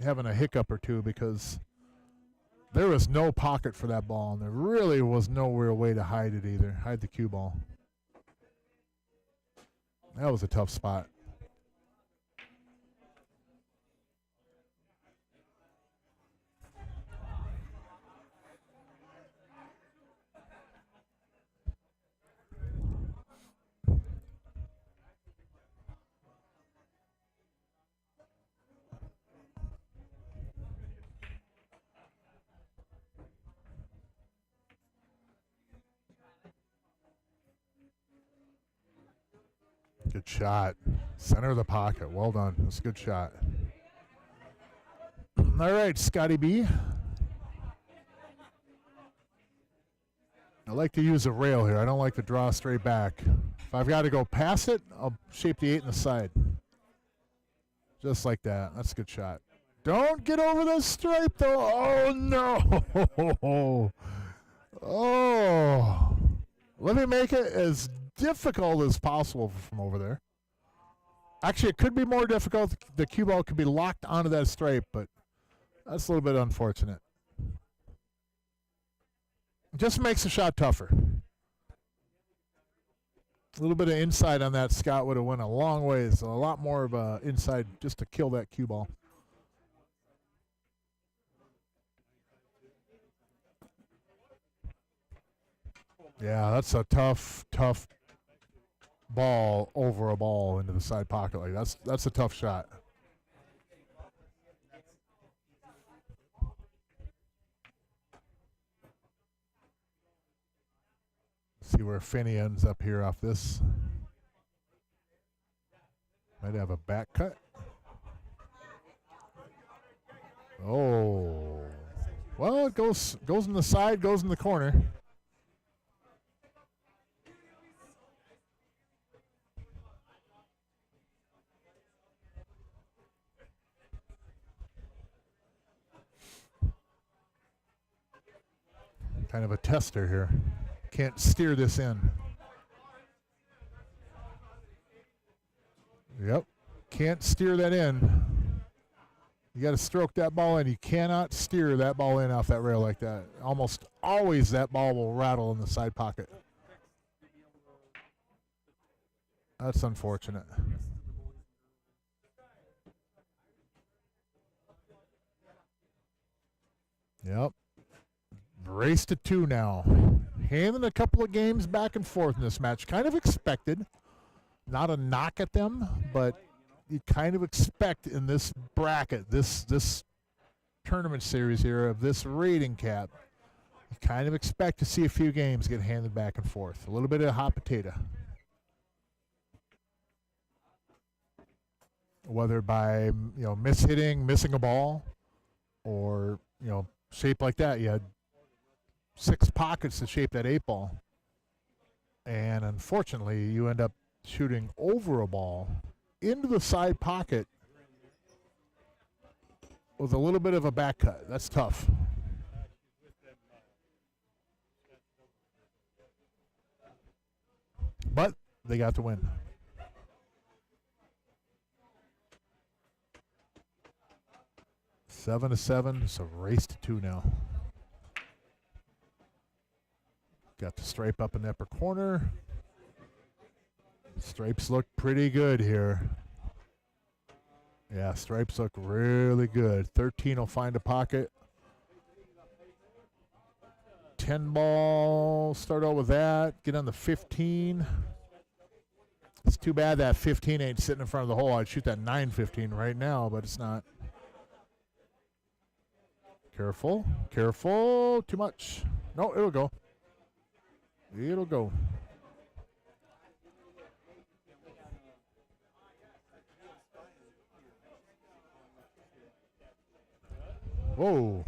having a hiccup or two, because there was no pocket for that ball, and there really was no real way to hide it either, hide the cue ball. That was a tough spot. Good shot. Center of the pocket. Well done. That's a good shot. All right, Scotty B. I like to use a rail here. I don't like to draw straight back. If I've got to go past it, I'll shape the 8 in the side. Just like that. That's a good shot. Don't get over the stripe, though. Oh, no. Oh. Let me make it as difficult as possible from over there. Actually, it could be more difficult. The cue ball could be locked onto that stripe, but that's a little bit unfortunate. Just makes the shot tougher. A little bit of inside on that, Scott would have went a long ways. A lot more of a inside just to kill that cue ball. Yeah, that's a tough ball over a ball into the side pocket. Like that's a tough shot. See where Finney ends up here off this. Might have a back cut. Oh. Well, it goes in the side, goes in the corner. Kind of a tester here. Can't steer this in. Yep. Can't steer that in. You got to stroke that ball in. You cannot steer that ball in off that rail like that. Almost always that ball will rattle in the side pocket. That's unfortunate. Yep. Race to 2 now. Handing a couple of games back and forth in this match. Kind of expected. Not a knock at them, but you kind of expect in this bracket, this tournament series here of this rating cap, you kind of expect to see a few games get handed back and forth. A little bit of hot potato. Whether by, mishitting, missing a ball, or, shape like that. You had 6 pockets to shape that 8 ball. And unfortunately, you end up shooting over a ball into the side pocket with a little bit of a back cut. That's tough. they got the win. Seven to 7. It's a race to 2 now. Got the stripe up in the upper corner. Stripes look pretty good here. Yeah, stripes look really good. 13 will find a pocket. 10 ball, start out with that. Get on the 15. It's too bad that 15 ain't sitting in front of the hole. I'd shoot that 9-15 right now, but it's not. Careful, careful. Too much. No, it'll go. It'll go. Whoa.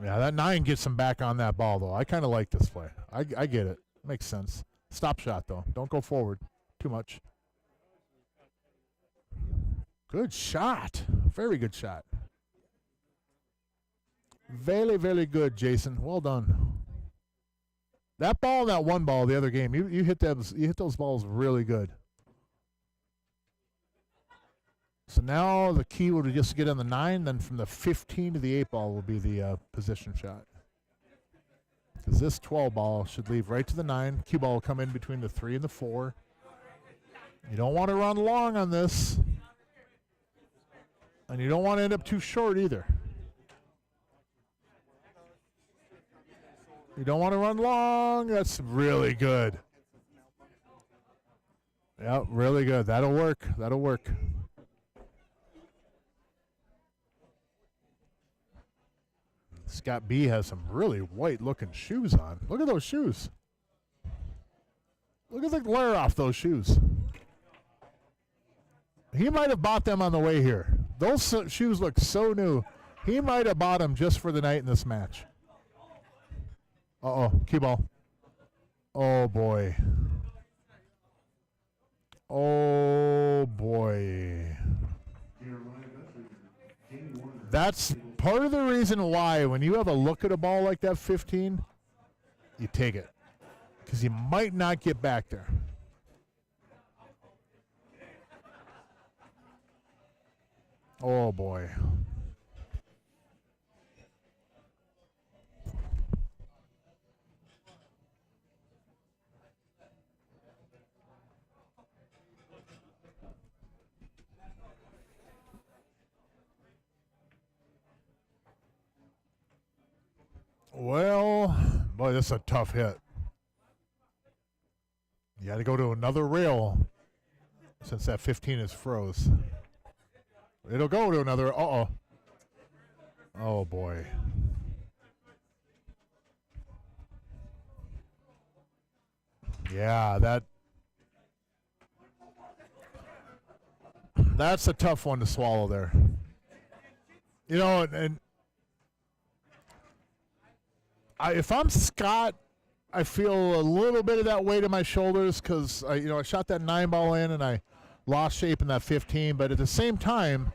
Yeah, that 9 gets him back on that ball, though. I kind of like this play. I get it. Makes sense. Stop shot, though. Don't go forward too much. Good shot. Very good shot. Very, very good, Jason. Well done. That ball and that 1 ball the other game, you hit those balls really good. So now the key will be just to get on the 9, then from the 15 to the 8 ball will be the position shot. Because this 12 ball should leave right to the 9. Cue ball will come in between the 3 and the 4. You don't want to run long on this. And you don't want to end up too short either. You don't want to run long. That's really good. Yep, really good. That'll work. That'll work. Scott B has some really white-looking shoes on. Look at those shoes. Look at the glare off those shoes. He might have bought them on the way here. Those shoes look so new. He might have bought them just for the night in this match. Uh-oh, cue ball. Oh, boy. Oh, boy. That's part of the reason why when you have a look at a ball like that 15, you take it. Because you might not get back there. Oh, boy. Well, boy, this is a tough hit. You got to go to another rail since that 15 is froze. It'll go to another. Uh-oh. Oh, boy. Yeah, that's a tough one to swallow there. You know, and if I'm Scott, I feel a little bit of that weight on my shoulders because I shot that 9 ball in and I lost shape in that 15. But at the same time,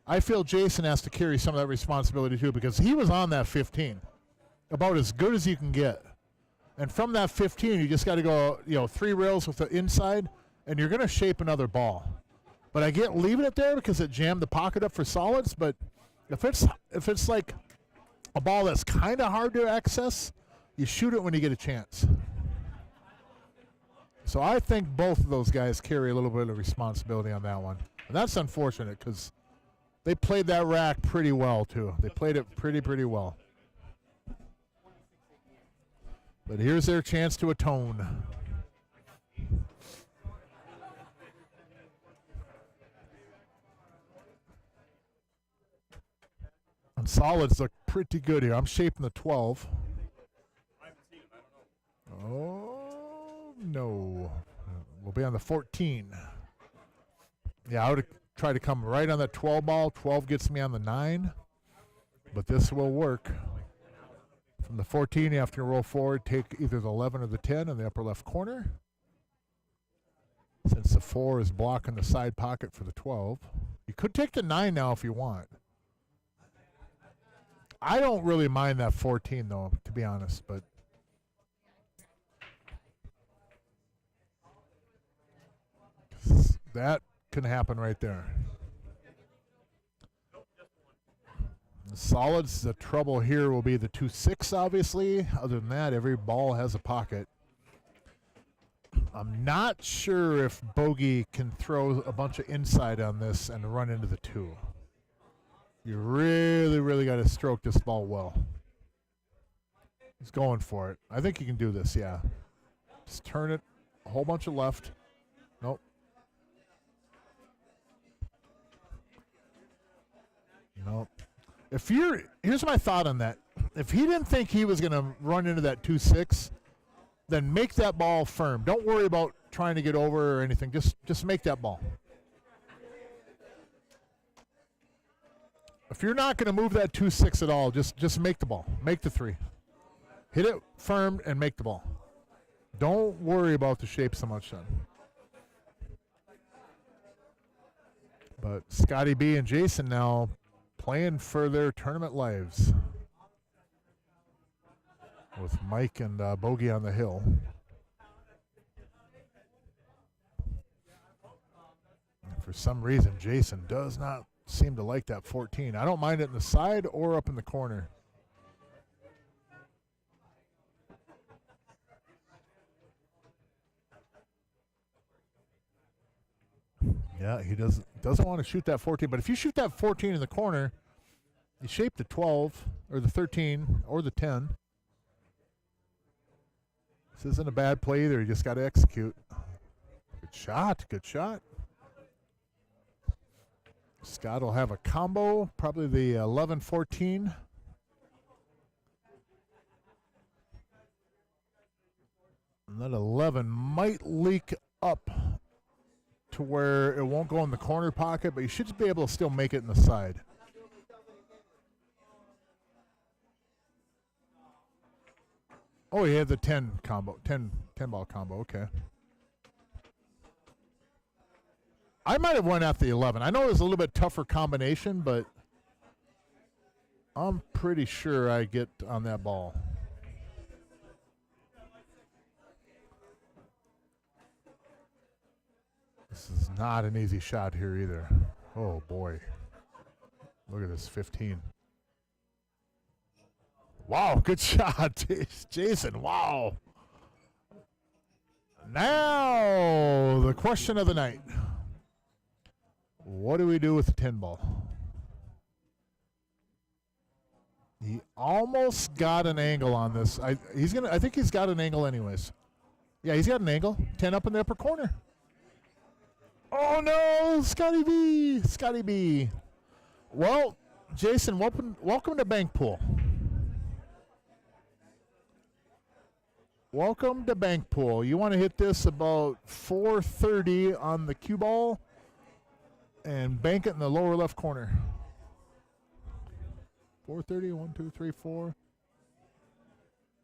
I feel Jason has to carry some of that responsibility too because he was on that 15, about as good as you can get. And from that 15, you just got to go 3 rails with the inside, and you're going to shape another ball. But I get leaving it there because it jammed the pocket up for solids. But if it's like a ball that's kind of hard to access, you shoot it when you get a chance. So I think both of those guys carry a little bit of responsibility on that one. And that's unfortunate because they played that rack pretty well, too. They played it pretty well. But here's their chance to atone. And solids look pretty good here. I'm shaping the 12. Oh, no. We'll be on the 14. Yeah, I would try to come right on that 12 ball. 12 gets me on the 9. But this will work. From the 14, you have to roll forward, take either the 11 or the 10 in the upper left corner. Since the 4 is blocking the side pocket for the 12. You could take the 9 now if you want. I don't really mind that 14 though, to be honest, but that can happen right there. The solids, the trouble here will be the 2-6, obviously. Other than that, every ball has a pocket. I'm not sure if Bogey can throw a bunch of inside on this and run into the 2. You really, really got to stroke this ball well. He's going for it. I think he can do this, yeah. Just turn it a whole bunch of left. Nope. Nope. Here's my thought on that. If he didn't think he was going to run into that 2-6, then make that ball firm. Don't worry about trying to get over or anything. Just make that ball. If you're not going to move that 2-6 at all, just make the ball. Make the 3. Hit it firm and make the ball. Don't worry about the shape so much then. But Scotty B and Jason now playing for their tournament lives with Mike and Bogey on the hill. And for some reason, Jason does not seem to like that 14. I don't mind it in the side or up in the corner. Yeah, he doesn't want to shoot that 14. But if you shoot that 14 in the corner, you shape the 12 or the 13 or the 10. This isn't a bad play either. You just got to execute. Good shot. Good shot. Scott will have a combo, probably the 11-14. And that 11 might leak up to where it won't go in the corner pocket, but you should be able to still make it in the side. Oh, he had the 10 combo, 10 ball combo, okay. I might have went after the 11. I know it was a little bit tougher combination, but I'm pretty sure I get on that ball. This is not an easy shot here either. Oh, boy. Look at this, 15. Wow, good shot, Jason. Wow. Now, the question of the night. What do we do with the 10 ball? He almost got an angle on this. I think he's got an angle anyways. Yeah, he's got an angle. 10 up in the upper corner. Oh no, Scotty B. Scotty B. Well, Jason, welcome to Bank Pool. Welcome to Bank Pool. You want to hit this about 430 on the cue ball and bank it in the lower left corner. 430, 1, 2, 3, 4.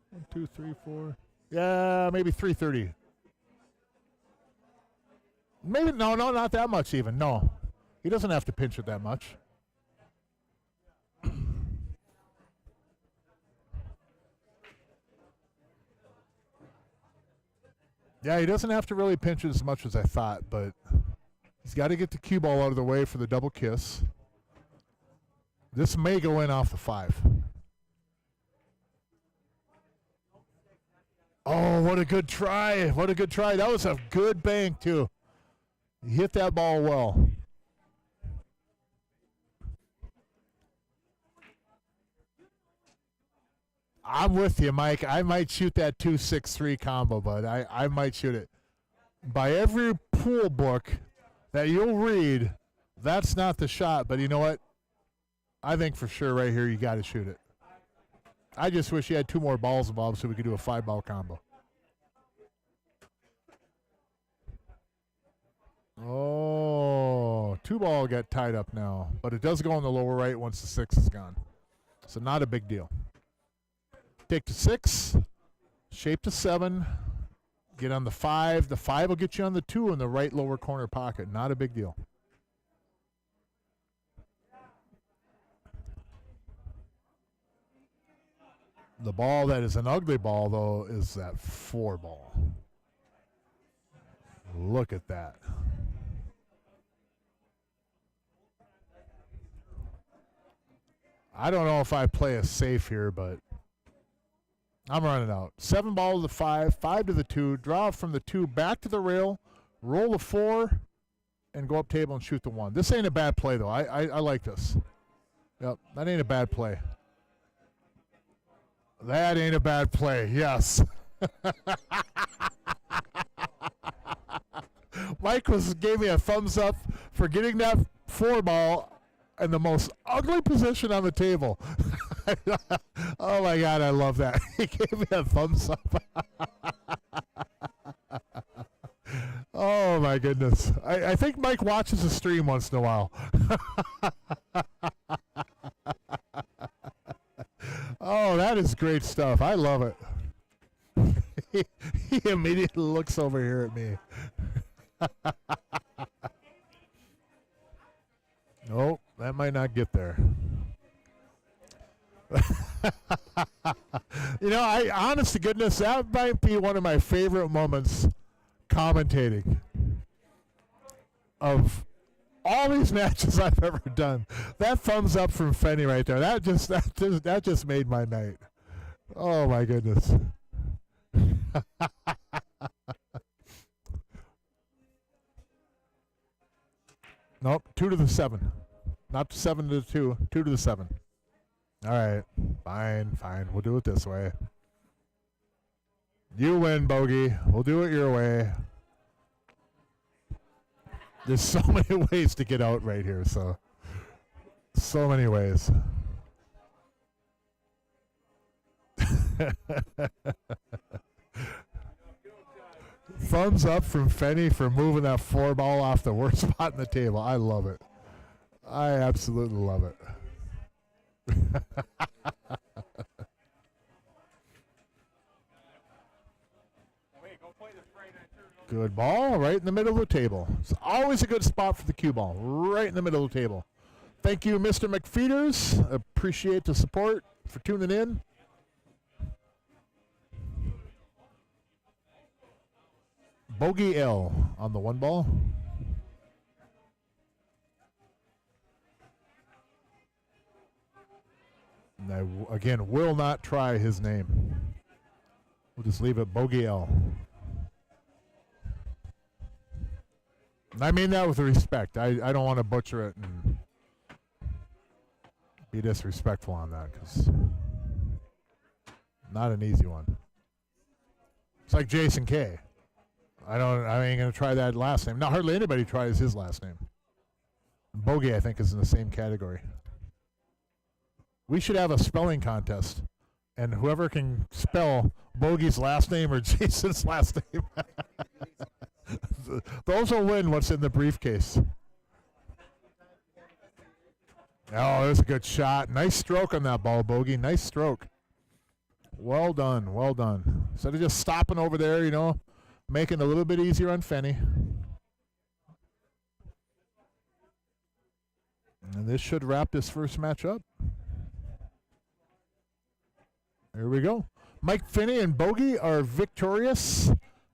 1, 2, 3, 4. Yeah, maybe 330. Maybe, no, not that much even. No. He doesn't have to pinch it that much. Yeah, he doesn't have to really pinch it as much as I thought, but he's got to get the cue ball out of the way for the double kiss. This may go in off the 5. Oh, what a good try. What a good try. That was a good bank, too. He hit that ball well. I'm with you, Mike. I might shoot that 2-6-3 combo, but I might shoot it. By every pool book that you'll read, that's not the shot. But you know what? I think for sure right here you got to shoot it. I just wish you had 2 more balls involved so we could do a 5-ball combo. Oh, 2-ball got tied up now. But it does go in the lower right once the 6 is gone. So not a big deal. Take the 6, shape the 7, get on the 5. The 5 will get you on the 2 in the right lower corner pocket. Not a big deal. The ball that is an ugly ball, though, is that 4 ball. Look at that. I don't know if I play a safe here, but I'm running out. 7 ball to the 5, 5 to the 2, draw from the 2 back to the rail, roll the 4, and go up table and shoot the 1. This ain't a bad play, though. I like this. Yep, that ain't a bad play. That ain't a bad play, yes. Mike gave me a thumbs up for getting that 4 ball in the most ugly position on the table. Oh my God, I love that. He gave me a thumbs up. Oh my goodness. I think Mike watches the stream once in a while. Oh, that is great stuff. I love it. He immediately looks over here at me. Nope, that might not get there. You know, honest to goodness, that might be one of my favorite moments commentating of all these matches I've ever done. That thumbs up from Fenny right there. That just made my night. Oh my goodness. Nope, 2 to the 7. Not 7 to the 2, 2 to the 7. All right, fine. We'll do it this way. You win, Bogey. We'll do it your way. There's so many ways to get out right here, so many ways. Thumbs up from Fenny for moving that 4 ball off the worst spot in the table. I love it. I absolutely love it. Good ball, right in the middle of the table. It's always a good spot for the cue ball, right in the middle of the table. Thank you, Mr. McFeeders. Appreciate the support for tuning in. Bogey L on the 1 ball. And I, again, will not try his name. We'll just leave it Bogey L. And I mean that with respect. I don't want to butcher it and be disrespectful on that, because not an easy one. It's like Jason K. I ain't gonna try that last name. Not hardly anybody tries his last name. Bogey, I think, is in the same category. We should have a spelling contest, and whoever can spell Bogey's last name or Jason's last name, those will win what's in the briefcase. Oh, there's a good shot. Nice stroke on that ball, Bogey. Nice stroke. Well done, well done. Instead of just stopping over there, you know, making it a little bit easier on Fenny. And this should wrap this first match up. Here we go. Mike Finney and Bogey are victorious.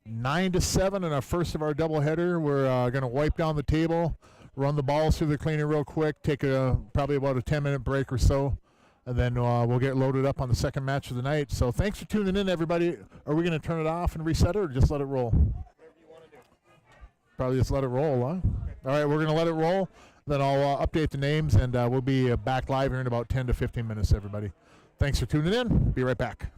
9-7 in our first of our doubleheader. We're going to wipe down the table, run the balls through the cleaner real quick, take probably about a 10-minute break or so, and then we'll get loaded up on the second match of the night. So thanks for tuning in, everybody. Are we going to turn it off and reset it, or just let it roll? Whatever you want to do. Probably just let it roll, huh? All right, we're going to let it roll. Then I'll update the names, and we'll be back live here in about 10 to 15 minutes, everybody. Thanks for tuning in. Be right back.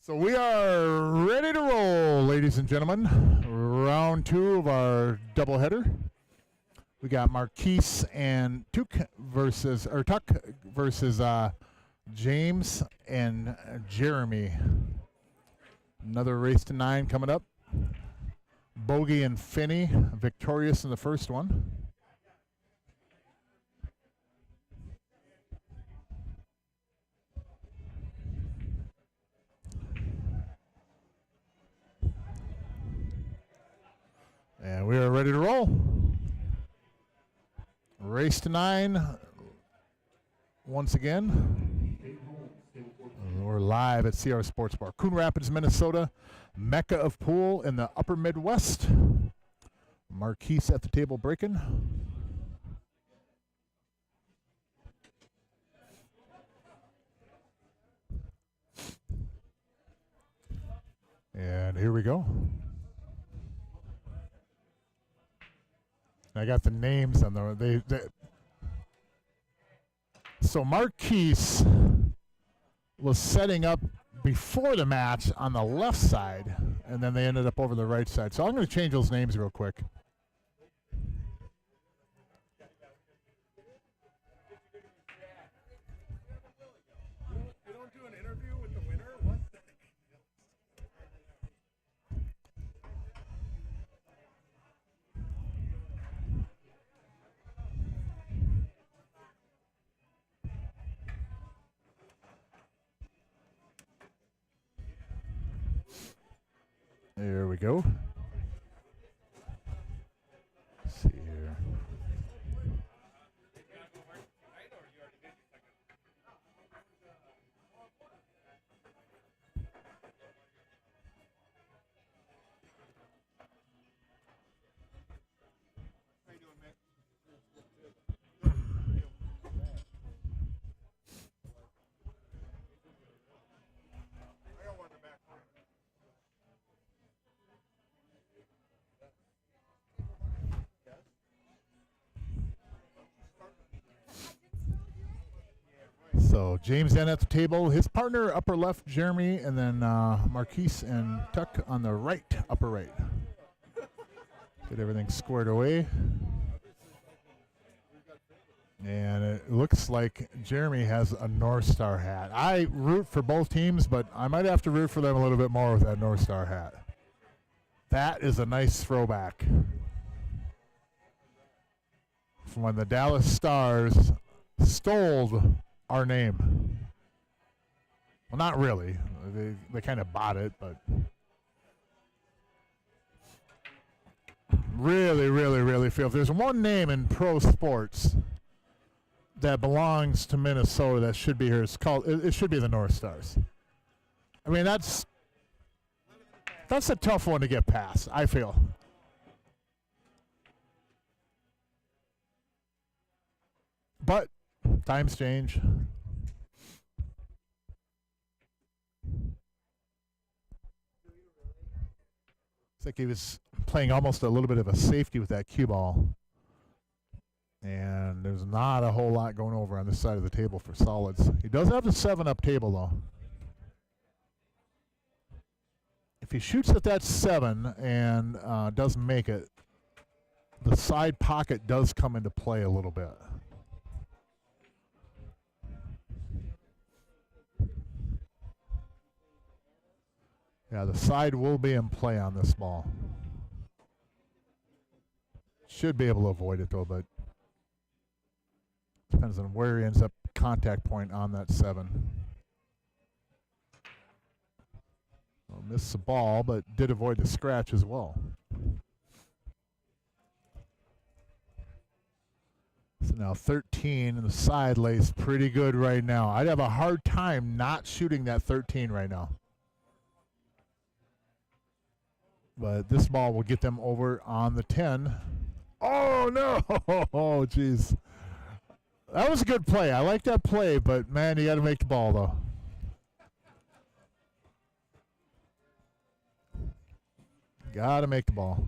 So we are ready to roll, ladies and gentlemen. Round 2 of our doubleheader. We got Marquise and Tuck versus James and Jeremy. Another race to 9 coming up. Bogey and Finney victorious in the first one. And we are ready to roll. Race to 9 once again. We're live at CR Sports Bar, Coon Rapids, Minnesota, mecca of pool in the upper Midwest. Marquise at the table breaking. And here we go. I got the names on the so Marquise was setting up before the match on the left side, and then they ended up over the right side. So I'm going to change those names real quick. You don't do an interview with the winner? What? There we go. Let's see here. So James then at the table, his partner upper left, Jeremy, and then Marquise and Tuck on the right, upper right. Get everything squared away. And it looks like Jeremy has a North Star hat. I root for both teams, but I might have to root for them a little bit more with that North Star hat. That is a nice throwback from when the Dallas Stars stole our name. Well, not really. They kind of bought it, but really feel if there's one name in pro sports that belongs to Minnesota that should be here, it should be the North Stars. I mean, that's a tough one to get past, I feel. But times change. It's like he was playing almost a little bit of a safety with that cue ball. And there's not a whole lot going over on this side of the table for solids. He does have the 7-up table, though. If he shoots at that 7 and doesn't make it, the side pocket does come into play a little bit. Yeah, the side will be in play on this ball. Should be able to avoid it, though, but depends on where he ends up contact point on that 7. Well, missed the ball, but did avoid the scratch as well. So now 13, and the side lays pretty good right now. I'd have a hard time not shooting that 13 right now. But this ball will get them over on the 10. Oh, no! Oh, jeez. That was a good play. I like that play, but, man, you got to make the ball, though. Got to make the ball.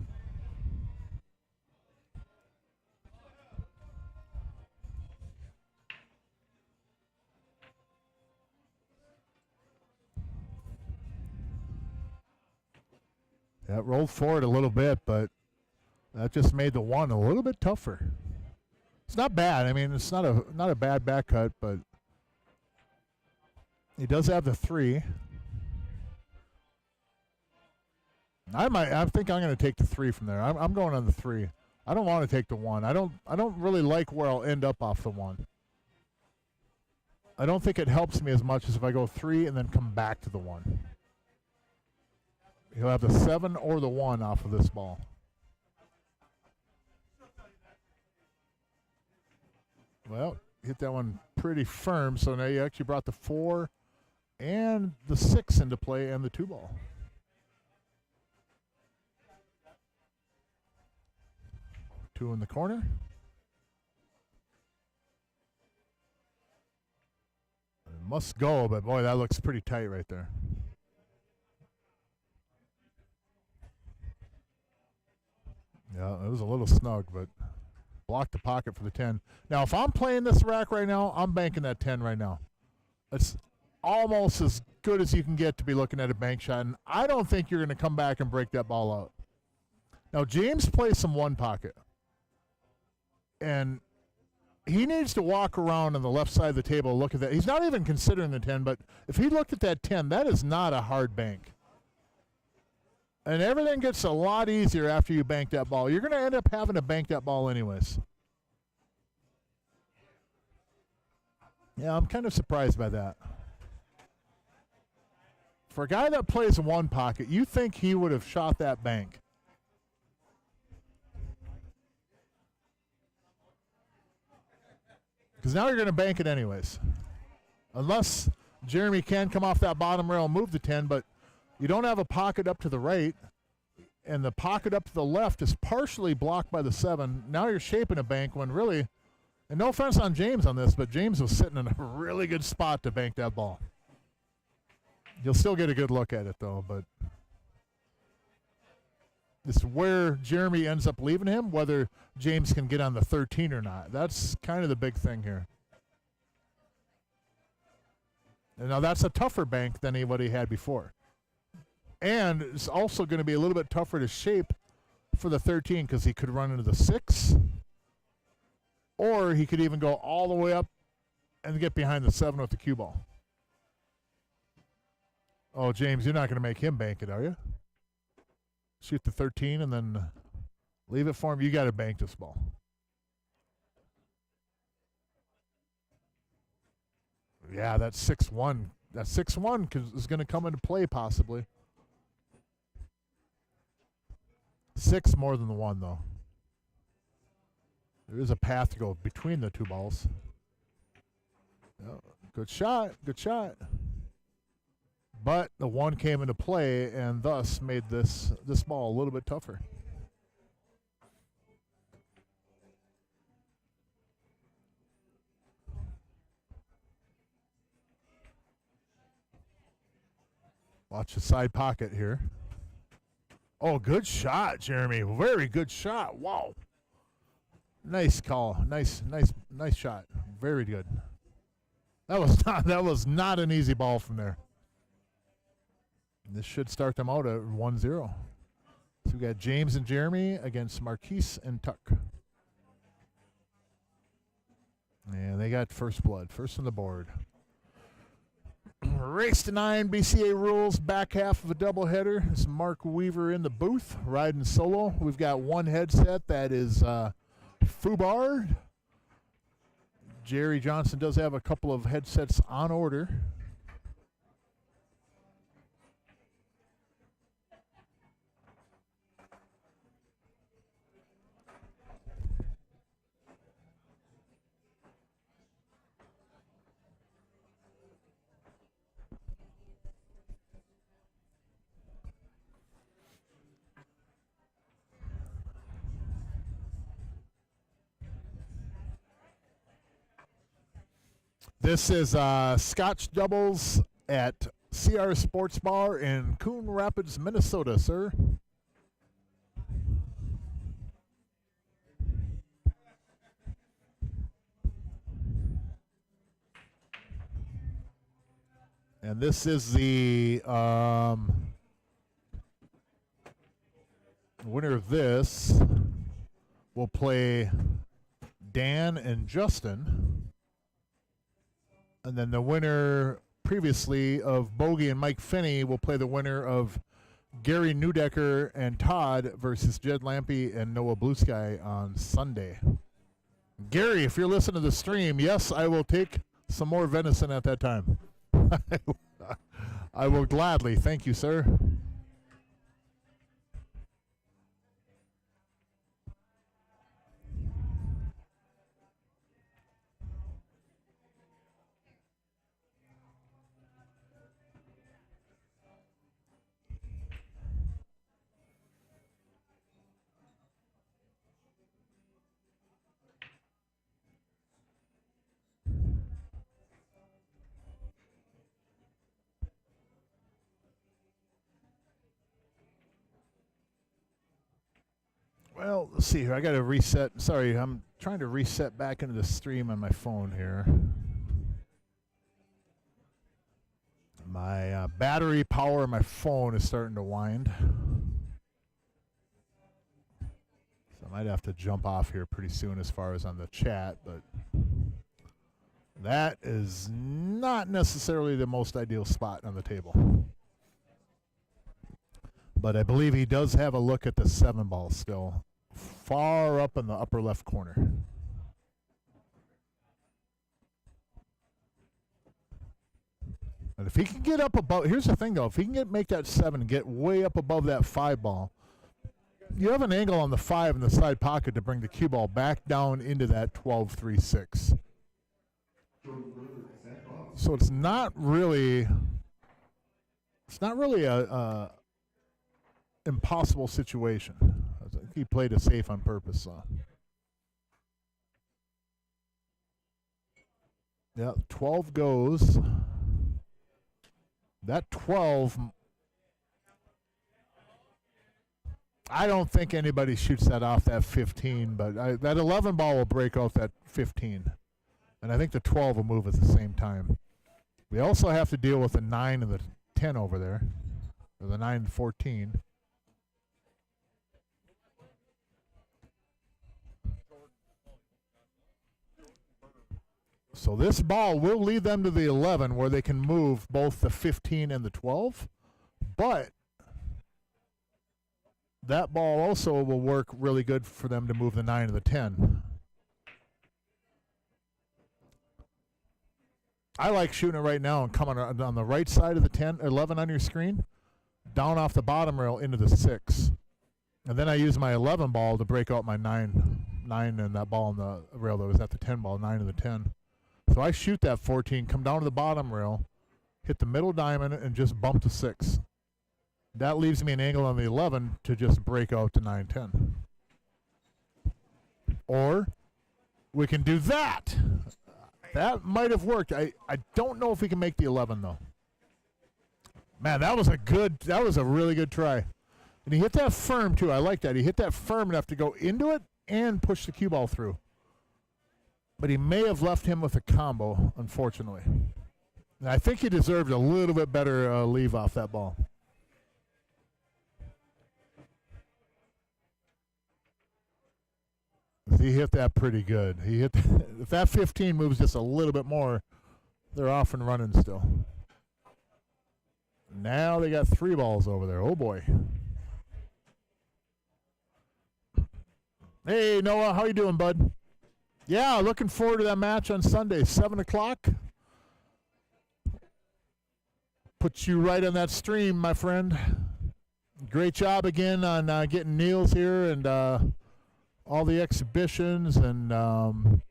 That rolled forward a little bit, but that just made the 1 a little bit tougher. It's not bad. I mean, it's not a bad back cut, but he does have the 3. I think I'm going to take the 3 from there. I'm going on the 3. I don't want to take the 1. I don't really like where I'll end up off the 1. I don't think it helps me as much as if I go 3 and then come back to the 1. He'll have the 7 or the 1 off of this ball. Well, hit that one pretty firm, so now you actually brought the 4 and the 6 into play and the 2 ball. Two in the corner. It must go, but boy, that looks pretty tight right there. Yeah, it was a little snug, but blocked the pocket for the 10. Now, if I'm playing this rack right now, I'm banking that 10 right now. It's almost as good as you can get to be looking at a bank shot, and I don't think you're going to come back and break that ball out. Now, James plays some 1 pocket, and he needs to walk around on the left side of the table and look at that. He's not even considering the 10, but if he looked at that 10, that is not a hard bank. And everything gets a lot easier after you bank that ball. You're going to end up having to bank that ball anyways. Yeah, I'm kind of surprised by that. For a guy that plays 1 pocket, you think he would have shot that bank. Because now you're going to bank it anyways. Unless Jeremy can come off that bottom rail and move the 10, but you don't have a pocket up to the right, and the pocket up to the left is partially blocked by the 7. Now you're shaping a bank when really, and no offense on James on this, but James was sitting in a really good spot to bank that ball. You'll still get a good look at it, though, but it's where Jeremy ends up leaving him, whether James can get on the 13 or not. That's kind of the big thing here. And now that's a tougher bank than what he had before. And it's also going to be a little bit tougher to shape for the 13 because he could run into the 6, or he could even go all the way up and get behind the 7 with the cue ball. Oh, James, you're not going to make him bank it, are you? Shoot the 13 and then leave it for him. You got to bank this ball. Yeah, that 6-1. That 6-1 is going to come into play possibly. 6 more than the 1, though. There is a path to go between the 2 balls. Oh, good shot. Good shot. But the 1 came into play and thus made this ball a little bit tougher. Watch the side pocket here. Oh, good shot, Jeremy. Very good shot. Wow. Nice call. Nice shot. Very good. That was not an easy ball from there. This should start them out at 1-0. So we got James and Jeremy against Marquise and Tuck. And they got first blood, first on the board. Race to 9, BCA rules, back half of a doubleheader. This is Mark Weaver in the booth, riding solo. We've got one headset that is FUBAR. Jerry Johnson does have a couple of headsets on order. This is Scotch doubles at CR Sports Bar in Coon Rapids, Minnesota, sir. And this is the winner of this will play Dan and Justin. And then the winner previously of Bogey and Mike Finney will play the winner of Gary Newdecker and Todd versus Jed Lampy and Noah Blue Sky on Sunday. Gary, if you're listening to the stream, yes, I will take some more venison at that time. I will gladly. Thank you, sir. Well, let's see here. I got to reset. Sorry, I'm trying to reset back into the stream on my phone here. My battery power on my phone is starting to wind. So I might have to jump off here pretty soon as far as on the chat, but that is not necessarily the most ideal spot on the table. But I believe he does have a look at the 7-ball still, far up in the upper left corner. And if he can get up above, here's the thing though, if he can make that 7 and get way up above that 5-ball, you have an angle on the 5 in the side pocket to bring the cue ball back down into that 12-3-6. So it's not really a impossible situation. I think he played it safe on purpose. Yeah, 12 goes. That 12, I don't think anybody shoots that off that 15, but that 11 ball will break out that 15. And I think the 12 will move at the same time. We also have to deal with the 9 and the 10 over there, or the 9 and 14. So this ball will lead them to the 11 where they can move both the 15 and the 12. But that ball also will work really good for them to move the 9 and the 10. I like shooting it right now and coming on the right side of the 10, 11 on your screen, down off the bottom rail into the 6. And then I use my 11 ball to break out my 9 and that ball on the rail that was at the 10 ball, 9 and the 10. So I shoot that 14, come down to the bottom rail, hit the middle diamond, and just bump to 6. That leaves me an angle on the 11 to just break out to 9, 10. Or we can do that. That might have worked. I don't know if we can make the 11, though. Man, that was a really good try. And he hit that firm, too. I like that. He hit that firm enough to go into it and push the cue ball through. But he may have left him with a combo, unfortunately. And I think he deserved a little bit better leave off that ball. He hit that pretty good. He hit if that 15 moves just a little bit more, they're off and running still. Now they got 3 balls over there. Oh boy. Hey Noah, how you doing, bud? Yeah, looking forward to that match on Sunday, 7 o'clock. Put you right on that stream, my friend. Great job again on getting Niels here and all the exhibitions and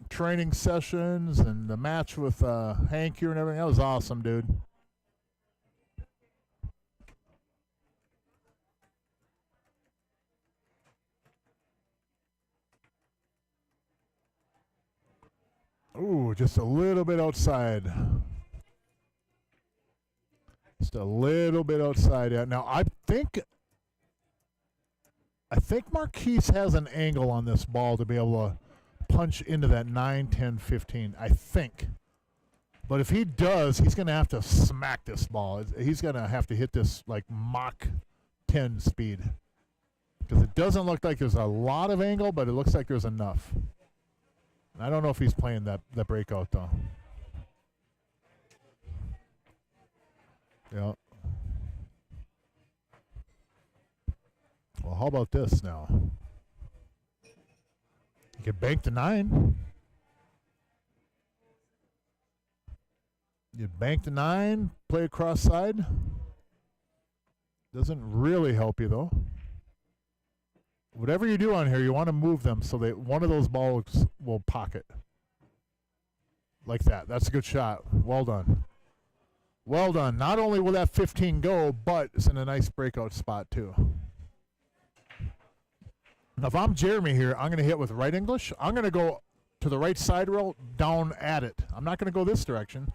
training sessions and the match with Hank here and everything. That was awesome, dude. Ooh, just a little bit outside. Just a little bit outside. Yeah. Now, I think Marquise has an angle on this ball to be able to punch into that 9, 10, 15. I think. But if he does, he's going to have to smack this ball. He's going to have to hit this like Mach 10 speed. Because it doesn't look like there's a lot of angle, but it looks like there's enough. I don't know if he's playing that breakout, though. Yeah. Well, how about this now? You can bank the 9. You bank the 9, play across side. Doesn't really help you, though. Whatever you do on here, you want to move them so that one of those balls will pocket. Like that. That's a good shot. Well done. Well done. Not only will that 15 go, but it's in a nice breakout spot, too. Now, if I'm Jeremy here, I'm going to hit with right English. I'm going to go to the right side rail, down at it. I'm not going to go this direction.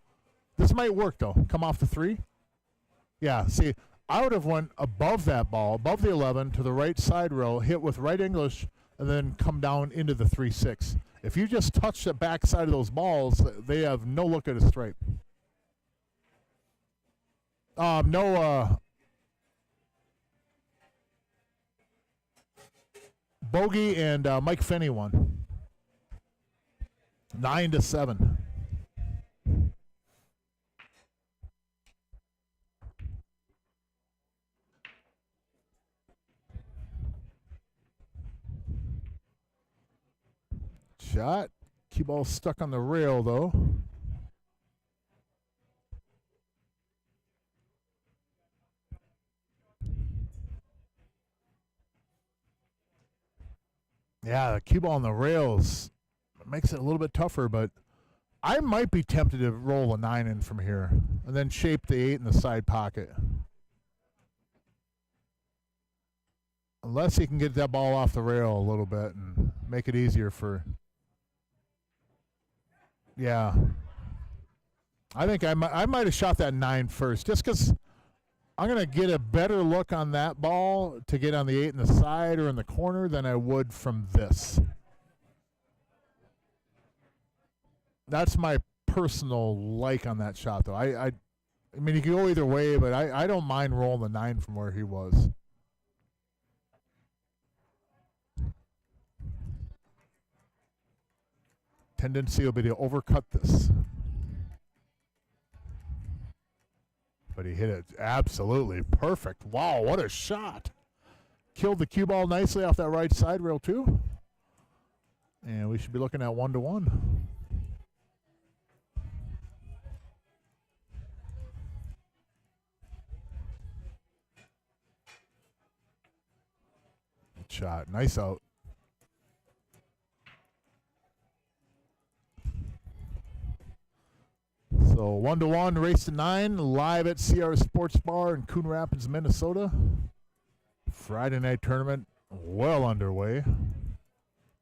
This might work, though. Come off the 3. Yeah, see, I would have went above that ball, above the 11, to the right side rail, hit with right English, and then come down into the 3-6. If you just touch the back side of those balls, they have no look at a stripe. Bogey and Mike Finney won. 9-7. Shot. Cue ball stuck on the rail, though. Yeah, the cue ball on the rails makes it a little bit tougher, but I might be tempted to roll a 9 in from here and then shape the 8 in the side pocket. Unless he can get that ball off the rail a little bit and make it easier for... Yeah. I think I might have shot that 9 first, just because I'm going to get a better look on that ball to get on the 8 in the side or in the corner than I would from this. That's my personal like on that shot, though. I mean, you can go either way, but I don't mind rolling the 9 from where he was. Tendency will be to overcut this. But he hit it absolutely perfect. Wow, what a shot. Killed the cue ball nicely off that right side rail, too. And we should be looking at 1-1. Good shot. Nice out. So 1-1, race to 9, live at CR Sports Bar in Coon Rapids, Minnesota. Friday night tournament well underway.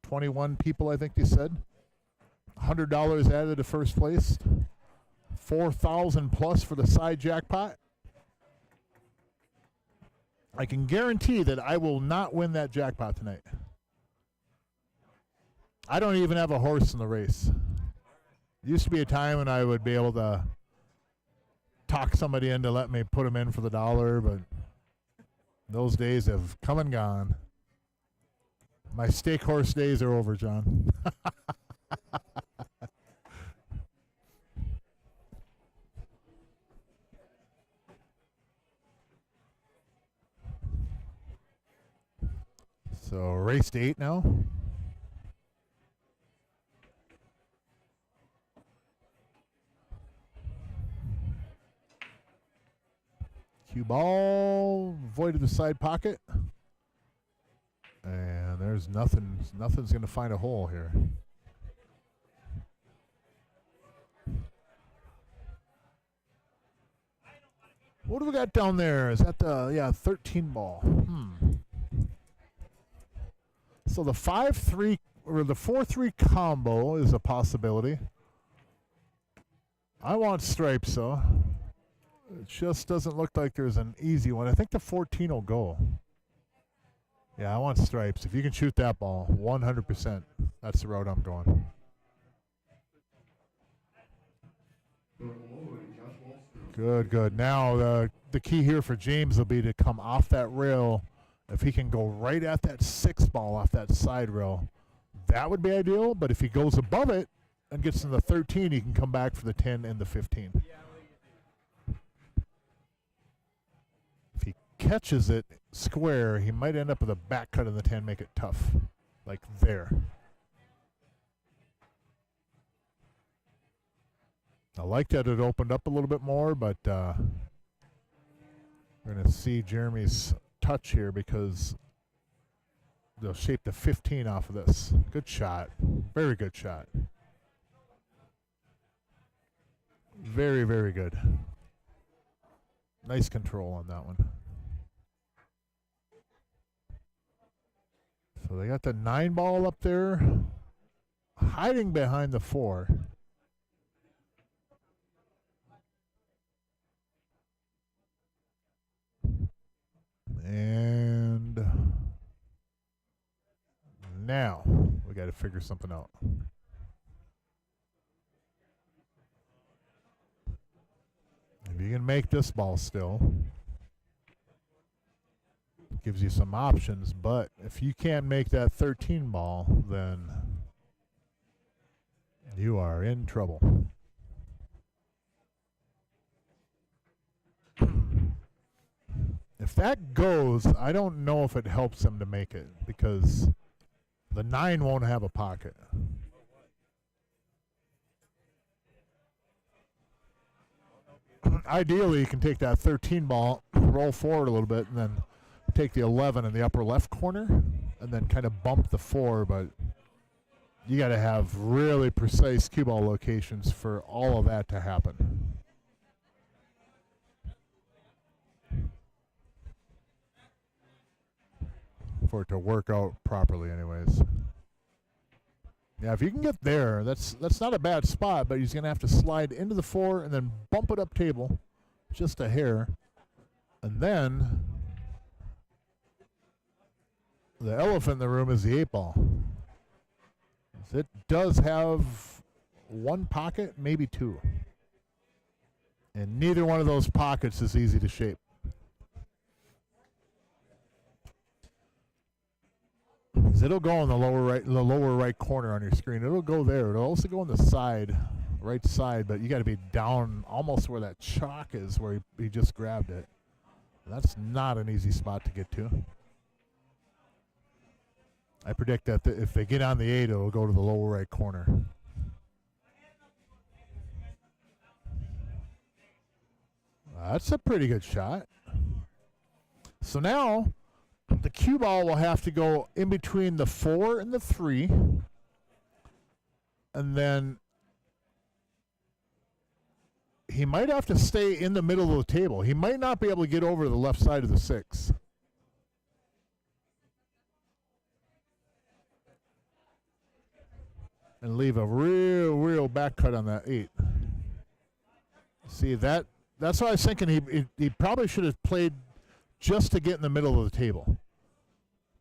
21 people, I think they said. $100 added to first place. 4,000 plus for the side jackpot. I can guarantee that I will not win that jackpot tonight. I don't even have a horse in the race. Used to be a time when I would be able to talk somebody in to let me put them in for the $1, but those days have come and gone. My stake horse days are over, John. So race to 8 now. Cue ball, voided the side pocket. And there's nothing's going to find a hole here. What do we got down there? Is that the 13 ball? So the 5-3 or the 4-3 combo is a possibility. I want stripes, though. It just doesn't look like there's an easy one. I think the 14 will go. Yeah, I want stripes. If you can shoot that ball, 100%, that's the route I'm going. Good, good. Now the key here for James will be to come off that rail If he can go right at that 6 ball off that side rail, that would be ideal. But if he goes above it and gets in the 13, he can come back for the 10 and the 15. If he catches it square, he might end up with a back cut in the 10, make it tough, like there. I like that it opened up a little bit more, but we're going to see Jeremy's touch here because they'll shape the 15 off of this. Good shot. Very good shot. Very, very good. Nice control on that one. So they got the 9 ball up there, hiding behind the 4. And now we got to figure something out. If you can make this ball still, it gives you some options, but if you can't make that 13 ball, then you are in trouble. If that goes, I don't know if it helps them to make it because the 9 won't have a pocket. Ideally, you can take that 13 ball, roll forward a little bit, and then take the 11 in the upper left corner, and then kind of bump the 4, but you got to have really precise cue ball locations for all of that to happen. For it to work out properly anyways. Yeah, if you can get there, that's not a bad spot, but he's going to have to slide into the 4 and then bump it up table just a hair. And then the elephant in the room is the 8 ball. It does have 1 pocket, maybe 2. And neither one of those pockets is easy to shape. It'll go in the lower right corner on your screen. It'll go there. It'll also go on the side, right side, but you got to be down almost where that chalk is, where he just grabbed it. That's not an easy spot to get to. I predict that if they get on the 8, it'll go to the lower right corner. That's a pretty good shot. So now the cue ball will have to go in between the 4 and the 3. And then he might have to stay in the middle of the table. He might not be able to get over to the left side of the 6. And leave a real back cut on that 8. See, that's what I was thinking. He probably should have played just to get in the middle of the table.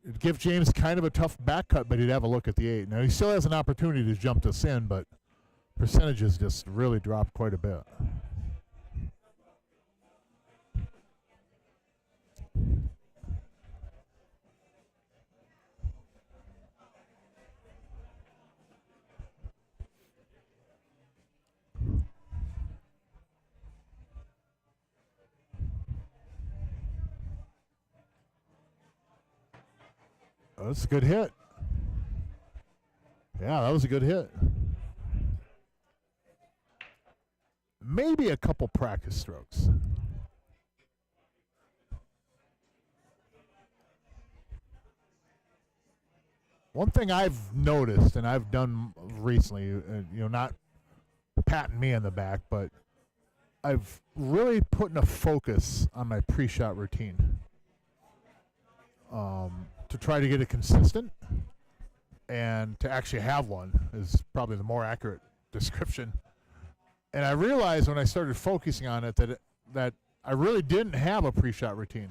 It'd give James kind of a tough back cut, but he'd have a look at the 8. Now, he still has an opportunity to jump this in, but percentages just really dropped quite a bit. Oh, that's a good hit. Yeah, that was a good hit. Maybe a couple practice strokes. One thing I've noticed, and I've done recently, not patting me on the back, but I've really put a focus on my pre-shot routine. To try to get it consistent and to actually have one is probably the more accurate description. And I realized when I started focusing on it that I really didn't have a pre-shot routine.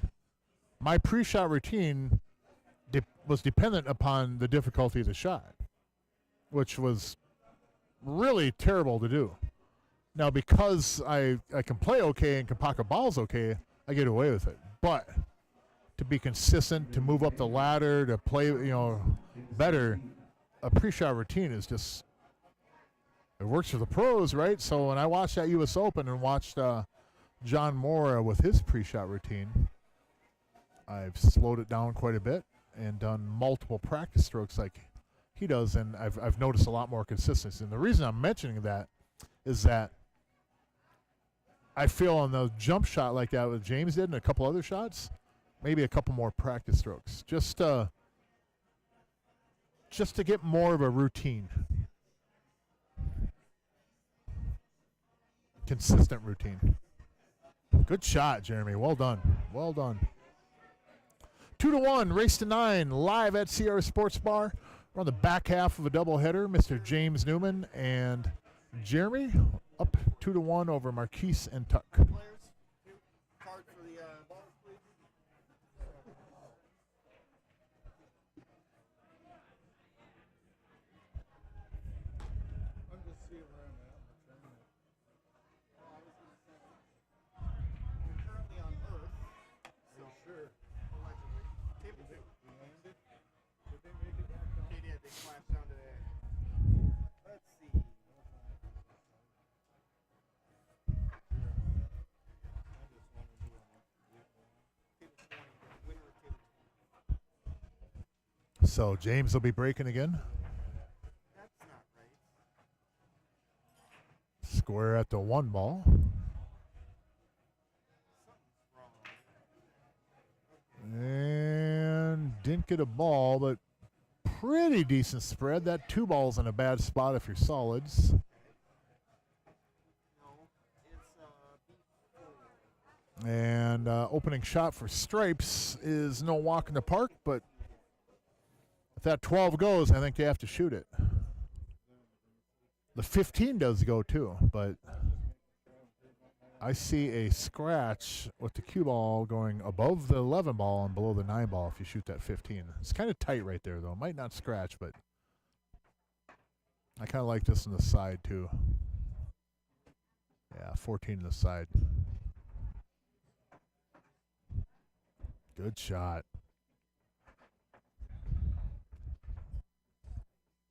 My pre-shot routine was dependent upon the difficulty of the shot, which was really terrible to do. Now, because I can play okay and can pocket balls okay, I get away with it. But to be consistent, to move up the ladder, to play, better, a pre-shot routine is just, it works for the pros, right? So when I watched that U.S. Open and watched John Mora with his pre-shot routine, I've slowed it down quite a bit and done multiple practice strokes like he does, and I've noticed a lot more consistency. And the reason I'm mentioning that is that I feel on the jump shot like that with James did and a couple other shots, maybe a couple more practice strokes, just to get more of a routine, consistent routine. Good shot, Jeremy. Well done. Well done. 2-1, race to 9, live at Sierra Sports Bar. We're on the back half of a doubleheader. Mr. James Newman and Jeremy up 2-1 over Marquise and Tuck. Players, card for the balls, please. I'm just seeing where I'm at. We're currently on Earth. So sure. Allegedly. Table 2. We landed. Did they make it back down? They did. They splashed down today. Let's see. So James will be breaking again. That's not right. Square at the 1 ball. And didn't get a ball, but pretty decent spread. That 2 ball's in a bad spot if you're solids. No, it's And opening shot for Stripes is no walk in the park, but if that 12 goes, I think they have to shoot it. The 15 does go too, but I see a scratch with the cue ball going above the 11 ball and below the 9 ball if you shoot that 15. It's kind of tight right there, though. Might not scratch, but I kind of like this on the side too. Yeah, 14 on the side. Good shot.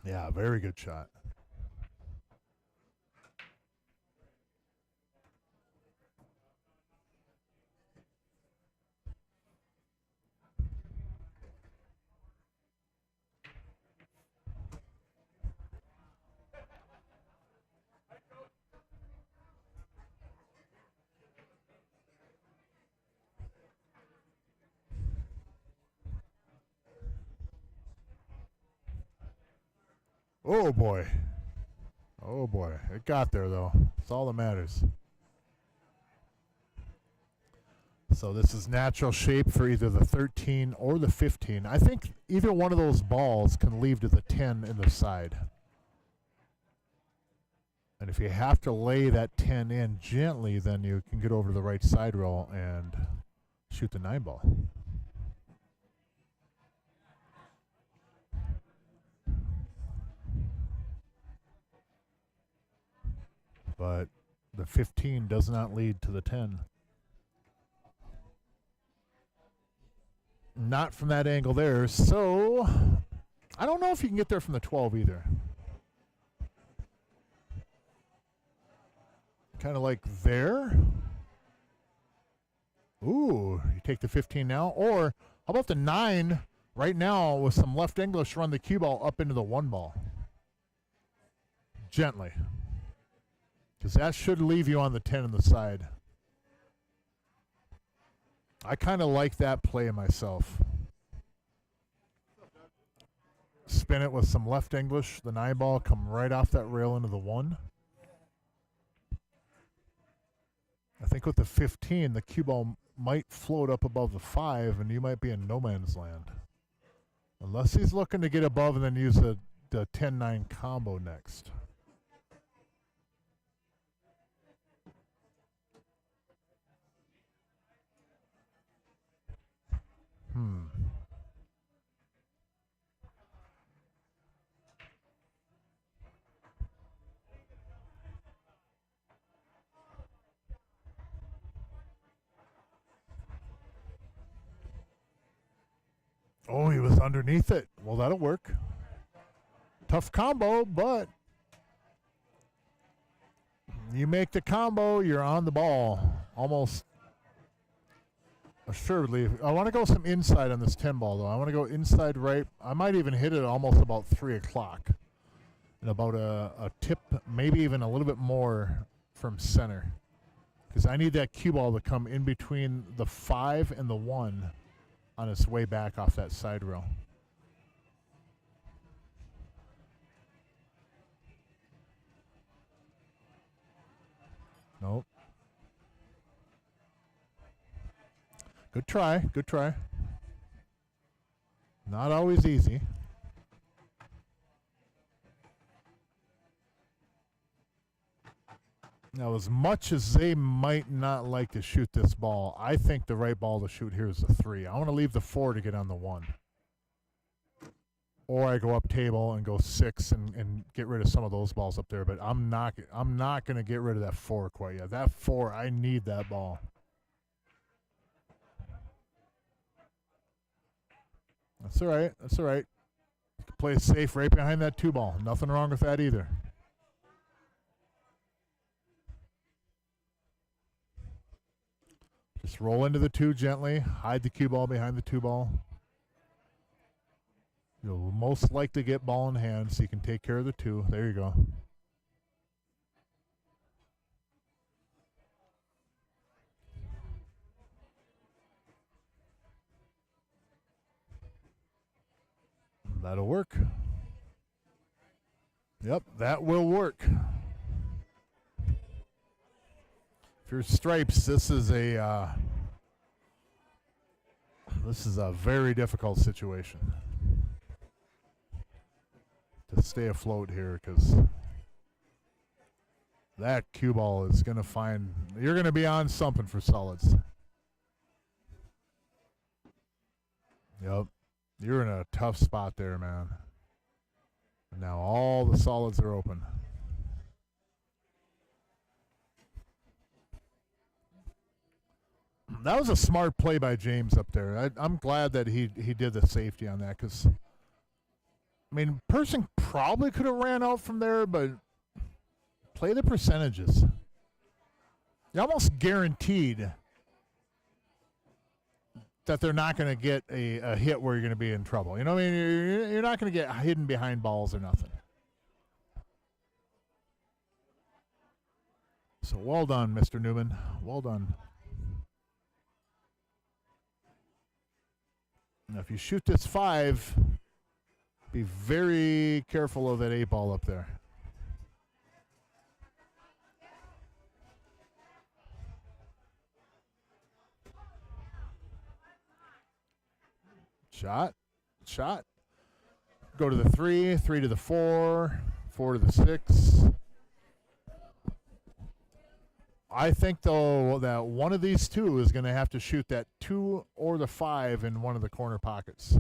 Yeah, very good shot. Oh, boy. Oh, boy. It got there, though. That's all that matters. So this is natural shape for either the 13 or the 15. I think either one of those balls can leave to the 10 in the side. And if you have to lay that 10 in gently, then you can get over to the right side roll and shoot the 9 ball. But the 15 does not lead to the 10. Not from that angle there. So I don't know if you can get there from the 12 either. Kind of like there. Ooh, you take the 15 now. Or how about the 9 right now with some left English, run the cue ball up into the 1 ball. Gently. Because that should leave you on the 10 on the side. I kind of like that play myself. Spin it with some left English, the 9 ball, come right off that rail into the 1. I think with the 15, the cue ball might float up above the 5, and you might be in no man's land. Unless he's looking to get above and then use the 10-9 combo next. Oh, he was underneath it. Well, that'll work. Tough combo, but you make the combo, you're on the ball. Almost assuredly. I want to go some inside on this 10 ball, though. I want to go inside right. I might even hit it almost about 3 o'clock. And about a tip, maybe even a little bit more from center. Because I need that cue ball to come in between the 5 and the 1 on its way back off that side rail. Nope. Good try. Good try. Not always easy. Now, as much as they might not like to shoot this ball, I think the right ball to shoot here is the 3. I want to leave the 4 to get on the 1. Or I go up table and go 6 and get rid of some of those balls up there. But I'm not going to get rid of that 4 quite yet. That 4, I need that ball. That's all right. That's all right. You can play it safe right behind that 2 ball. Nothing wrong with that either. Just roll into the 2 gently. Hide the cue ball behind the 2 ball. You'll most likely get ball in hand, so you can take care of the 2. There you go. That'll work. Yep, that will work. If you're stripes, this is a very difficult situation to stay afloat here, because that cue ball is going to find, you're going to be on something for solids. Yep. You're in a tough spot there, man. And now all the solids are open. That was a smart play by James up there. I'm glad that he did the safety on that, because, I mean, person probably could have ran out from there, but play the percentages. You're almost guaranteed that they're not going to get a hit where you're going to be in trouble. You know what I mean? You're not going to get hidden behind balls or nothing. So well done, Mr. Newman. Well done. Now, if you shoot this 5, be very careful of that 8 ball up there. Shot. Go to the 3, 3 to the 4, 4 to the 6. I think, though, that one of these 2 is going to have to shoot that 2 or the 5 in one of the corner pockets.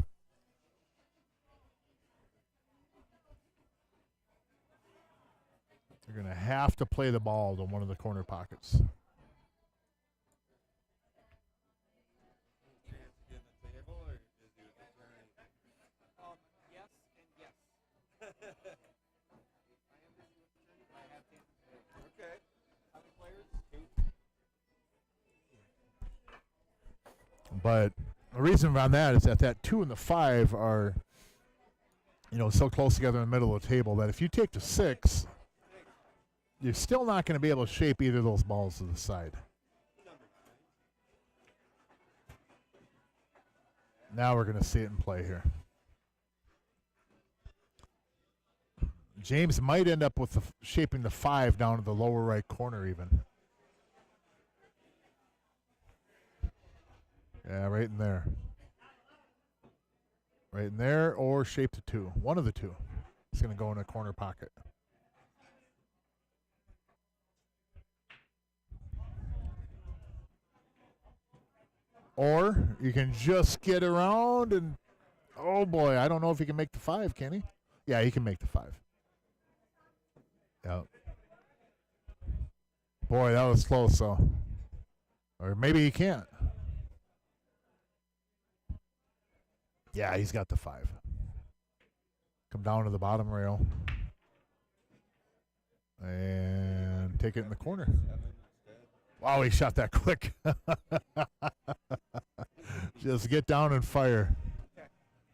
They're going to have to play the ball to one of the corner pockets. But the reason around that is that 2 and the 5 are, so close together in the middle of the table that if you take the 6, you're still not going to be able to shape either of those balls to the side. Now we're going to see it in play here. James might end up with shaping the 5 down to the lower right corner even. Yeah, right in there. Right in there, or shape to 2. One of the 2. It's going to go in a corner pocket. Or you can just get around and, oh boy, I don't know if he can make the 5, can he? Yeah, he can make the 5. Yep. Boy, that was close, though. Or maybe he can't. Yeah, he's got the 5. Come down to the bottom rail. And take it in the corner. Wow, he shot that quick. Just get down and fire.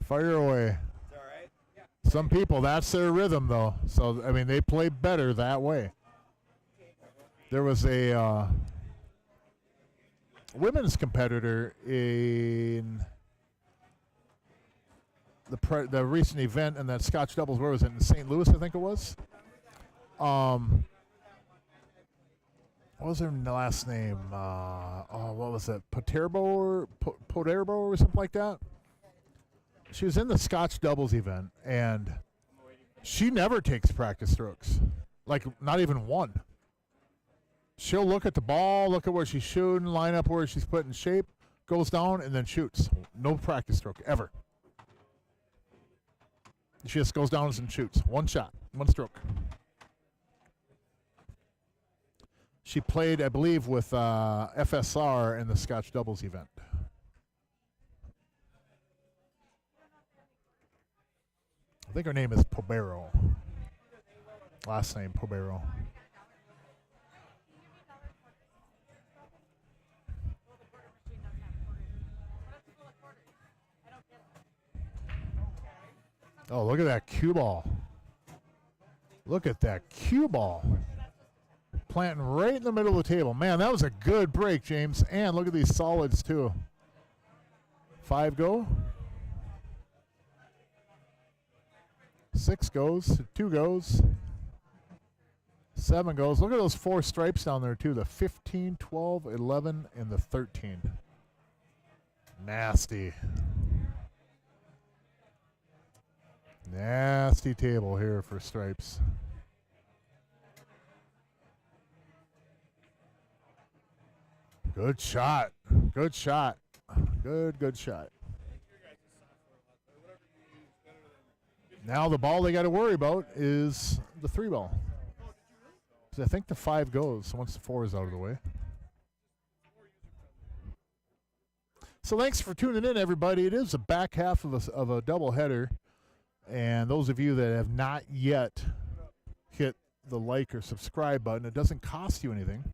Fire away. Some people, that's their rhythm, though. So, I mean, they play better that way. There was a women's competitor in the recent event in that Scotch doubles. Where was it? In St. Louis, I think it was. What was her last name? What was it? Poterbo or something like that? She was in the Scotch doubles event, and she never takes practice strokes. Like, not even one. She'll look at the ball, look at where she's shooting, line up where she's put in shape, goes down, and then shoots. No practice stroke, ever. She just goes down and shoots. One shot, one stroke. She played, I believe, with FSR in the Scotch doubles event. I think her name is Pobero. Last name, Pobero. Oh, look at that cue ball. Look at that cue ball. Planting right in the middle of the table. Man, that was a good break, James. And look at these solids, too. 5 go. 6 goes. 2 goes. 7 goes. Look at those 4 stripes down there, too. The 15, 12, 11, and the 13. Nasty. Nasty table here for stripes. Good shot. Good shot. Good shot. Now the ball they got to worry about is the 3 ball. I think the 5 goes once the 4 is out of the way. So thanks for tuning in, everybody. It is the back half of a doubleheader. And those of you that have not yet hit the like or subscribe button, it doesn't cost you anything.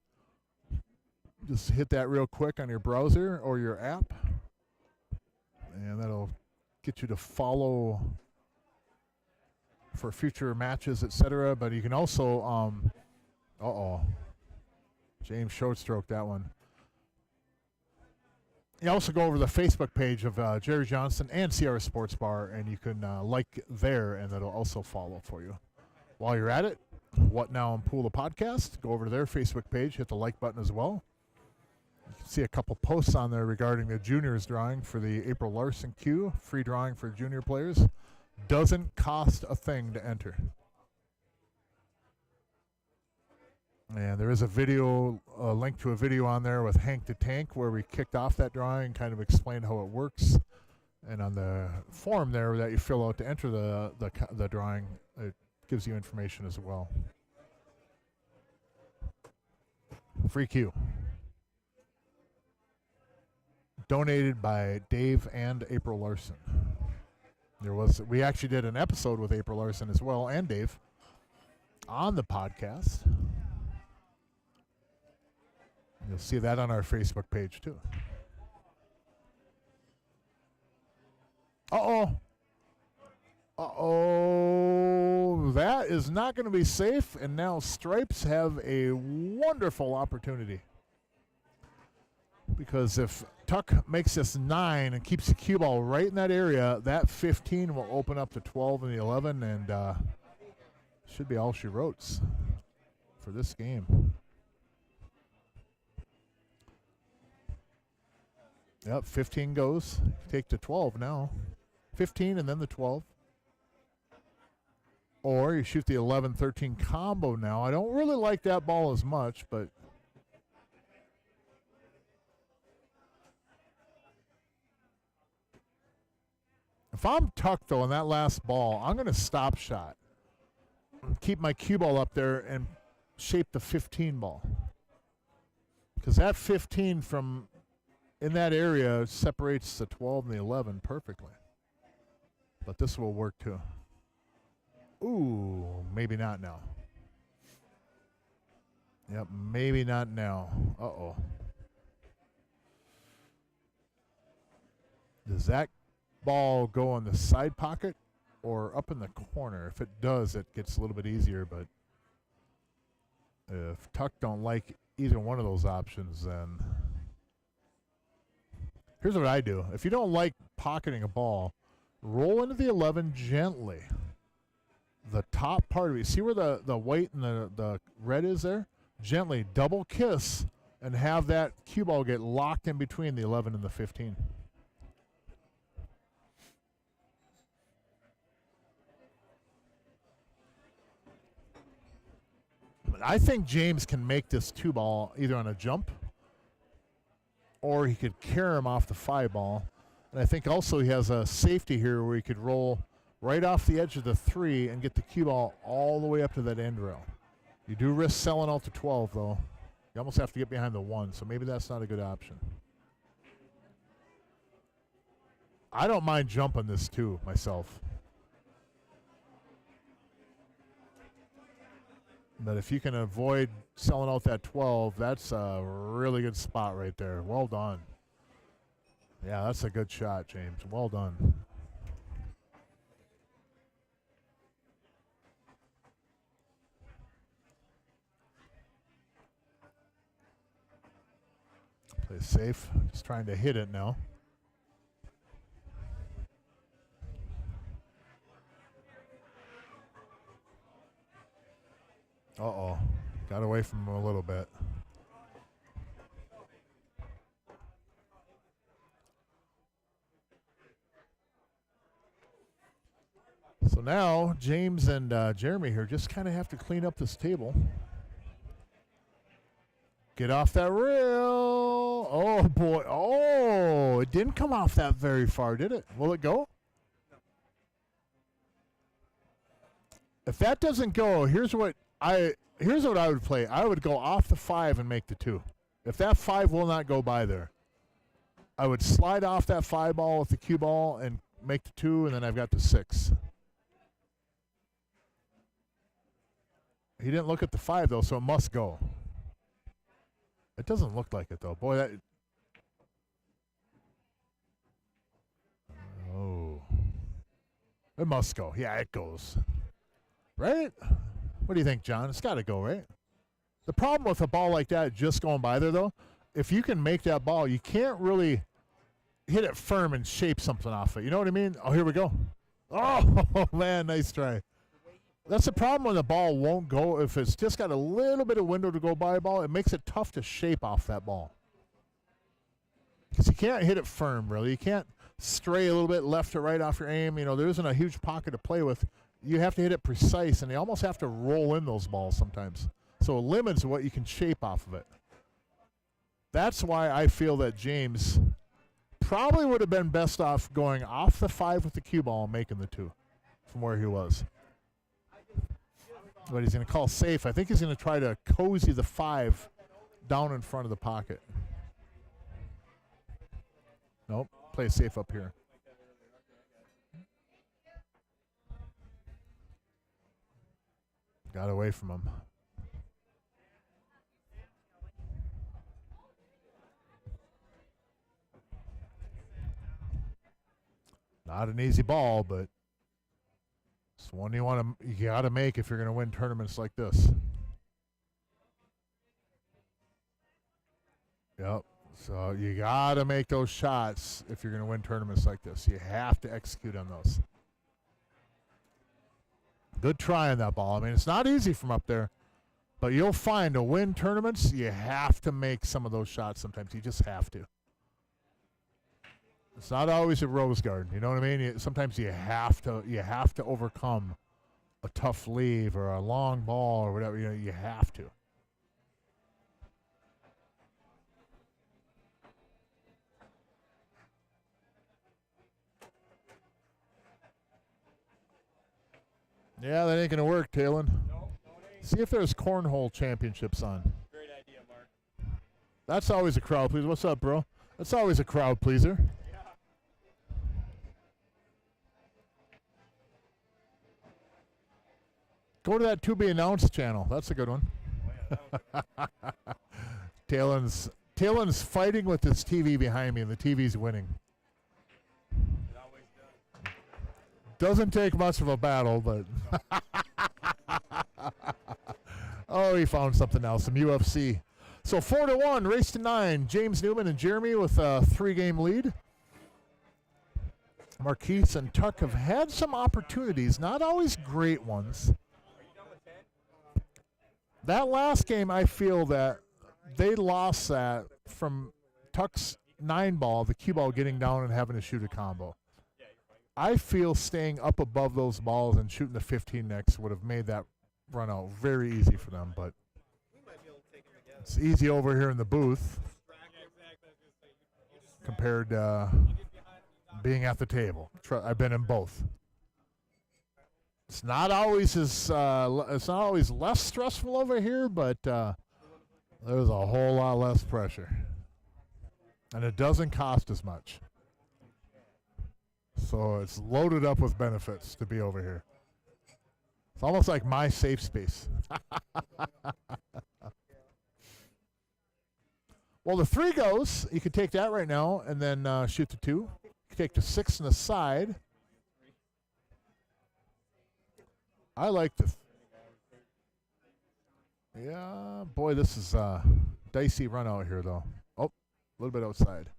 Just hit that real quick on your browser or your app. And that'll get you to follow for future matches, etc. But you can also, James short stroke that one. You also go over the Facebook page of Jerry Johnson and Sierra Sports Bar, and you can like there, and that'll also follow for you. While you're at it, What Now and Pool the Podcast, go over to their Facebook page, hit the like button as well. You can see a couple posts on there regarding the juniors drawing for the April Larson Q, free drawing for junior players. Doesn't cost a thing to enter. And there is a video, a link to a video on there with Hank the Tank where we kicked off that drawing and kind of explained how it works. And on the form there that you fill out to enter the drawing, it gives you information as well. Free Q. Donated by Dave and April Larson. We actually did an episode with April Larson as well and Dave on the podcast. You'll see that on our Facebook page, too. Uh-oh. That is not going to be safe, and now Stripes have a wonderful opportunity. Because if Tuck makes this 9 and keeps the cue ball right in that area, that 15 will open up the 12 and the 11, and should be all she wrote for this game. Yep, 15 goes. Take the 12 now. 15 and then the 12. Or you shoot the 11-13 combo now. I don't really like that ball as much, but if I'm tucked, though, on that last ball, I'm going to stop shot. Keep my cue ball up there and shape the 15 ball. Because that 15 from in that area separates the 12 and the 11 perfectly. But this will work too. Ooh, maybe not now. Yep, maybe not now. Uh-oh. Does that ball go in the side pocket or up in the corner? If it does, it gets a little bit easier, but if Tuck don't like either one of those options, then here's what I do. If you don't like pocketing a ball, roll into the 11 gently. The top part of it, see where the white and the red is there? Gently double kiss and have that cue ball get locked in between the 11 and the 15. I think James can make this 2 ball either on a jump or he could carry him off the 5 ball. And I think also he has a safety here where he could roll right off the edge of the 3 and get the cue ball all the way up to that end rail. You do risk selling out to 12, though. You almost have to get behind the 1, so maybe that's not a good option. I don't mind jumping this, too, myself. But if you can avoid selling out that 12, that's a really good spot right there. Well done. Yeah, that's a good shot, James. Well done. Play safe. Just trying to hit it now. Uh-oh. Got away from him a little bit. So now James and Jeremy here just kind of have to clean up this table. Get off that rail. Oh, boy. Oh, it didn't come off that very far, did it? Will it go? If that doesn't go, here's what I would play. I would go off the 5 and make the 2. If that 5 will not go by there, I would slide off that 5 ball with the cue ball and make the 2, and then I've got the 6. He didn't look at the 5, though, so it must go. It doesn't look like it, though. Boy, that... Oh. It must go. Yeah, it goes. Right? What do you think, John? It's got to go, right? The problem with a ball like that just going by there, though, if you can make that ball, you can't really hit it firm and shape something off it. You know what I mean? Oh, here we go. Oh, man, nice try. That's the problem when the ball won't go. If it's just got a little bit of window to go by a ball, it makes it tough to shape off that ball. Because you can't hit it firm, really. You can't stray a little bit left or right off your aim. You know, there isn't a huge pocket to play with. You have to hit it precise, and you almost have to roll in those balls sometimes. So it limits what you can shape off of it. That's why I feel that James probably would have been best off going off the 5 with the cue ball and making the 2 from where he was. But he's going to call safe. I think he's going to try to cozy the 5 down in front of the pocket. Nope. Play safe up here. Got away from him. Not an easy ball, but it's one you got to make if you're going to win tournaments like this. Yep. So you got to make those shots if you're going to win tournaments like this. You have to execute on those. Good try on that ball. I mean, it's not easy from up there, but you'll find to win tournaments, you have to make some of those shots sometimes. You just have to. It's not always a rose garden. You know what I mean? Sometimes you have to overcome a tough leave or a long ball or whatever. You know, you have to. Yeah, that ain't gonna work, Talon. No, See if there's cornhole championships on. great idea, Mark. That's always a crowd pleaser. What's up, bro? That's always a crowd pleaser. go to that to be announced channel. That's a good one. Talen's fighting with this TV behind me, and the TV's winning. Doesn't take much of a battle, but oh, he found something else, some UFC. So 4-1, race to 9. James Newman and Jeremy with a 3-game lead. Marquise and Tuck have had some opportunities, not always great ones. That last game, I feel that they lost that from Tuck's 9-ball, the cue ball getting down and having to shoot a combo. I feel staying up above those balls and shooting the 15 next would have made that run out very easy for them, but it's easy over here in the booth compared to being at the table. I've been in both. It's not always less stressful over here, but there's a whole lot less pressure, and it doesn't cost as much. So it's loaded up with benefits to be over here. It's almost like my safe space. Well, the 3 goes. You could take that right now and then shoot the 2. You could take the 6 on the side. I like the... Yeah, boy, this is a dicey run out here, though. Oh, a little bit outside.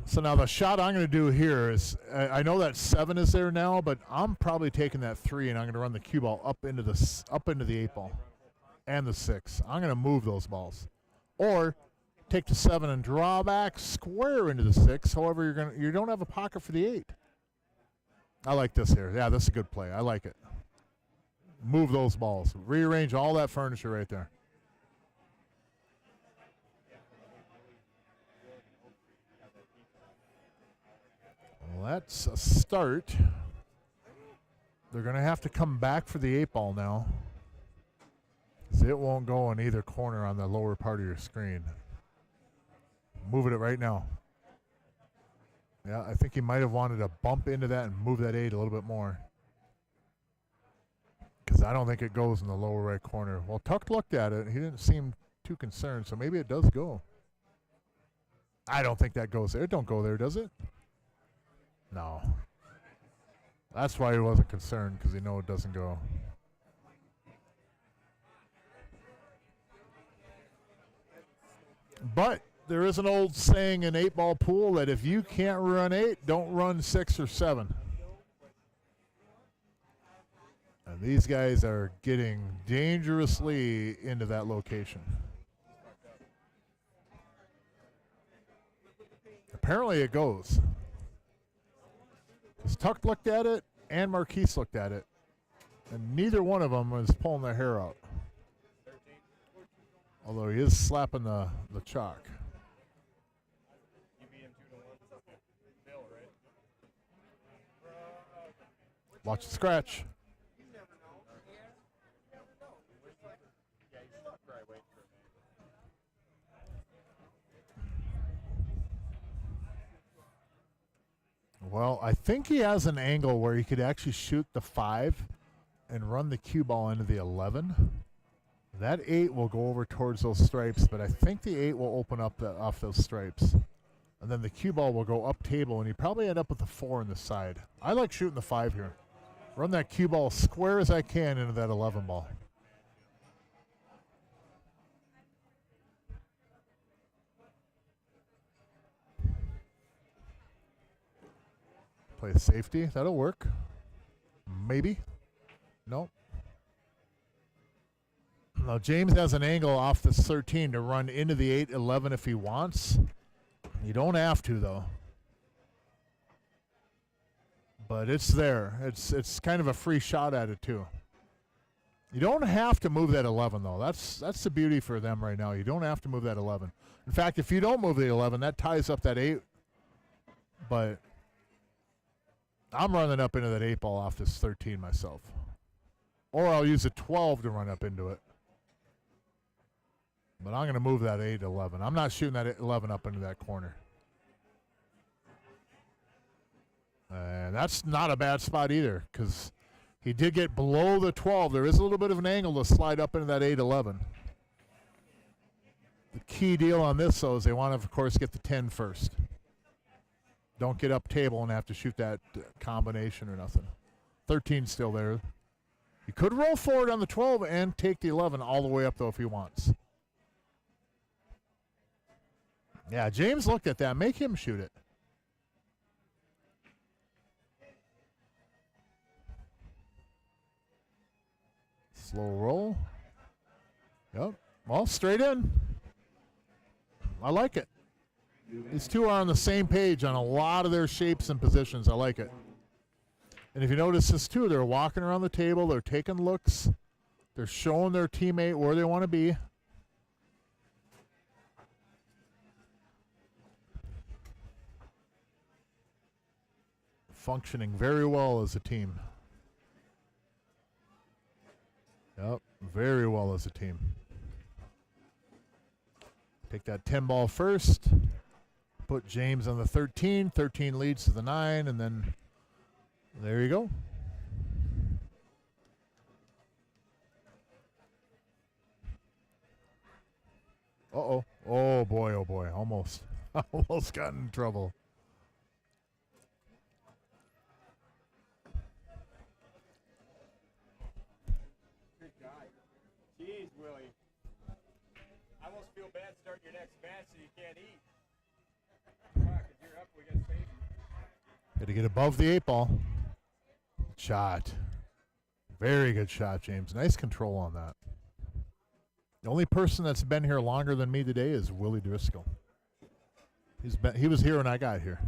So now the shot I'm going to do here is, I know that 7 is there now, but I'm probably taking that 3 and I'm going to run the cue ball up into the 8 ball and the 6. I'm going to move those balls, or take the 7 and draw back square into the 6. However, you don't have a pocket for the 8. I like this here. Yeah, this is a good play. I like it. Move those balls. Rearrange all that furniture right there. Well, that's a start. They're going to have to come back for the 8 ball now, because it won't go in either corner on the lower part of your screen. Moving it right now. Yeah, I think he might have wanted to bump into that and move that 8 a little bit more, because I don't think it goes in the lower right corner. Well, Tuck looked at it. He didn't seem too concerned, so maybe it does go. I don't think that goes there. It don't go there, does it? No. That's why he wasn't concerned, because he know it doesn't go. But there is an old saying in 8-ball pool that if you can't run 8, don't run 6 or 7. And these guys are getting dangerously into that location. Apparently it goes. Because Tuck looked at it and Marquise looked at it, and neither one of them was pulling their hair out. Although he is slapping the chalk. Watch the scratch. Well, I think he has an angle where he could actually shoot the 5 and run the cue ball into the 11. That 8 will go over towards those stripes, but I think the 8 will open up off those stripes. And then the cue ball will go up table, and you probably end up with a 4 on the side. I like shooting the 5 here. Run that cue ball as square as I can into that 11 ball. Play safety. That'll work. Maybe. No. Now, James has an angle off this 13 to run into the 8-11 if he wants. You don't have to, though. But it's there. It's kind of a free shot at it, too. You don't have to move that 11, though. That's the beauty for them right now. You don't have to move that 11. In fact, if you don't move the 11, that ties up that 8. But I'm running up into that 8 ball off this 13 myself. Or I'll use a 12 to run up into it. But I'm going to move that 8-11. I'm not shooting that 11 up into that corner. And that's not a bad spot either, because he did get below the 12. There is a little bit of an angle to slide up into that 8-11. The key deal on this, though, is they want to, of course, get the 10 first. Don't get up table and have to shoot that combination or nothing. 13's still there. He could roll forward on the 12 and take the 11 all the way up, though, if he wants. Yeah, James looked at that. Make him shoot it. Slow roll. Yep. Well, straight in. I like it. These two are on the same page on a lot of their shapes and positions. I like it. And if you notice this too, they're walking around the table. They're taking looks. They're showing their teammate where they want to be. Functioning very well as a team. Yep, very well as a team. Take that 10 ball first. Put James on the 13. 13 leads to the 9, and then there you go. Uh-oh. Oh, boy, oh, boy. Almost. Almost got in trouble. Good guy. Jeez, Willie. I almost feel bad starting your next match so you can't eat. Fuck, if you're up, we got safety. Got to get above the 8 ball. Shot. Very good shot, James. Nice control on that. The only person that's been here longer than me today is Willie Driscoll. He was here when I got here.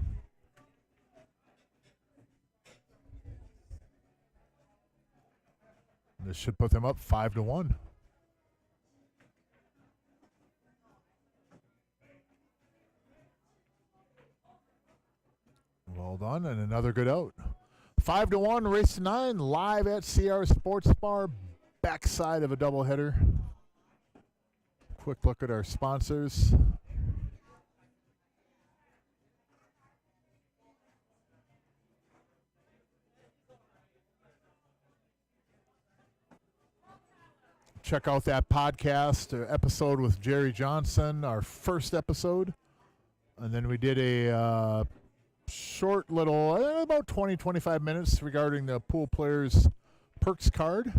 This should put them up 5-1. Well done, and another good out. 5-1, race to 9, live at CR Sportsbar, backside of a doubleheader. Quick look at our sponsors. Check out that podcast episode with Jerry Johnson, our first episode. And then we did a short little, about 20, 25 minutes regarding the pool players perks card.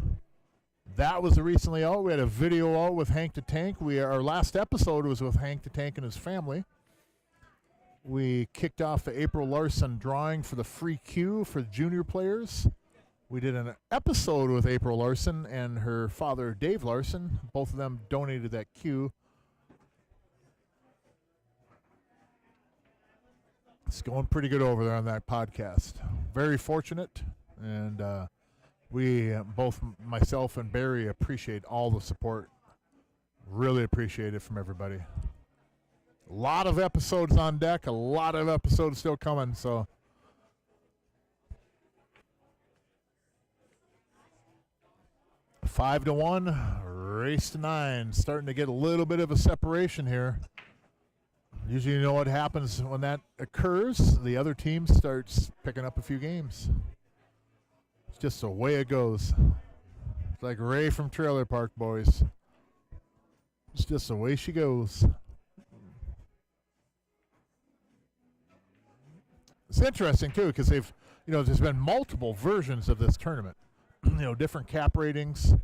That was recently out. We had a video out with Hank the Tank. Our last episode was with Hank the Tank and his family. We kicked off the April Larson drawing for the free Q for junior players. We did an episode with April Larson and her father, Dave Larson. Both of them donated that Q. It's going pretty good over there on that podcast. Very fortunate, and we, both myself and Barry, appreciate all the support. Really appreciate it from everybody. A lot of episodes on deck, a lot of episodes still coming, so. 5-1, race to 9. Starting to get a little bit of a separation here. Usually you know what happens when that occurs. The other team starts picking up a few games. It's just the way it goes. It's like Ray from Trailer Park Boys. It's just the way she goes. It's interesting, too, because there's been multiple versions of this tournament. Different cap ratings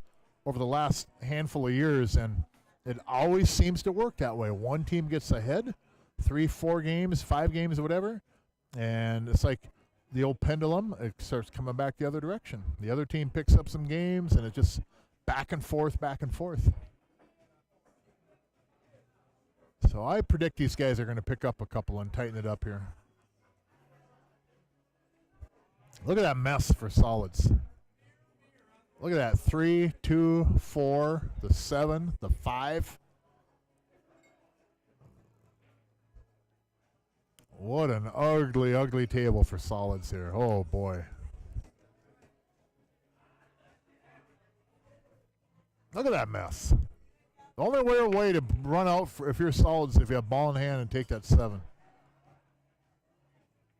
over the last handful of years, and it always seems to work that way. One team gets ahead, 3, 4 games, 5 games, whatever, and it's like the old pendulum. It starts coming back the other direction. The other team picks up some games, and it just back and forth, back and forth. So I predict these guys are going to pick up a couple and tighten it up here. Look at that mess for solids. Look at that. 3, 2, 4, the 7, the 5. What an ugly, ugly table for solids here. Oh, boy. Look at that mess. The only way to run out if you're solids if you have ball in hand and take that 7.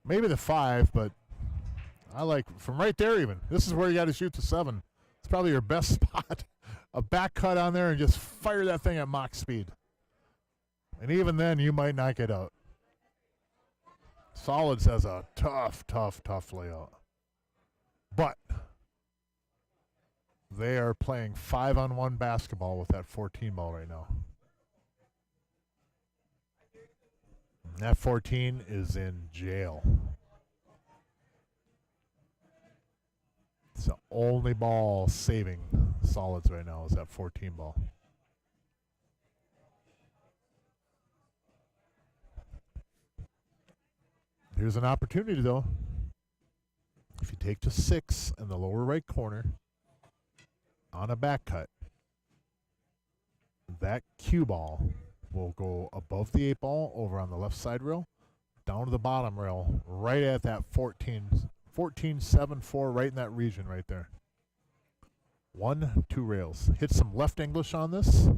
Maybe the 5, but I like from right there even. This is where you got to shoot the 7. It's probably your best spot. A back cut on there and just fire that thing at mock speed. And even then, you might not get out. Solids has a tough layout. But they are playing 5-on-1 basketball with that 14 ball right now. And that 14 is in jail. It's the only ball saving Solids right now is that 14 ball. Here's an opportunity, though. If you take the 6 in the lower right corner on a back cut, that cue ball will go above the 8 ball over on the left side rail, down to the bottom rail, right at that 14-7-4, right in that region right there. 1, 2 rails. Hit some left English on this.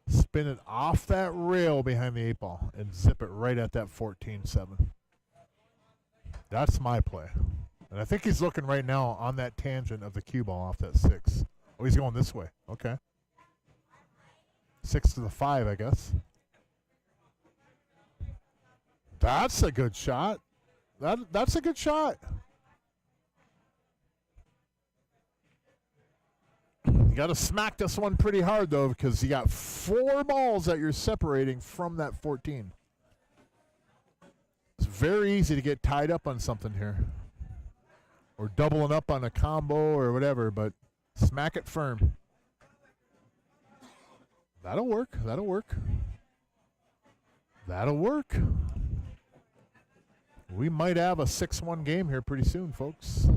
Spin it off that rail behind the 8 ball and zip it right at that 14-7. That's my play. And I think he's looking right now on that tangent of the cue ball off that 6. Oh, he's going this way. Okay. 6 to the 5, I guess. That's a good shot. That's a good shot. You got to smack this one pretty hard, though, because you got 4 balls that you're separating from that 14. It's very easy to get tied up on something here. Or doubling up on a combo or whatever, but smack it firm. That'll work. That'll work. That'll work. We might have a 6-1 game here pretty soon, folks.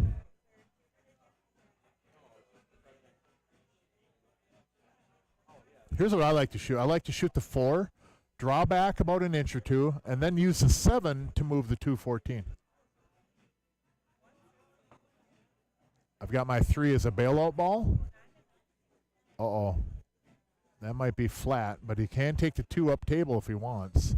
Here's what I like to shoot. I like to shoot the 4, draw back about an inch or 2, and then use the 7 to move the 2-14. I've got my 3 as a bailout ball. Uh-oh. That might be flat, but he can take the 2 up table if he wants.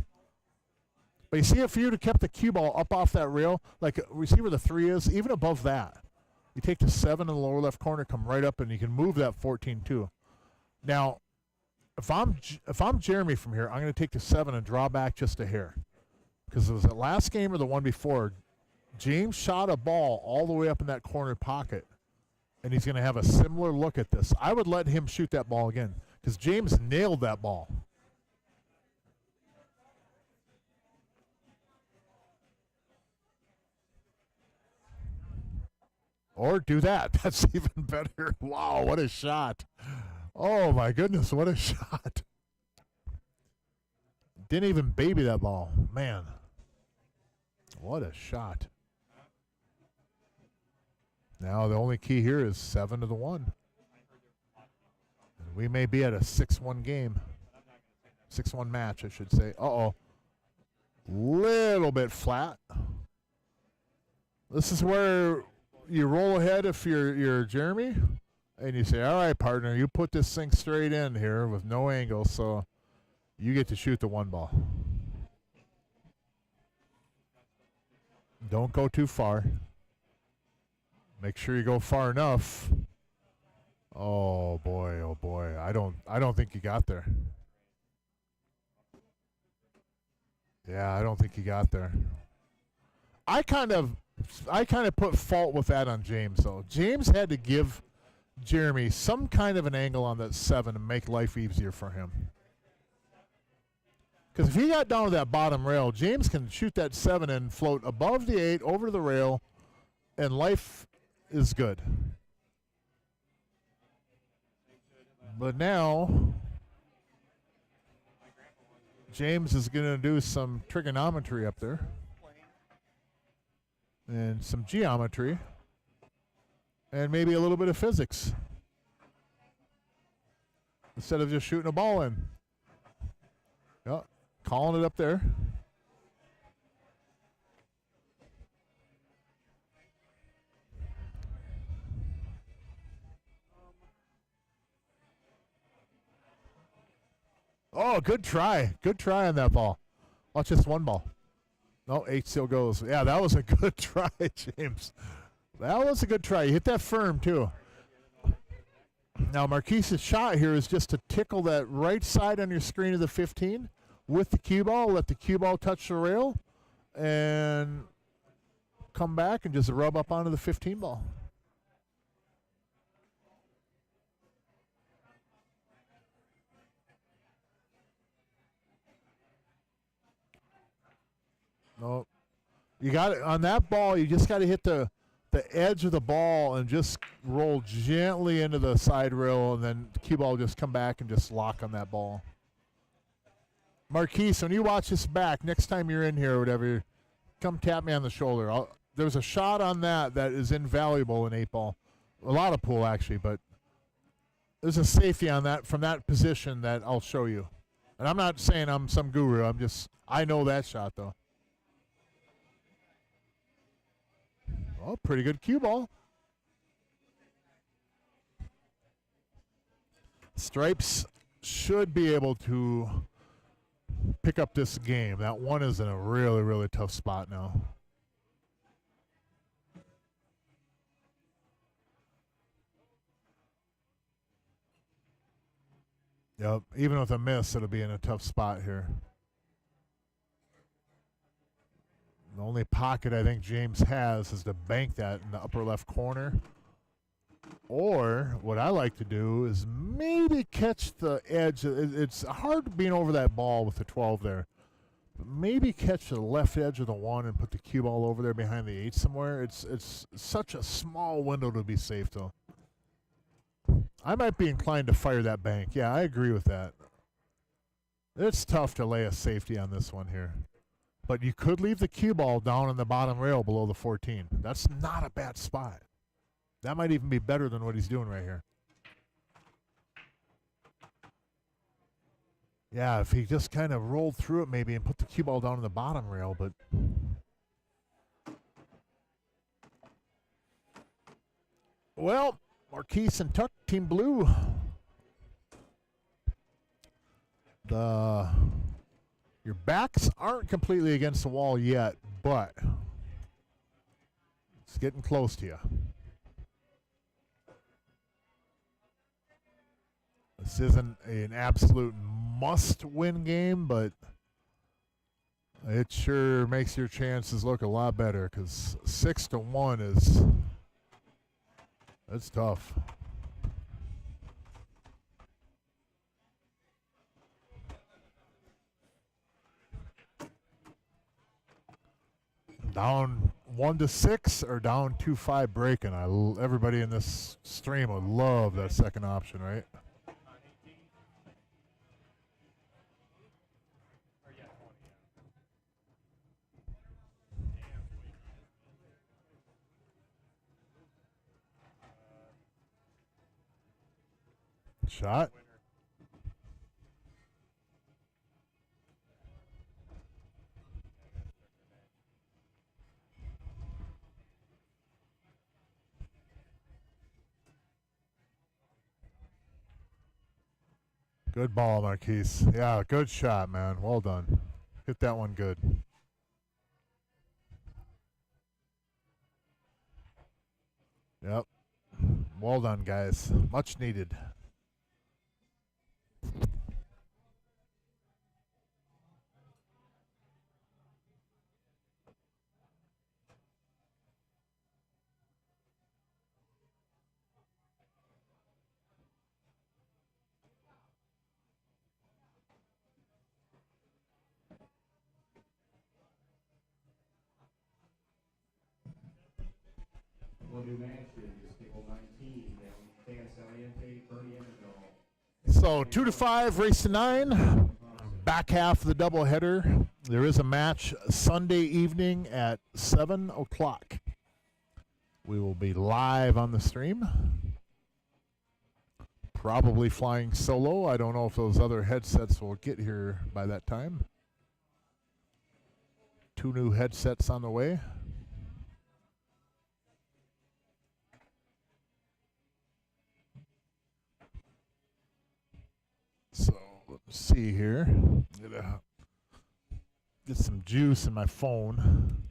But you see, if you would have kept the cue ball up off that rail, like we see where the 3 is, even above that, you take the 7 in the lower left corner, come right up, and you can move that 14-2. Now, if I'm Jeremy from here, I'm going to take the 7 and draw back just a hair. Because it was the last game or the one before, James shot a ball all the way up in that corner pocket, and he's going to have a similar look at this. I would let him shoot that ball again, because James nailed that ball. Or do that. That's even better. Wow, what a shot. Oh, my goodness, what a shot. Didn't even baby that ball. Man, what a shot. Now the only key here is 7 to the 1. And we may be at a 6-1 game. 6-1 match, I should say. Uh-oh. Little bit flat. This is where you roll ahead if you're Jeremy, and you say, all right, partner, you put this thing straight in here with no angle, so you get to shoot the 1 ball. Don't go too far. Make sure you go far enough. Oh boy, oh boy. I don't think you got there. Yeah, I don't think you got there. I kind of put fault with that on James, though. James had to give Jeremy some kind of an angle on that 7 to make life easier for him. Because if he got down to that bottom rail, James can shoot that 7 and float above the 8, over the rail, and life is good. But now, James is going to do some trigonometry up there. And some geometry. And maybe a little bit of physics. Instead of just shooting a ball in. Yep, calling it up there. Oh, good try. Good try on that ball. Watch this 1 ball. No, 8 still goes. Yeah, that was a good try, James. That was a good try. You hit that firm, too. Now, Marquise's shot here is just to tickle that right side on your screen of the 15 with the cue ball. Let the cue ball touch the rail and come back and just rub up onto the 15 ball. No, you got it on that ball. You just got to hit the edge of the ball and just roll gently into the side rail, and then the cue ball just come back and just lock on that ball. Marquise, when you watch this back, next time you're in here or whatever, come tap me on the shoulder. There's a shot on that is invaluable in 8-ball. A lot of pool, actually, but there's a safety on that from that position that I'll show you. And I'm not saying I'm some guru. I know that shot, though. Oh, pretty good cue ball. Stripes should be able to pick up this game. That one is in a really, really tough spot now. Yep, even with a miss, it'll be in a tough spot here. The only pocket I think James has is to bank that in the upper left corner. Or what I like to do is maybe catch the edge. It's hard being over that ball with the 12 there. But maybe catch the left edge of the 1 and put the cue ball over there behind the 8 somewhere. It's such a small window to be safe, though. I might be inclined to fire that bank. Yeah, I agree with that. It's tough to lay a safety on this one here. But you could leave the cue ball down on the bottom rail below the 14. That's not a bad spot. That might even be better than what he's doing right here. Yeah, if he just kind of rolled through it maybe and put the cue ball down on the bottom rail, but... Well, Marquise and Tuck, Team Blue. Your backs aren't completely against the wall yet, but it's getting close to you. This isn't an absolute must-win game, but it sure makes your chances look a lot better because 6-1 that's tough. Down 1-6 or down 2-5 breaking. Everybody in this stream would love that second option, right? Shot. Good ball, Marquise. Yeah, good shot, man. Well done. Hit that one good. Yep. Well done, guys. Much needed. So 2-5, race to 9. Back half of the doubleheader. There is a match Sunday evening at 7 o'clock. We will be live on the stream. Probably flying solo. I don't know if those other headsets will get here by that time. 2 new headsets on the way. So let's see here. Get some juice in my phone.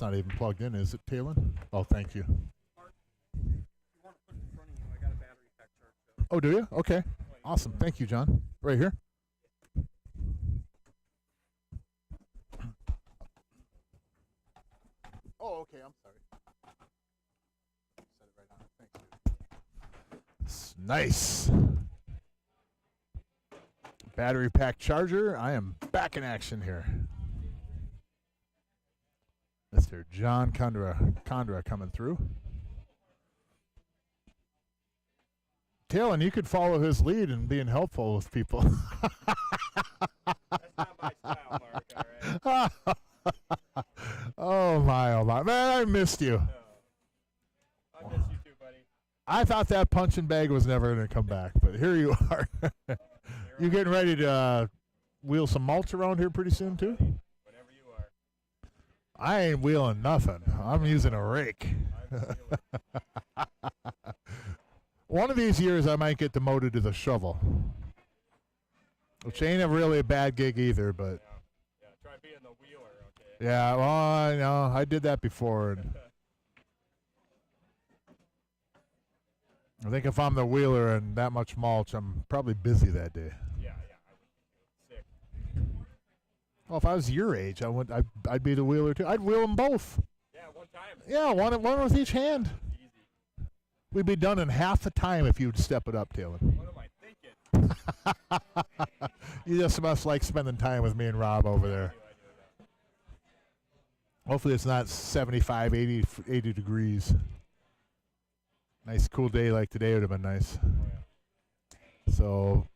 not even plugged in, is it, Talon? Oh, thank you. If you want to put it in front of you, I got a battery pack charge. So. Oh, do you? Okay. Awesome. Thank you, John. Right here. Oh, okay. I'm sorry. Set it right on. Thanks, dude. It's nice. Battery pack charger. I am back in action here. Mr. John Condra coming through. Talon, you could follow his lead in being helpful with people. That's not my style, Mark, all right? Oh my. Man, I missed you. I miss you too, buddy. I thought that punching bag was never going to come back, but here you are. You getting ready to wheel some mulch around here pretty soon, too? Whenever you are. I ain't wheeling nothing. I'm using a rake. One of these years, I might get demoted to the shovel, which ain't really a bad gig either, but... Yeah, try being the wheeler, okay? Yeah, well, I know. I did that before, and... I think if I'm the wheeler and that much mulch, I'm probably busy that day. Yeah, I would be sick. Well, if I was your age, I'd be the wheeler too. I'd wheel them both. Yeah, one time. Yeah, one with each hand. Easy. We'd be done in half the time if you'd step it up, Taylor. What am I thinking? You just must like spending time with me and Rob over there. Hopefully it's not 75, 80 degrees. Nice cool day like today would have been nice. Oh, yeah. So,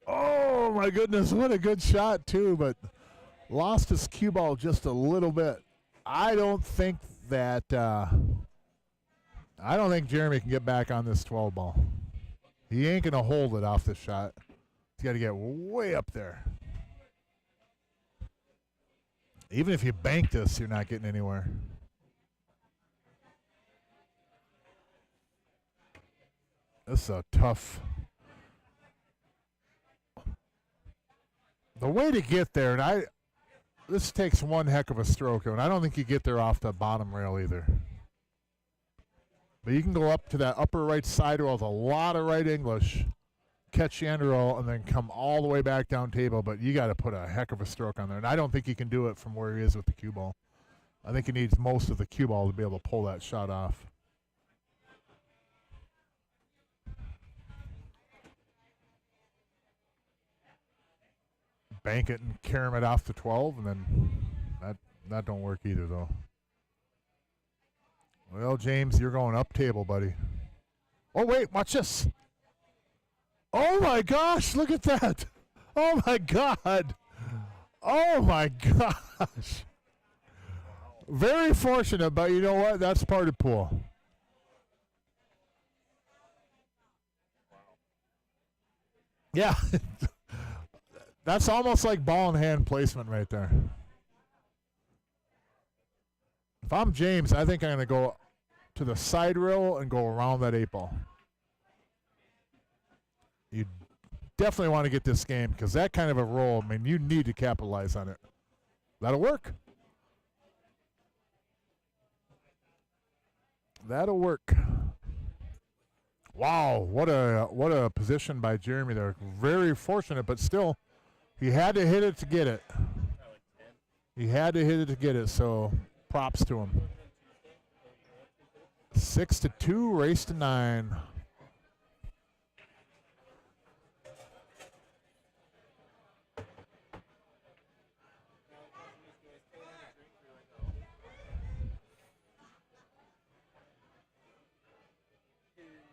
oh my goodness, what a good shot too, but lost his cue ball just a little bit. I don't think Jeremy can get back on this 12 ball. He ain't going to hold it off this shot. He's got to get way up there. Even if you bank this, you're not getting anywhere. This is a tough. The way to get there, and this takes one heck of a stroke, and I don't think you get there off the bottom rail either. But you can go up to that upper right side rail with a lot of right English, catch the end roll, and then come all the way back down table. But you got to put a heck of a stroke on there, and I don't think he can do it from where he is with the cue ball. I think he needs most of the cue ball to be able to pull that shot off. Bank it and carry it off the 12, and then that don't work either, though. Well, James, you're going up table, buddy. Oh, wait, watch this. Oh, my gosh, look at that. Oh, my God. Oh, my gosh. Very fortunate, but you know what? That's part of pool. Yeah. That's almost like ball in hand placement right there. If I'm James, I think I'm going to go to the side rail and go around that 8 ball. You definitely want to get this game because that kind of a roll, I mean, you need to capitalize on it. That'll work. That'll work. Wow, what a position by Jeremy there. Very fortunate, but still, he had to hit it to get it. He had to hit it to get it, so props to him. 6-2, race to 9.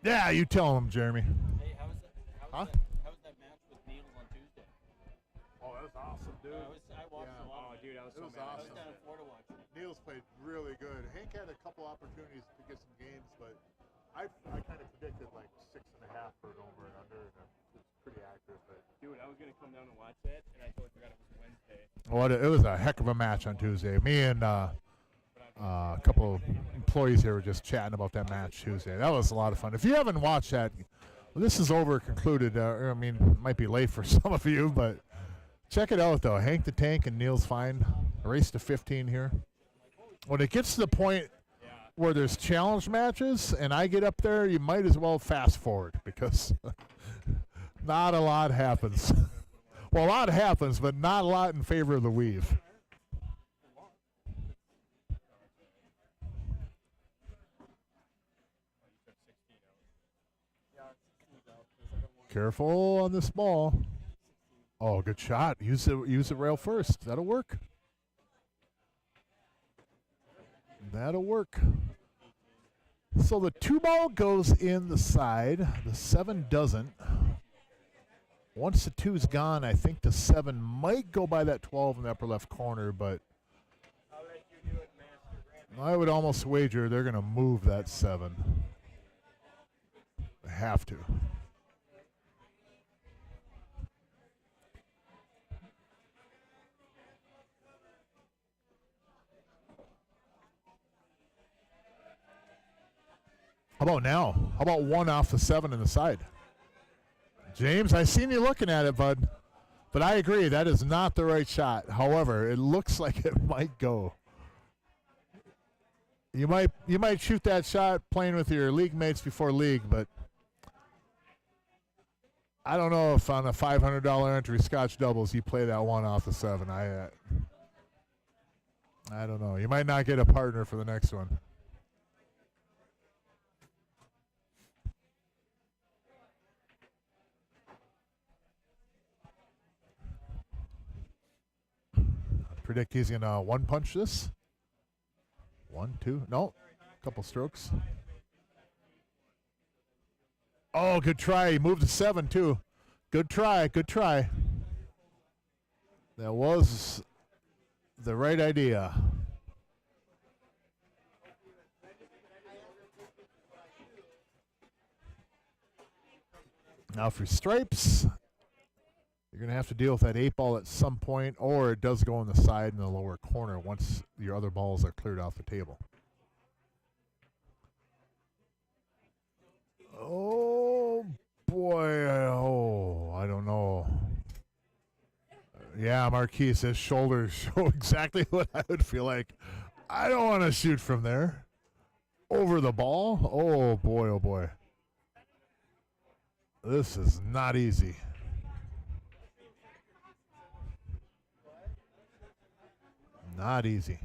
Yeah, you tell him, Jeremy. Hey, how was that match with Niels on Tuesday? Oh, that was awesome, dude. I watched a lot. Oh, dude, I was It so was mad. I awesome. was down in Florida watching it. Niels played really good. Hank had a couple opportunities to get some games, but I kind of predicted like 6.5 for an over and under, and it's pretty accurate. But Dude, I was going to come down and watch that, and I totally forgot it was Wednesday. it was a heck of a match on Tuesday. Me and a couple of employees here were just chatting about that match Tuesday. That was a lot of fun. If you haven't watched that, this is over concluded. I mean, it might be late for some of you, but Check it out, though. Hank the Tank and Neil's Fine. A race to 15 here. When it gets to the point where there's challenge matches and I get up there, you might as well fast forward because not a lot happens. Well, a lot happens, but not a lot in favor of the weave. Careful on this ball. Oh, good shot. Use the rail first. That'll work. That'll work. So the 2 ball goes in the side. The 7 doesn't. Once the 2's gone, I think the 7 might go by that 12 in the upper left corner, but I would almost wager they're going to move that 7. They have to. How about now? How about 1 off the 7 in the side? James, I seen you looking at it, bud. But I agree, that is not the right shot. However, it looks like it might go. You might shoot that shot playing with your league mates before league, but I don't know if on a $500 entry Scotch doubles you play that 1 off the 7. I don't know. You might not get a partner for the next one. Predict he's going to 1-punch this. 1, 2, no, couple strokes. Oh, good try. He moved to 7 too. Good try, good try. That was the right idea. Now for stripes, you're going to have to deal with that 8 ball at some point, or it does go on the side in the lower corner once your other balls are cleared off the table. Oh, boy. Oh, I don't know. Yeah, Marquise, his shoulders show exactly what I would feel like. I don't want to shoot from there. Over the ball? Oh, boy, oh, boy. This is not easy. Not easy.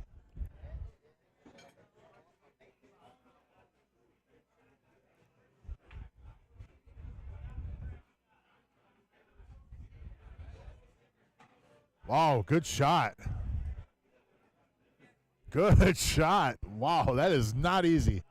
Wow, good shot. Good shot. Wow, that is not easy.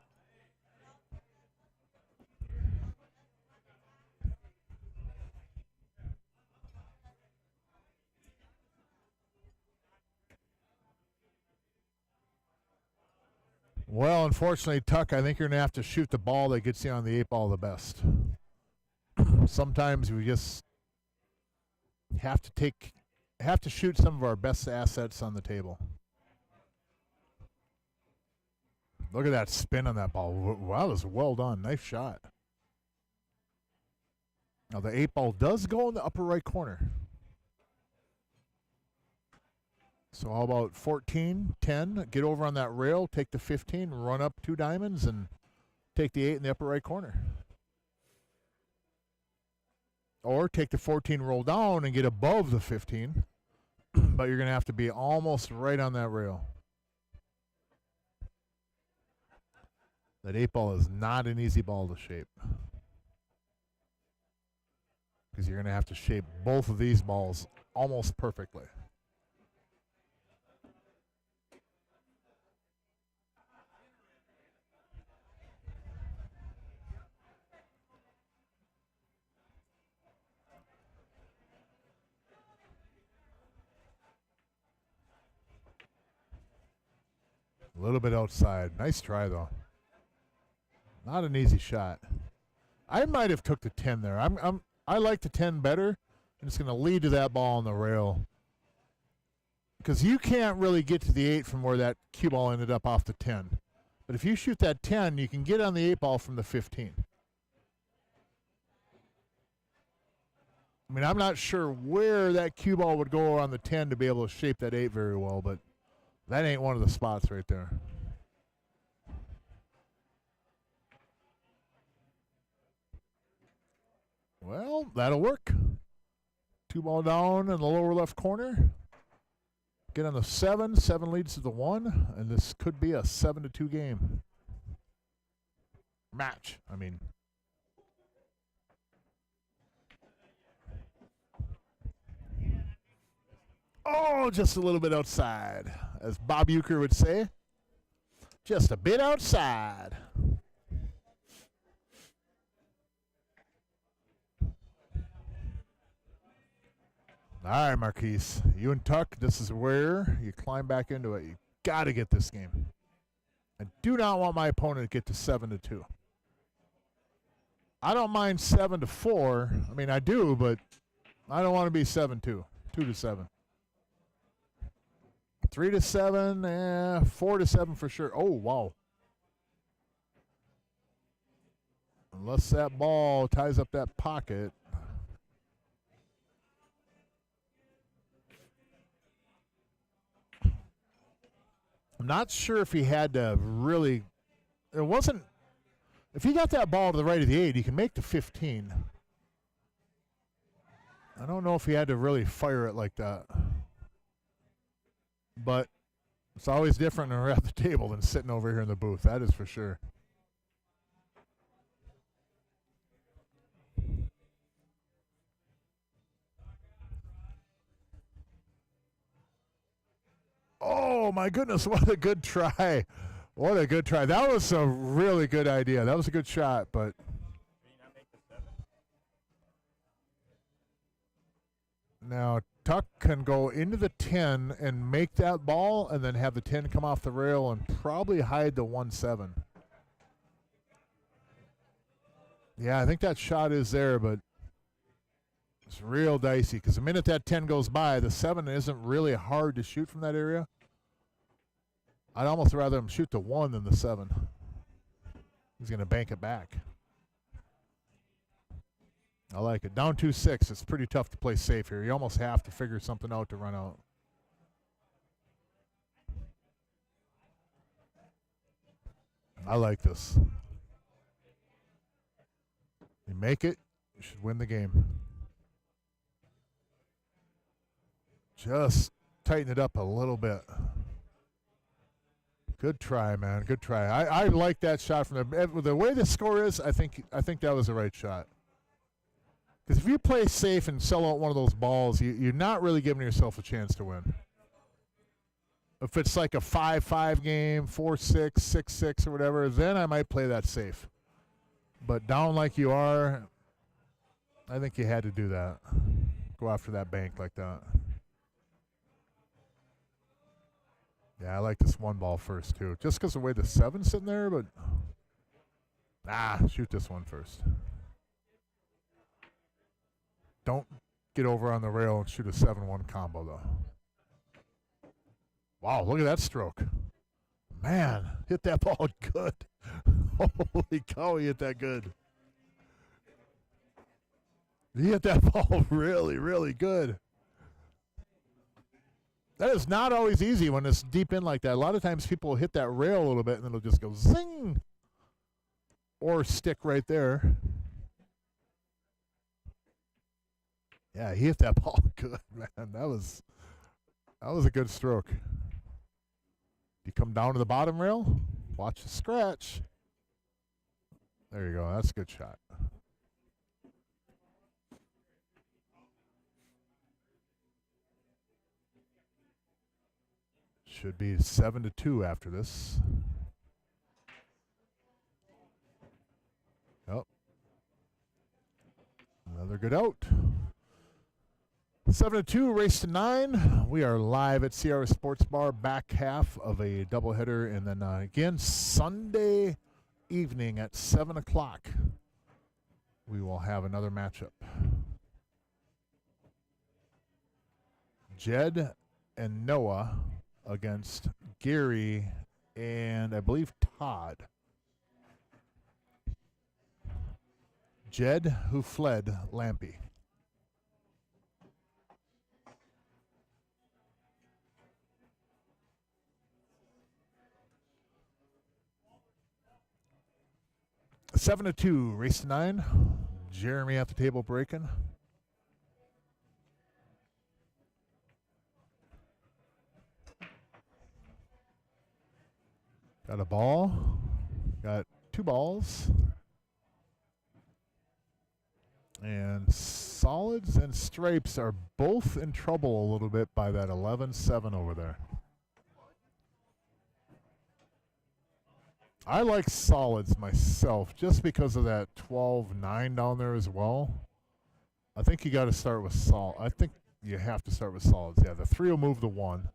Well, unfortunately, Tuck, I think you're going to have to shoot the ball that gets you on the 8 ball the best. Sometimes we just have to shoot some of our best assets on the table. Look at that spin on that ball. Wow, that was well done. Nice shot. Now the 8 ball does go in the upper right corner. So how about 14, 10, get over on that rail, take the 15, run up 2 diamonds, and take the 8 in the upper right corner. Or take the 14, roll down, and get above the 15. But you're going to have to be almost right on that rail. That 8 ball is not an easy ball to shape. Because you're going to have to shape both of these balls almost perfectly. A little bit outside. Nice try, though. Not an easy shot. I might have took the 10 there. I like the 10 better. I'm just going to lead to that ball on the rail. Because you can't really get to the 8 from where that cue ball ended up off the 10. But if you shoot that 10, you can get on the 8 ball from the 15. I mean, I'm not sure where that cue ball would go on the 10 to be able to shape that 8 very well, but that ain't one of the spots right there. Well, that'll work. 2 ball down in the lower left corner. Get on the 7. 7 leads to the 1, and this could be a 7-2 game. Match, I mean. Oh, just a little bit outside, as Bob Uecker would say. Just a bit outside. All right, Marquise. You and Tuck, this is where you climb back into it. You got to get this game. I do not want my opponent to get to 7-2. I don't mind 7-4. I mean, I do, but I don't want to be 7-2. 2-7. 3-7, 4-7 for sure. Oh, wow. Unless that ball ties up that pocket. I'm not sure if he had to really. It wasn't. If he got that ball to the right of the 8, he can make the 15. I don't know if he had to really fire it like that. But it's always different when we're at the table than sitting over here in the booth. That is for sure. Oh, my goodness. What a good try. What a good try. That was a really good idea. That was a good shot, but. Now, Tuck can go into the 10 and make that ball and then have the 10 come off the rail and probably hide the 1-7. Yeah, I think that shot is there, but it's real dicey because the minute that 10 goes by, the 7 isn't really hard to shoot from that area. I'd almost rather him shoot the 1 than the 7. He's going to bank it back. I like it. Down 2-6. It's pretty tough to play safe here. You almost have to figure something out to run out. I like this. You make it, you should win the game. Just tighten it up a little bit. Good try, man. Good try. I like that shot from the way the score is. I think that was the right shot. Because if you play safe and sell out one of those balls, you're not really giving yourself a chance to win. If it's like a 5-5 game, 4-6, 6-6 or whatever, then I might play that safe. But down like you are, I think you had to do that. Go after that bank like that. Yeah, I like this 1 ball first, too. Just because of the way the 7's sitting there, but. Shoot this one first. Don't get over on the rail and shoot a 7-1 combo, though. Wow, look at that stroke. Man, hit that ball good. Holy cow, he hit that good. He hit that ball really, really good. That is not always easy when it's deep in like that. A lot of times people hit that rail a little bit and then it'll just go zing. Or stick right there. Yeah, he hit that ball good, man. That was a good stroke. You come down to the bottom rail, watch the scratch. There you go. That's a good shot. Should be 7-2 after this. Oh. Another good out. 7-2, race to 9. We are live at Sierra Sports Bar, back half of a doubleheader, and then again Sunday evening at 7 o'clock. We will have another matchup. Jed and Noah against Gary and I believe Todd. Jed, who fled Lampy. 7-2, race to 9. Jeremy at the table breaking. Got a ball. Got 2 balls. And solids and stripes are both in trouble a little bit by that 11-7 over there. I like solids myself just because of that 12-9 down there as well. I think you got to start with sol. I think you have to start with solids. Yeah, the 3 will move the 1.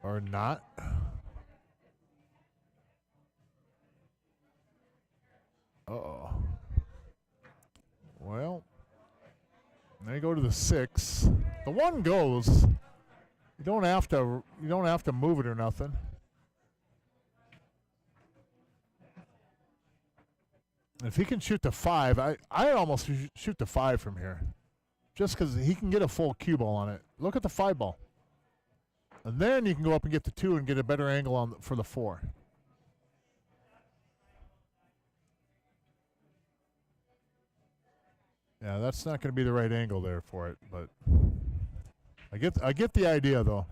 Or not. Uh-oh. Well, they go to the 6. The 1 goes. You don't have to move it or nothing. If he can shoot the 5, I almost shoot the 5 from here. Just because he can get a full cue ball on it. Look at the 5 ball. And then you can go up and get the 2 and get a better angle on for the 4. Yeah, that's not going to be the right angle there for it, but I get the idea though.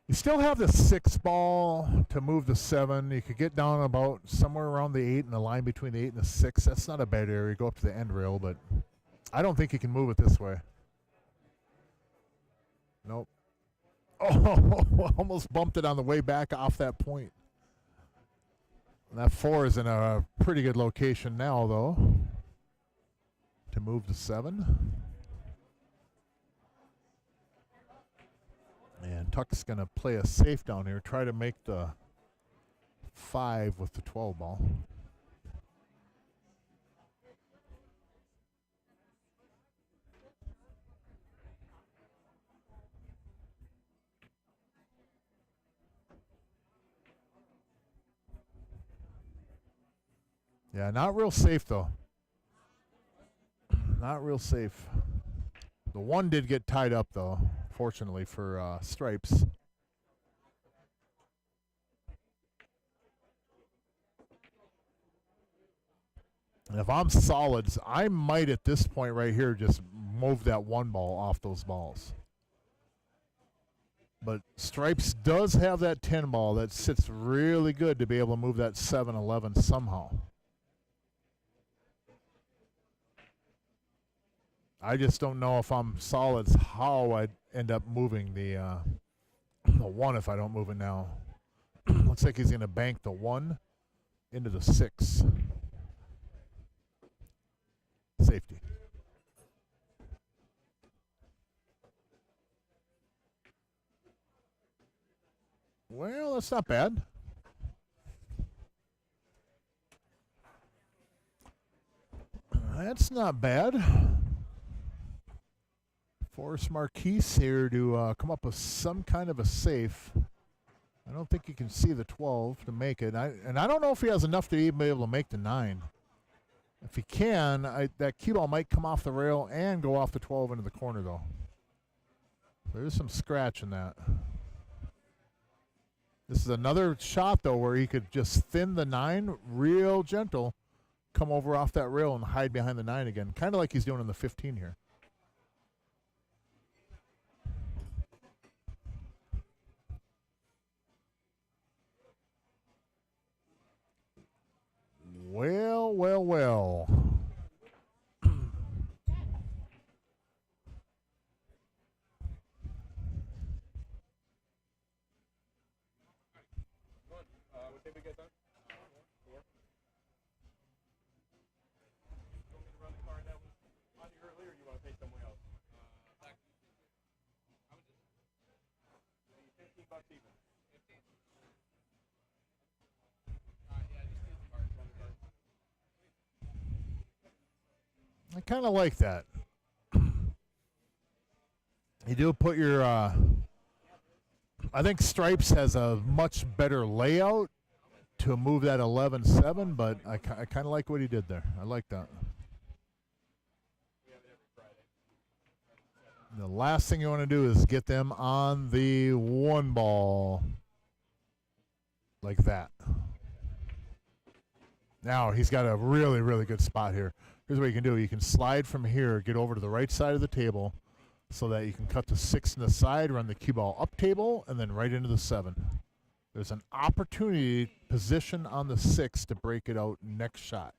You still have the 6 ball to move the 7. You could get down about somewhere around the 8 and the line between the 8 and the 6. That's not a bad area. Go up to the end rail, but I don't think you can move it this way. Nope. Oh, almost bumped it on the way back off that point. And that 4 is in a pretty good location now, though, to move the 7. And Tuck's going to play a safe down here, try to make the 5 with the 12 ball. Yeah, not real safe, though. Not real safe. The 1 did get tied up, though, fortunately for stripes. And if I'm solids, I might at this point right here just move that 1 ball off those balls. But stripes does have that 10 ball that sits really good to be able to move that 7-11 somehow. I just don't know if I'm solids how I'd end up moving the 1 if I don't move it now. Looks like he's going to bank the 1 into the 6. Safety. Well, that's not bad. That's not bad. Force Marquise here to come up with some kind of a safe. I don't think you can see the 12 to make it. And I don't know if he has enough to even be able to make the 9. If he can, that cue ball might come off the rail and go off the 12 into the corner, though. There's some scratch in that. This is another shot, though, where he could just thin the 9 real gentle, come over off that rail and hide behind the 9 again, kind of like he's doing in the 15 here. Well, well, well. What did we get done? 4. You want me to run the card that was on you earlier, or you want to pay someone else? I would just $15 even. 15. Yeah, just use the card. Run the card. I kind of like that. You do put your I think Stripes has a much better layout to move that 11-7, but I kind of like what he did there. I like that. The last thing you want to do is get them on the one ball like that. Now he's got a really, really good spot here. Here's what you can do. You can slide from here, get over to the right side of the table so that you can cut the 6 in the side, run the cue ball up table, and then right into the 7. There's an opportunity position on the 6 to break it out next shot.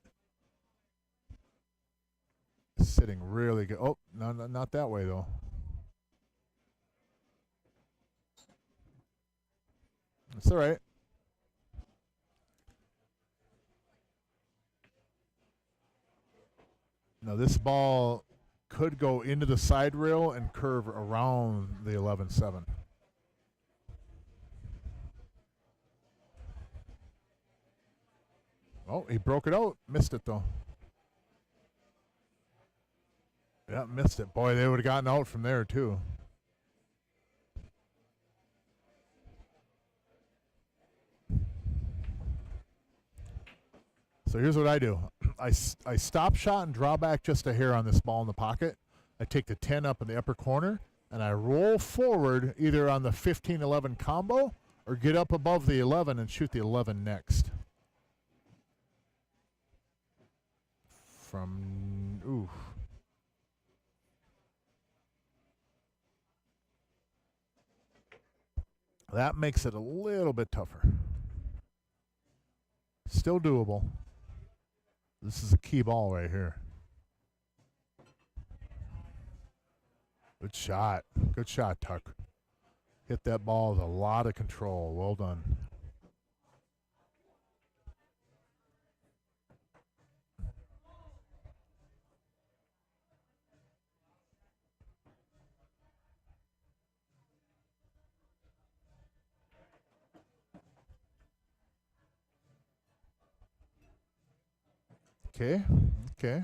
Sitting really good. Oh, no, not that way, though. That's all right. Now, this ball could go into the side rail and curve around the 11-7. Oh, he broke it out. Missed it, though. Yeah, missed it. Boy, they would have gotten out from there, too. So here's what I do. I stop shot and draw back just a hair on this ball in the pocket. I take the 10 up in the upper corner, and I roll forward either on the 15-11 combo or get up above the 11 and shoot the 11 next. Oof. That makes it a little bit tougher. Still doable. This is a key ball right here. Good shot. Good shot, Tuck. Hit that ball with a lot of control. Well done. Okay. Okay.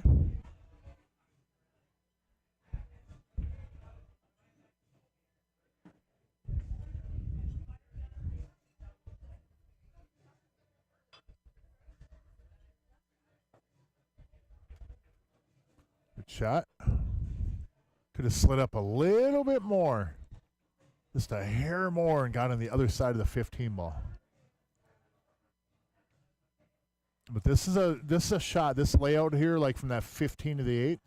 Good shot. Could have slid up a little bit more. Just a hair more and got on the other side of the 15 ball. But this is a shot. This layout here, like from that 15 to the 8.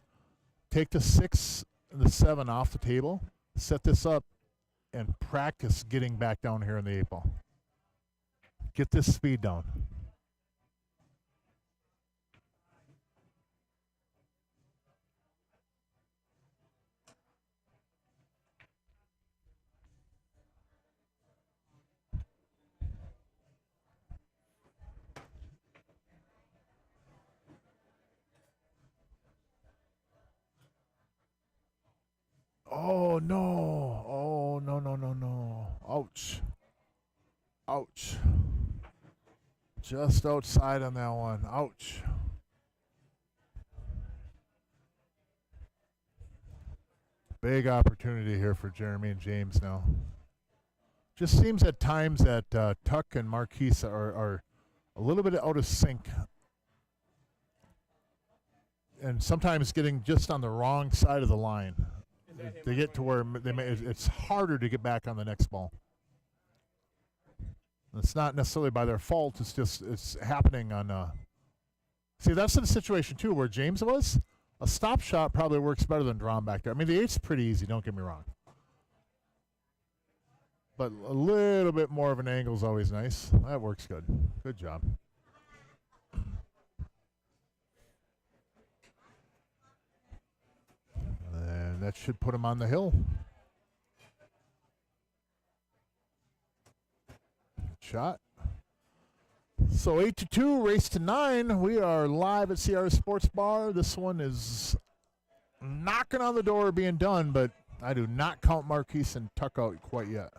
Take the 6 and the 7 off the table. Set this up and practice getting back down here in the 8 ball. Get this speed down. Oh, no. Oh, no, no, no, no. Ouch. Ouch. Just outside on that one. Ouch. Big opportunity here for Jeremy and James now. Just seems at times that Tuck and Marquise are a little bit out of sync. And sometimes getting just on the wrong side of the line. They get to where it's harder to get back on the next ball. It's not necessarily by their fault. It's happening on. See, that's the situation too, where James was. A stop shot probably works better than drawn back there. I mean, the 8's pretty easy. Don't get me wrong. But a little bit more of an angle is always nice. That works good. Good job. And that should put him on the hill. Shot. So 8-2, race to 9. We are live at CR Sports Bar. This one is knocking on the door of being done, but I do not count Marquise and Tuck out quite yet.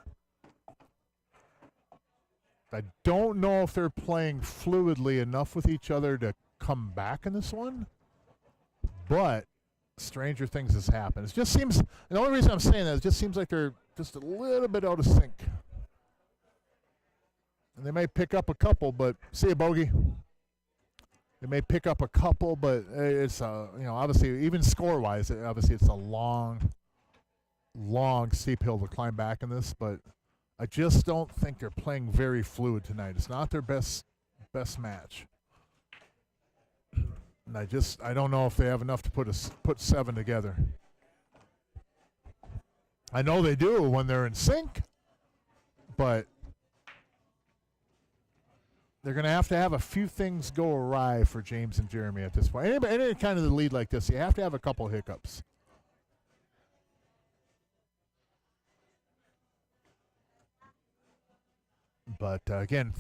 I don't know if they're playing fluidly enough with each other to come back in this one, but stranger things has happened. It just seems, the only reason I'm saying that, it just seems like they're just a little bit out of sync. And they may pick up a couple, but see a bogey. They may pick up a couple, but it's obviously even score-wise, obviously it's a long steep hill to climb back in this. But I just don't think they're playing very fluid tonight. It's not their best match. And I don't know if they have enough to put 7 together. I know they do when they're in sync, but they're going to have a few things go awry for James and Jeremy at this point. Any kind of the lead like this, you have to have a couple hiccups. But again,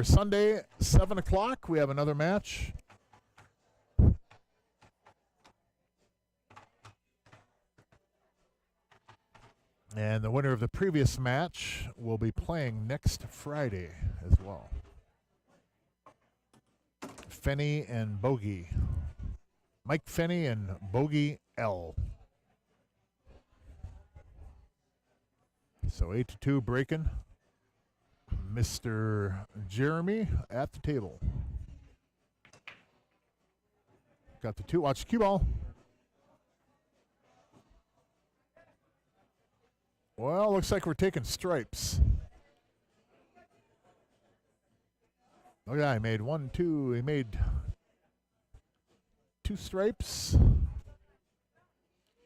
Sunday, 7 o'clock, we have another match. And the winner of the previous match will be playing next Friday as well. Fenney and Bogey. Mike Fenney and Bogey L. So 8-2 breaking. Mr. Jeremy at the table. Got the 2. Watch the cue ball. Well, looks like we're taking stripes. Oh yeah, he made 1, 2. He made 2 stripes.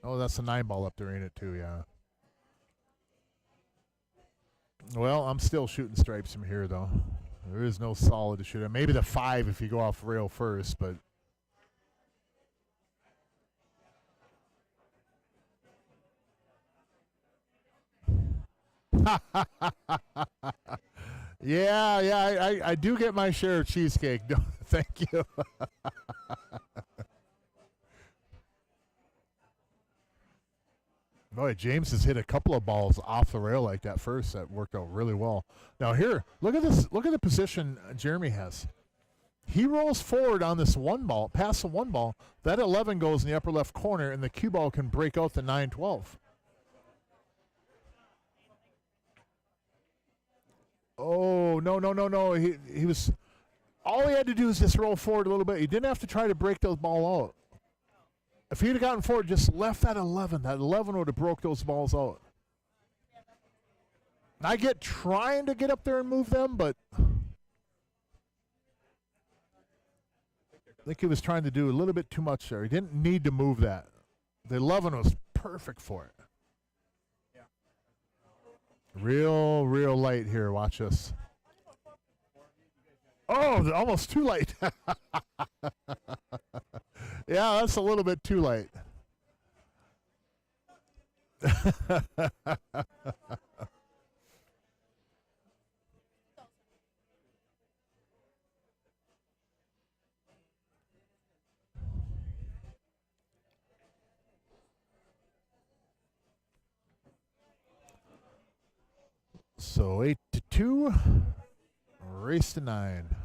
Oh, that's a 9 ball up there, ain't it, too? Yeah. Well, I'm still shooting stripes from here, though. There is no solid to shoot at. Maybe the 5 if you go off rail first, but. Yeah, I do get my share of cheesecake. Thank you. Boy, James has hit a couple of balls off the rail like that first. That worked out really well. Now here, look at this. Look at the position Jeremy has. He rolls forward on this 1 ball, past the 1 ball. That 11 goes in the upper left corner, and the cue ball can break out the 9-12. Oh, no. He was, all he had to do is just roll forward a little bit. He didn't have to try to break those ball out. If he'd have gotten forward, just left that 11 would have broke those balls out. I get trying to get up there and move them, but I think he was trying to do a little bit too much there. He didn't need to move that. The 11 was perfect for it. Real light here. Watch this. Oh, almost too late. Yeah, that's a little bit too late. So 8-2, race to 9.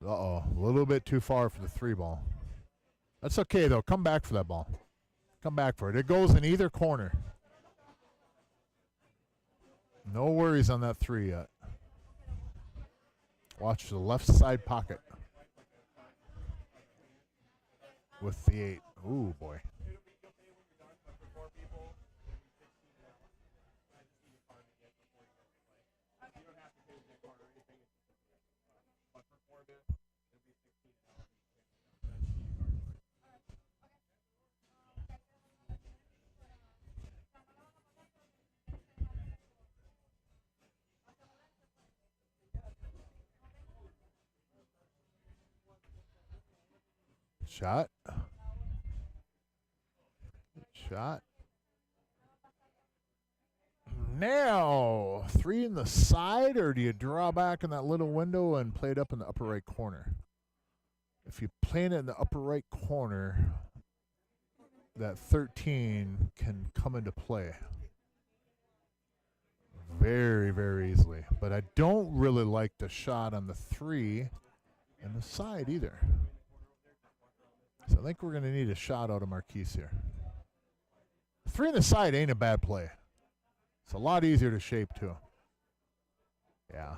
Uh-oh, a little bit too far for the 3 ball. That's okay, though. Come back for that ball. Come back for it. It goes in either corner. No worries on that 3 yet. Watch the left side pocket with the 8. Ooh, boy. Shot. Shot. Now, 3 in the side, or do you draw back in that little window and play it up in the upper right corner? If you play it in the upper right corner, that 13 can come into play very, very easily. But I don't really like the shot on the 3 and the side either. I think we're going to need a shot out of Marquise here. 3 on the side ain't a bad play. It's a lot easier to shape, too. Yeah.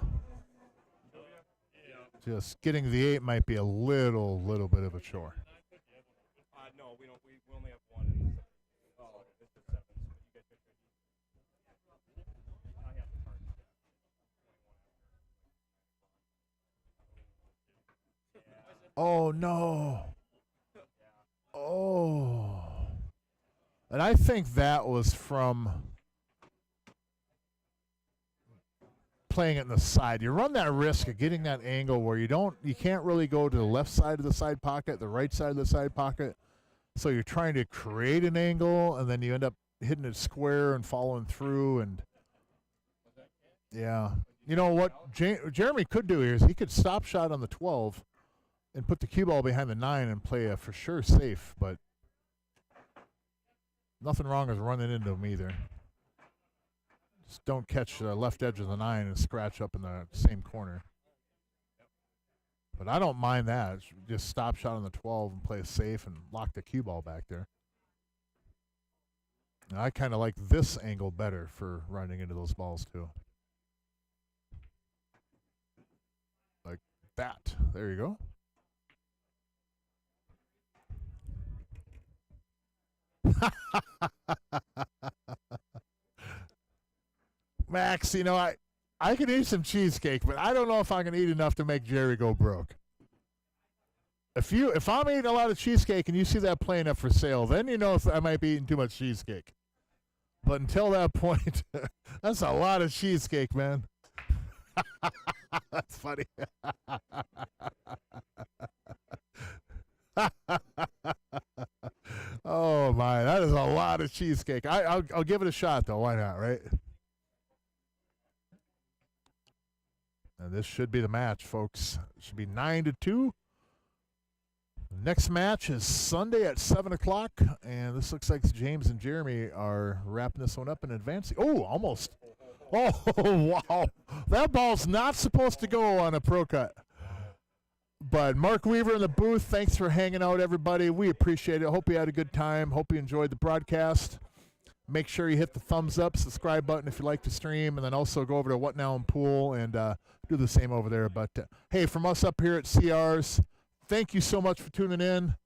Just getting the 8 might be a little bit of a chore. No, we don't. We only have one. In the oh, this is 7. So you guys I have the card. Oh, no. Oh. And I think that was from playing it in the side. You run that risk of getting that angle where you can't really go to the left side of the side pocket, the right side of the side pocket. So you're trying to create an angle, and then you end up hitting it square and following through. And yeah, you know what Jeremy could do here is he could stop shot on the 12 and put the cue ball behind the 9 and play a for sure safe, but nothing wrong with running into him either. Just don't catch the left edge of the 9 and scratch up in the same corner. But I don't mind that. Just stop shot on the 12 and play it safe and lock the cue ball back there. And I kind of like this angle better for running into those balls too. Like that. There you go. Max, you know, I can eat some cheesecake, but I don't know if I can eat enough to make Jerry go broke. If I'm eating a lot of cheesecake and you see that playing up for sale, then you know if I might be eating too much cheesecake. But until that point, that's a lot of cheesecake, man. That's funny. Oh my, that is a lot of cheesecake. I'll give it a shot though. Why not, right? And this should be the match, folks. It should be 9-2. Next match is Sunday at 7 o'clock, and this looks like James and Jeremy are wrapping this one up and advancing. Oh, almost. Oh, wow. That ball's not supposed to go on a pro cut. But Mark Weaver in the booth, thanks for hanging out, everybody. We appreciate it. Hope you had a good time. Hope you enjoyed the broadcast. Make sure you hit the thumbs up, subscribe button if you like to stream, and then also go over to What Now in Pool and do the same over there. But, hey, from us up here at CRs, thank you so much for tuning in.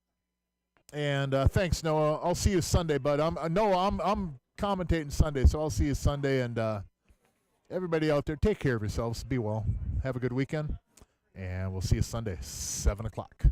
And thanks, Noah. I'll see you Sunday, bud. I'm commentating Sunday, so I'll see you Sunday. And everybody out there, take care of yourselves. Be well. Have a good weekend. And we'll see you Sunday, 7 o'clock.